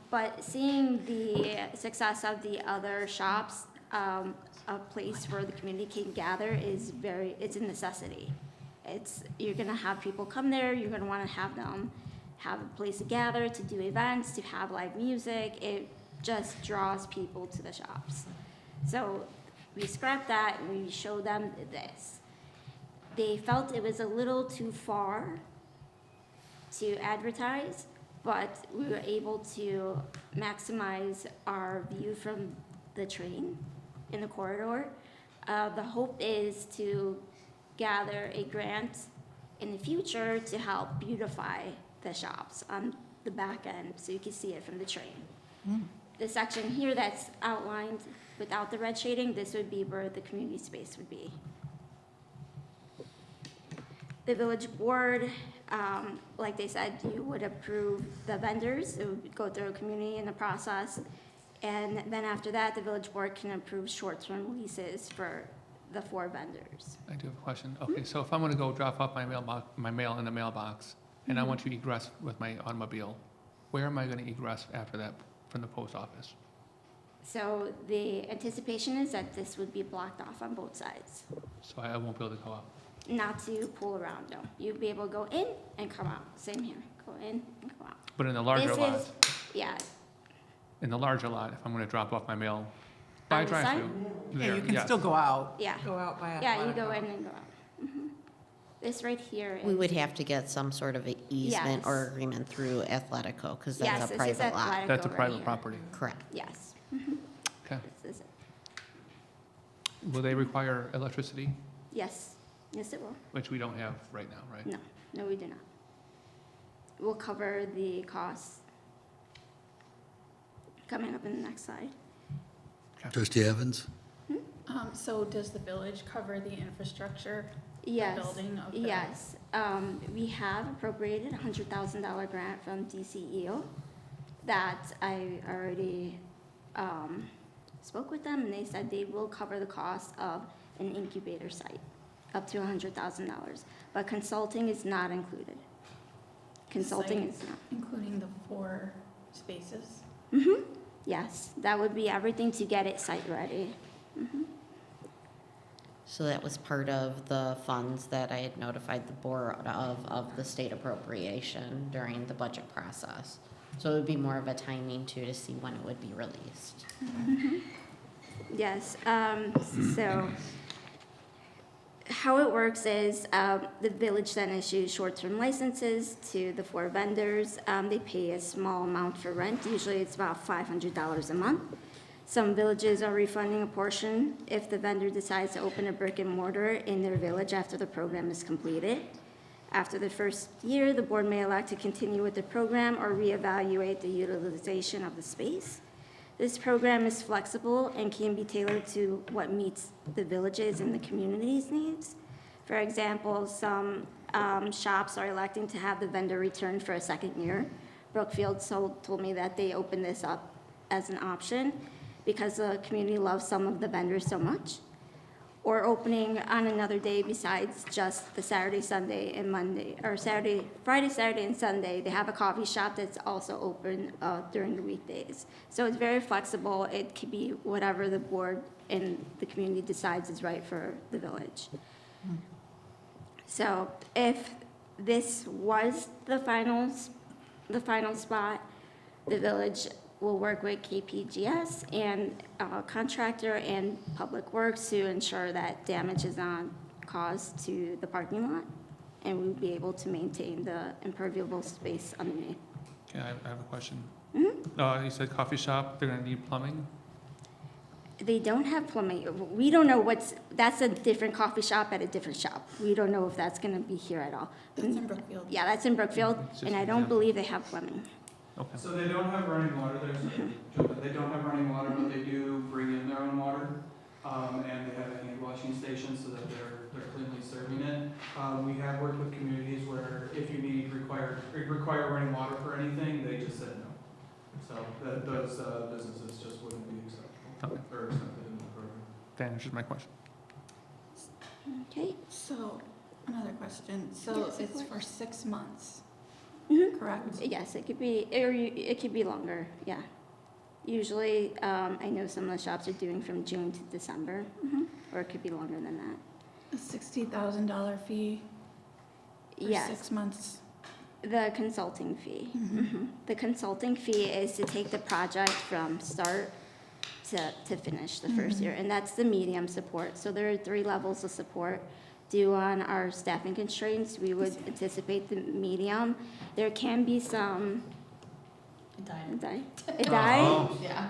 But seeing the success of the other shops, a place where the community can gather it's a necessity. You're gonna have people come there, you're gonna wanna have them have a place to gather, to do events, to have live music. It just draws people to the shops. So we scrapped that and we showed them this. They felt it was a little too far to advertise, but we were able to maximize our view from the train in the corridor. The hope is to gather a grant in the future to help beautify the shops on the back end so you can see it from the train. The section here that's outlined without the red shading, this would be where the community space would be. The village board, like they said, you would approve the vendors. It would go through a community in the process. And then after that, the village board can approve short-term leases for the 4 vendors. I do have a question. Okay, so if I'm gonna go drop off my mail in the mailbox, and I want to egress with my automobile, where am I gonna egress after that from the post office? So the anticipation is that this would be blocked off on both sides. So I won't be able to go up. Not to pull around, no. You'd be able to go in and come out. Same here. Go go in and go out. But in the larger This lot, is, yeah, in the larger lot, if I'm gonna drop off my mail by On the side? drive-through. Yeah, there, you can yes. still go out. yeah. Go out by Yeah, you athletic go in hall. and go out. Mhm. This right here is. We would have to get some sort of a easement or Yes. agreement through Athletico, because Yes, that's a this is private lot. Athletico That's a right private here. property. Correct. Yes. Okay. This is it. Will they require electricity, Yes, yes, it will. which we don't have right now, right? No, no, we do not. We'll cover the costs coming up in the next slide. Trustee Evans? So does the village cover the infrastructure, the Yes, building of the? yes. We have appropriated a $100,000 grant from DCEO that I already spoke with them, and they said they will cover the cost of an incubator site, up to $100,000. But consulting is not included. Consulting is Site, not. Including the 4 spaces? Mm-hmm. Yes, that would be everything to get it site ready. Mm-hmm. So that was part of the funds that I had notified the board of the state appropriation during the budget process. So it would be more of a timing too, to see when it would be released. Yes, so how it works is the village then issues short-term licenses to the 4 vendors. They pay a small amount for rent. Usually it's about $500 a month. Some villages are refunding a portion if the vendor decides to open a brick and mortar in their village after the program is completed. After the first year, the board may elect to continue with the program or reevaluate the utilization of the space. This program is flexible and can be tailored to what meets the village's and the community's needs. For example, some shops are electing to have the vendor return for a second year. Brookfield told me that they opened this up as an option because the community loves some of the vendors so much. Or opening on another day besides just the Saturday, Sunday, and Monday, or Friday, Saturday, and Sunday. They have a coffee shop that's also open during the weekdays. So it's very flexible. It could be whatever the board and the community decides is right for the village. So if this was the final spot, the village will work with KPGS and contractor and Public Works to ensure that damage is not caused to the parking lot, and we'll be able to maintain the impermeable space underneath. Okay, I have a question. Mhm. You said coffee shop, they're gonna need plumbing? They don't have plumbing. We don't know that's a different coffee shop at a different shop. We don't know if that's gonna be here at all. That's in Brookfield. Yeah, that's in Brookfield, It's just and I an don't example. believe they have plumbing. Okay. So they don't have running water, they don't have running water, but they do bring in their own water. And they have a hand washing station so that they're cleanly serving it. We have worked with communities where if you require running water for anything, they just said no. So those businesses just wouldn't be acceptable or accepted in the program. That answers my question. Okay. So, another question. So Yes, of it's course. for 6 months, Mhm. correct? Yes, it could be, or it could be longer, yeah. Usually, I know some of the shops are doing from June to December, or it could be longer than that. A $60,000 fee for Yes, 6 months. the consulting fee. The consulting fee is to take the project from start to finish the first year, and that's the medium support. So there are 3 levels of support. Due on our staffing constraints, we would anticipate the medium. There can be some. It died. It died? Yeah.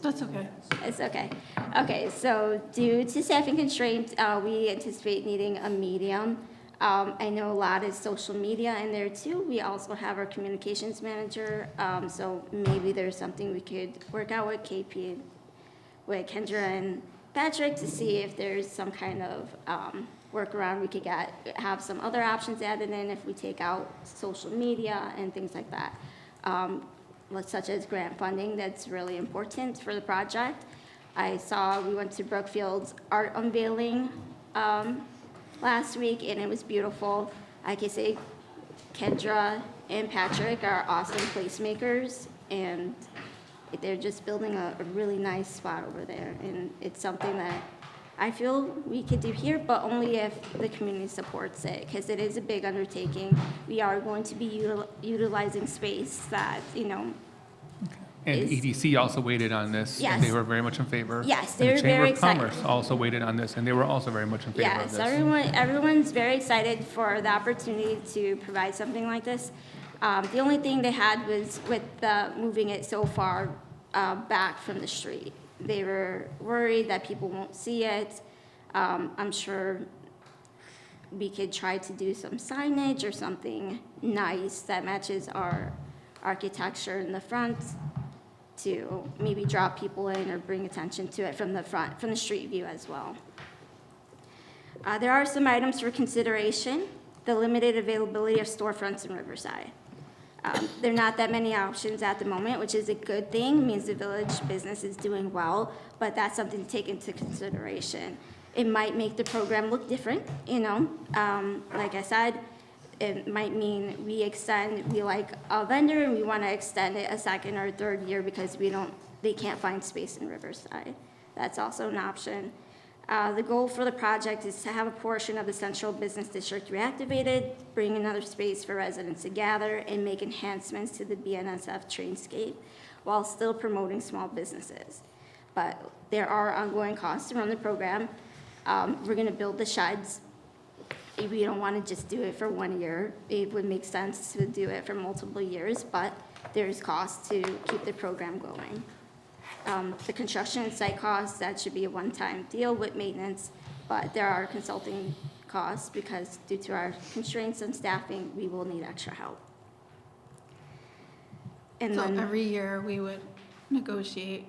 That's okay. It's okay. Okay, so due to staffing constraints, we anticipate needing a medium. I know a lot is social media in there too. We also have our communications manager, so maybe there's something we could work out with KP, with Kendra and Patrick to see if there's some kind of workaround we could have some other options added in if we take out social media and things like that. Such as grant funding, that's really important for the project. We went to Brookfield's art unveiling last week, and it was beautiful. I can say Kendra and Patrick are awesome placemakers, and they're just building a really nice spot over there, and it's something that I feel we could do here, but only if the community supports it, because it is a big undertaking. We are going to be utilizing space that, And is- EDC also waited on this, and they Yes. were very much in favor. Yes, And they were very The Chamber excited. of Commerce also waited on this, and they were also very much in favor of Yes, this. everyone's very excited for the opportunity to provide something like this. The only thing they had was with moving it so far back from the street. They were worried that people won't see it. I'm sure we could try to do some signage or something nice that matches our architecture in the front to maybe draw people in or bring attention to it from the front, from the street view as well. There are some items for consideration. The limited availability of storefronts in Riverside. There are not that many options at the moment, which is a good thing, means the village business is doing well, but that's something to take into consideration. It might make the program look different, like I said, it might mean we like a vendor and we want to extend it a second or third year because they can't find space in Riverside. That's also an option. The goal for the project is to have a portion of the central business district reactivated, bring another space for residents to gather, and make enhancements to the BNSF trainscape while still promoting small businesses. But there are ongoing costs to run the program. We're going to build the sheds. We don't want to just do it for 1 year. It would make sense to do it for multiple years, but there's costs to keep the program going. The construction and site costs, that should be a one-time deal with maintenance, but there are consulting costs because due to our constraints on staffing, we will need extra help. And So then every year, we would negotiate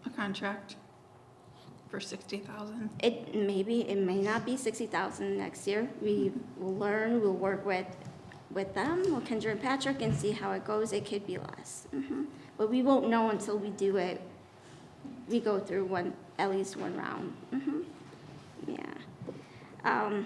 a contract for 60,000. it may not be 60,000 next year. We will learn, we'll work with them, with Kendra and Patrick, and see how it goes. It could be less. But we won't know until we do it. We go through at least one round. Yeah.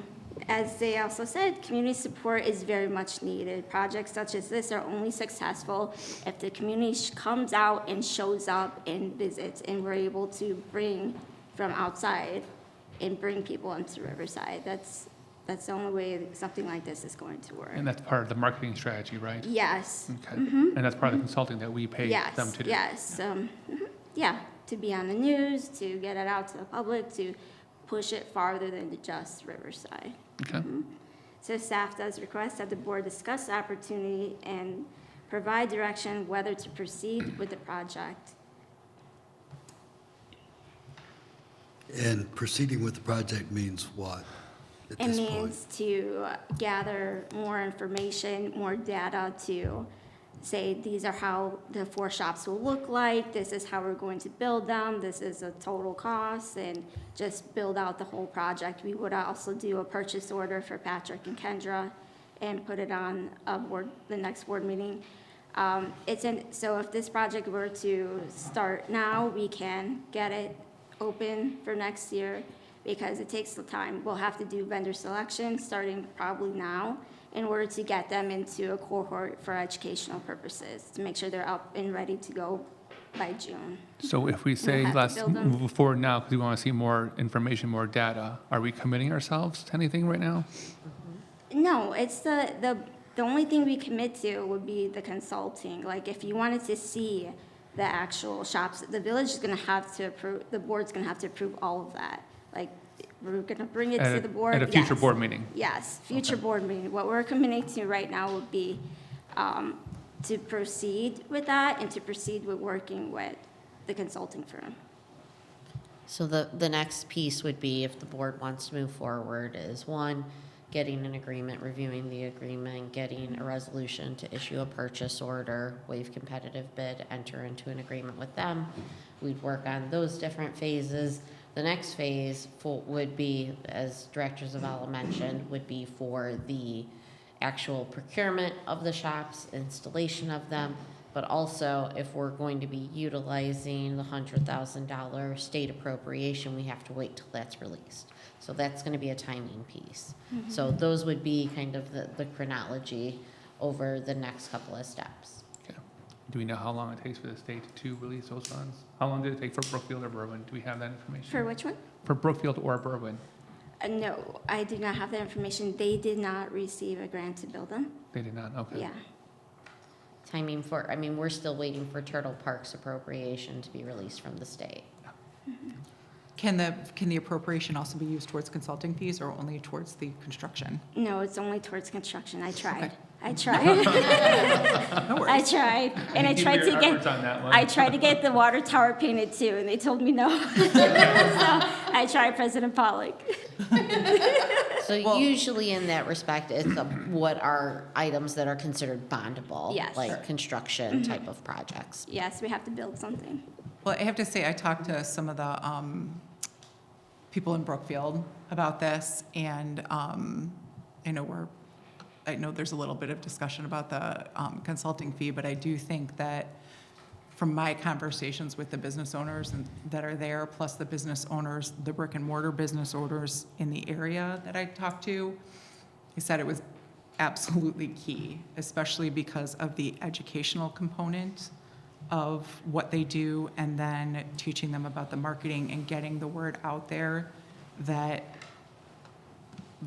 As they also said, community support is very much needed. Projects such as this are only successful if the community comes out and shows up and visits, and we're able to bring from outside and bring people into Riverside. That's the only way something like this is going to work. And that's part of the marketing strategy, right? Yes. Okay. And that's part of the consulting that we pay them to do? Yes, yeah, to be on the news, to get it out to the public, to push it farther than just Riverside. Okay. So staff does request that the board discuss the opportunity and provide direction whether to proceed with the project. And proceeding with the project means what at It this point? means to gather more information, more data to say, these are how the 4 shops will look like, this is how we're going to build them, this is a total cost, and just build out the whole project. We would also do a purchase order for Patrick and Kendra and put it on the next board meeting. So if this project were to start now, we can get it open for next year because it takes the time. We'll have to do vendor selection starting probably now in order to get them into a cohort for educational purposes, to make sure they're up and ready to go by June. So if we say have to let's build them. move forward now because we want to see more information, more data, are we committing ourselves to anything right now? No, it's the only thing we commit to would be the consulting. Like if you wanted to see the actual shops, the village is gonna have to approve, the board's gonna have to approve all of that. Like, we're gonna bring it to the board. At a future Yes. board meeting? Yes, future board meeting. What we're committing to right now would be to proceed with that and to proceed with working with the consulting firm. So the next piece would be, if the board wants to move forward, is 1, getting an agreement, reviewing the agreement, getting a resolution to issue a purchase order, waive competitive bid, enter into an agreement with them. We'd work on those different phases. The next phase would be, as Director Zavala mentioned, would be for the actual procurement of the shops, installation of them, but also if we're going to be utilizing the $100,000 state appropriation, we have to wait till that's released. So that's going to be a timing piece. So those would be kind of the chronology over the next couple of steps. Okay. Do we know how long it takes for the state to release those funds? How long did it take for Brookfield or Berwyn? Do we have that information? For which one? For Brookfield or Berwyn? No, I do not have that information. They did not receive a grant to build them. They did not, okay. Yeah. Timing for, I mean, we're still waiting for Turtle Park's appropriation to be released from the state. Can the appropriation also be used towards consulting fees or only towards the construction? No, it's only towards construction. I tried. Okay. I tried. I tried, and I Thank you tried for to your get. efforts on that one. I tried to get the water tower painted too, and they told me no. So I tried, President Pollock. So usually in that respect, it's what are items that are considered bondable? Yes. Like construction type of projects. Yes, we have to build something. Well, I have to say, I talked to some of the people in Brookfield about this, and I know there's a little bit of discussion about the consulting fee, but I do think that from my conversations with the business owners that are there, plus the business owners, the brick and mortar business owners in the area that I talked to, they said it was absolutely key, especially because of the educational component of what they do, and then teaching them about the marketing and getting the word out there, that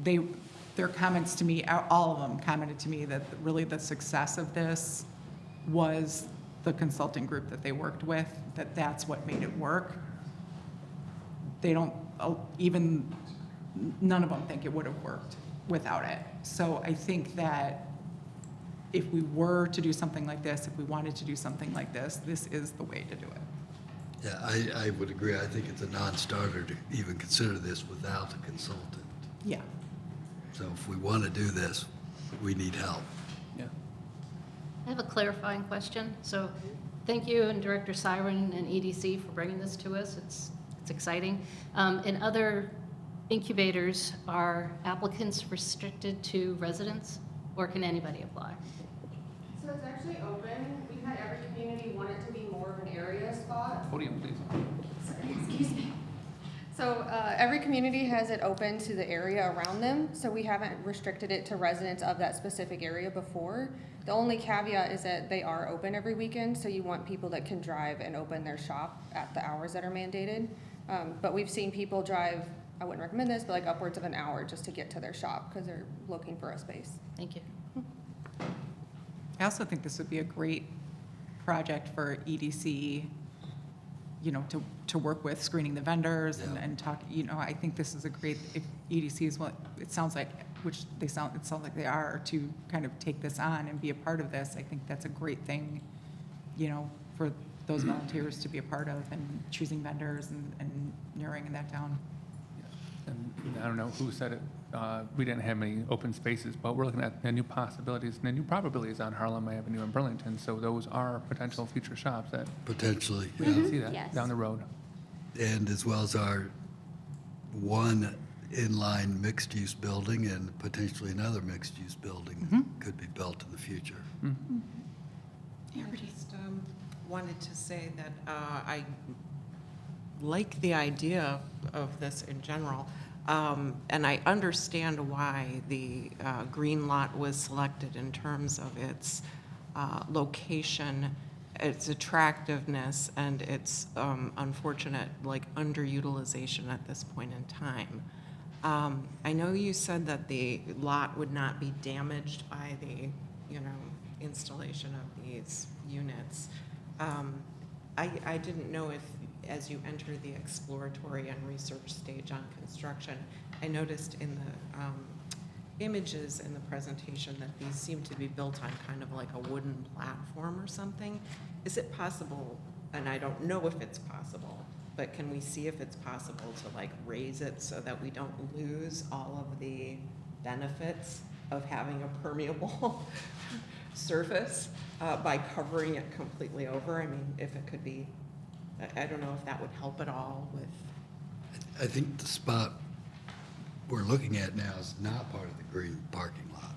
their comments to me, all of them commented to me that really the success of this was the consulting group that they worked with, that's what made it work. They don't, even, none of them think it would have worked without it. So I think that if we were to do something like this, if we wanted to do something like this, this is the way to do it. Yeah, I would agree. I think it's a non-starter to even consider this without a consultant. Yeah. So if we want to do this, we need help. Yeah. I have a clarifying question. So thank you and Director Siren and EDC for bringing this to us. It's exciting. In other incubators, are applicants restricted to residents, or can anybody apply? So it's actually open. We've had every community want it to be more of an area spot. Podium, please. Sorry, excuse me. So every community has it open to the area around them, so we haven't restricted it to residents of that specific area before. The only caveat is that they are open every weekend, so you want people that can drive and open their shop at the hours that are mandated. But we've seen people drive, I wouldn't recommend this, but like upwards of an hour just to get to their shop because they're looking for a space. Thank you. I also think this would be a great project for EDC, to work with, screening the vendors and talk, I think this is a great, if EDC is what, it sounds like, it sounds like they are, to kind of take this on and be a part of this. I think that's a great thing, for those volunteers to be a part of, and choosing vendors and narrowing that down. And I don't know who said it, we didn't have many open spaces, but we're looking at the new possibilities, the new probabilities on Harlem Avenue and Burlington, so those are potential future shops that Potentially, we yeah. can see that Yes. down the road. And as well as our one inline mixed-use building and potentially another mixed-use building could be built in the future. I just wanted to say that I like the idea of this in general, and I understand why the green lot was selected in terms of its location, its attractiveness, and its unfortunate underutilization at this point in time. I know you said that the lot would not be damaged by the installation of these units. I didn't know if, as you enter the exploratory and research stage on construction, I noticed in the images in the presentation that these seem to be built on kind of like a wooden platform or something. Is it possible, and I don't know if it's possible, but can we see if it's possible to raise it so that we don't lose all of the benefits of having a permeable surface by covering it completely over? I mean, if it could be, I don't know if that would help at all with. I think the spot we're looking at now is not part of the green parking lot.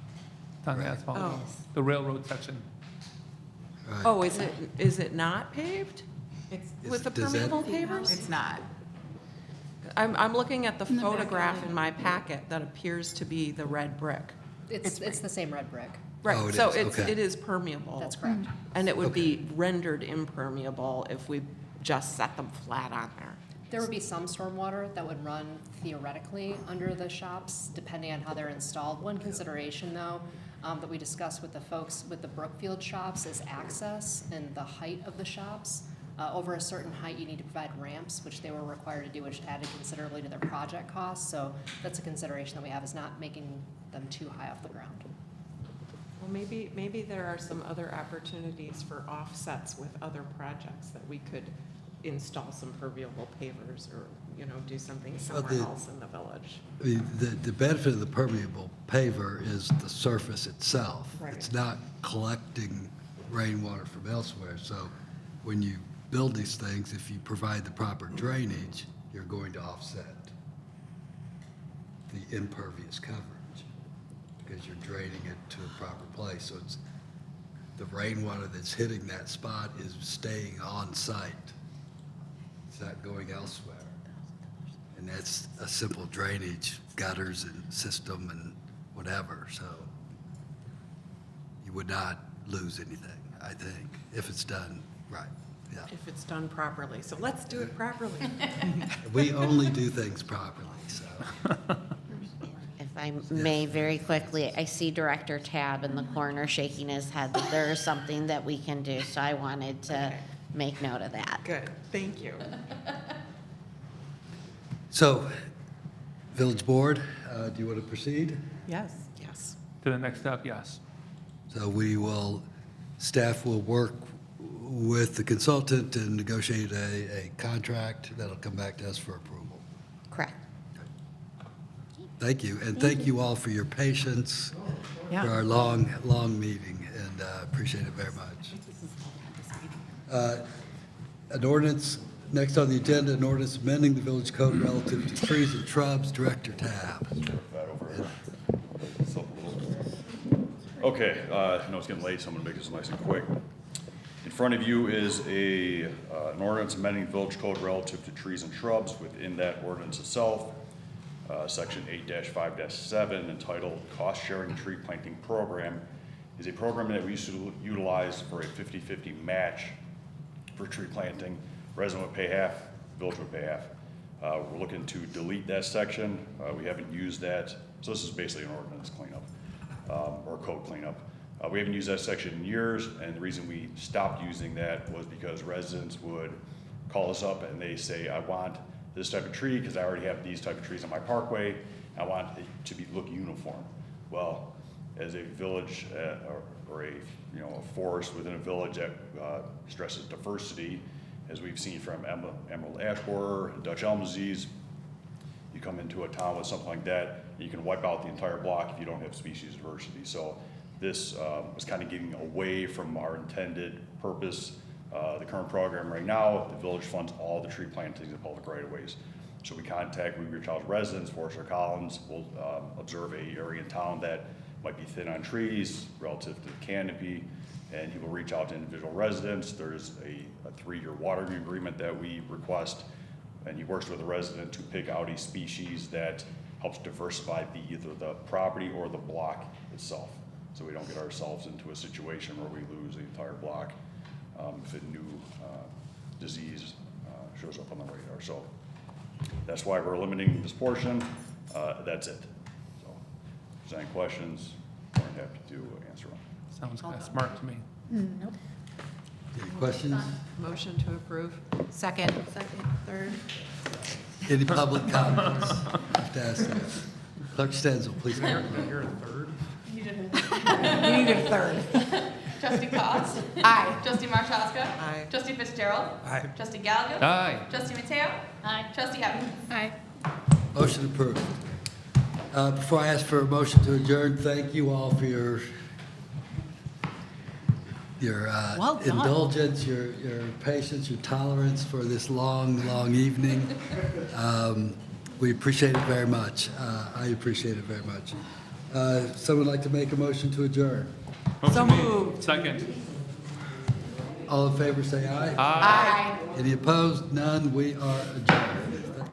It's on the asphalt, Oh. the railroad section. Right. Oh, is it not paved? With the does that- permeable pavers? It's not. I'm looking at the In the back photograph alley. in my packet that appears to be the red brick. It's the same red brick. Right, Oh, it so is, okay. it is permeable. That's correct. And it would be rendered impermeable if we just set them flat on there. There would be some stormwater that would run theoretically under the shops, depending on how they're installed. One consideration, though, that we discussed with the folks with the Brookfield shops is access and the height of the shops. Over a certain height, you need to provide ramps, which they were required to do, which added considerably to their project costs. So that's a consideration that we have, is not making them too high off the ground. Well, maybe there are some other opportunities for offsets with other projects that we could install some permeable pavers or, you know, do something somewhere else in the village. I mean, the benefit of the permeable paver is the surface itself. Right. It's not collecting rainwater from elsewhere. So when you build these things, if you provide the proper drainage, you're going to offset the impervious coverage because you're draining it to a proper place. So it's the rainwater that's hitting that spot is staying on site. It's not going elsewhere. And that's a simple drainage, gutters and system and whatever, so you would not lose anything, I think, if it's done right, yeah. If it's done properly. So let's do it properly. We only do things properly, so. If I may very quickly, I see Director Tab in the corner shaking his head that there is something that we can do, so I wanted to make note of that. Good, thank you. So, Village Board, do you want to proceed? Yes. Yes. To the next step, yes. So we will, staff will work with the consultant and negotiate a contract that'll come back to us for approval. Correct. Thank you, and thank you all for your patience Yeah. for our long meeting, and appreciate it very much. An ordinance, next on the agenda, an ordinance amending the village code relative to trees and shrubs. Director Tab. Okay, I know it's getting late, so I'm gonna make this nice and quick. In front of you is an ordinance amending the village code relative to trees and shrubs. Within that ordinance itself, section 8-5-7 entitled Cost Sharing Tree Planting Program is a program that we used to utilize for a 50-50 match for tree planting. Resident would pay half, village would pay half. We're looking to delete that section. We haven't used that, so this is basically an ordinance cleanup, or code cleanup. We haven't used that section in years, and the reason we stopped using that was because residents would call us up and they say, I want this type of tree because I already have these type of trees on my parkway. I want it to look uniform. Well, as a village or a forest within a village that stresses diversity, as we've seen from emerald ash borer and Dutch elm disease, you come into a town with something like that, you can wipe out the entire block if you don't have species diversity. So this was kind of getting away from our intended purpose. The current program right now, the village funds all the tree plantings in public right-of-ways. So we reach out to residents, Forester Collins will observe a area in town that might be thin on trees relative to the canopy, and he will reach out to individual residents. There's a 3-year watering agreement that we request, and he works with the resident to pick out a species that helps diversify either the property or the block itself. So we don't get ourselves into a situation where we lose the entire block if a new disease shows up on the radar. So that's why we're limiting this portion. That's it. So if there's any questions, we're happy to answer them. Sounds kind of smart to me. Nope. Any questions? Motion to approve. Second. Second. Third. Any public comments? Have to ask that. Clerk Stenzel, please. You're a third? You did it. We need a third. Trustee Cost? Aye. Trustee Marshall? Aye. Trustee Fitzgerald? Aye. Trustee Gallagher? Aye. Trustee Mateo? Aye. Trustee Evans? Aye. Motion approved. Before I ask for a motion to adjourn, thank you all for your Well done. indulgence, your patience, your tolerance for this long evening. We appreciate it very much. I appreciate it very much. Someone like to make a motion to adjourn? So moved. Second. All in favor, say aye. Aye. Any opposed? None. We are adjourned.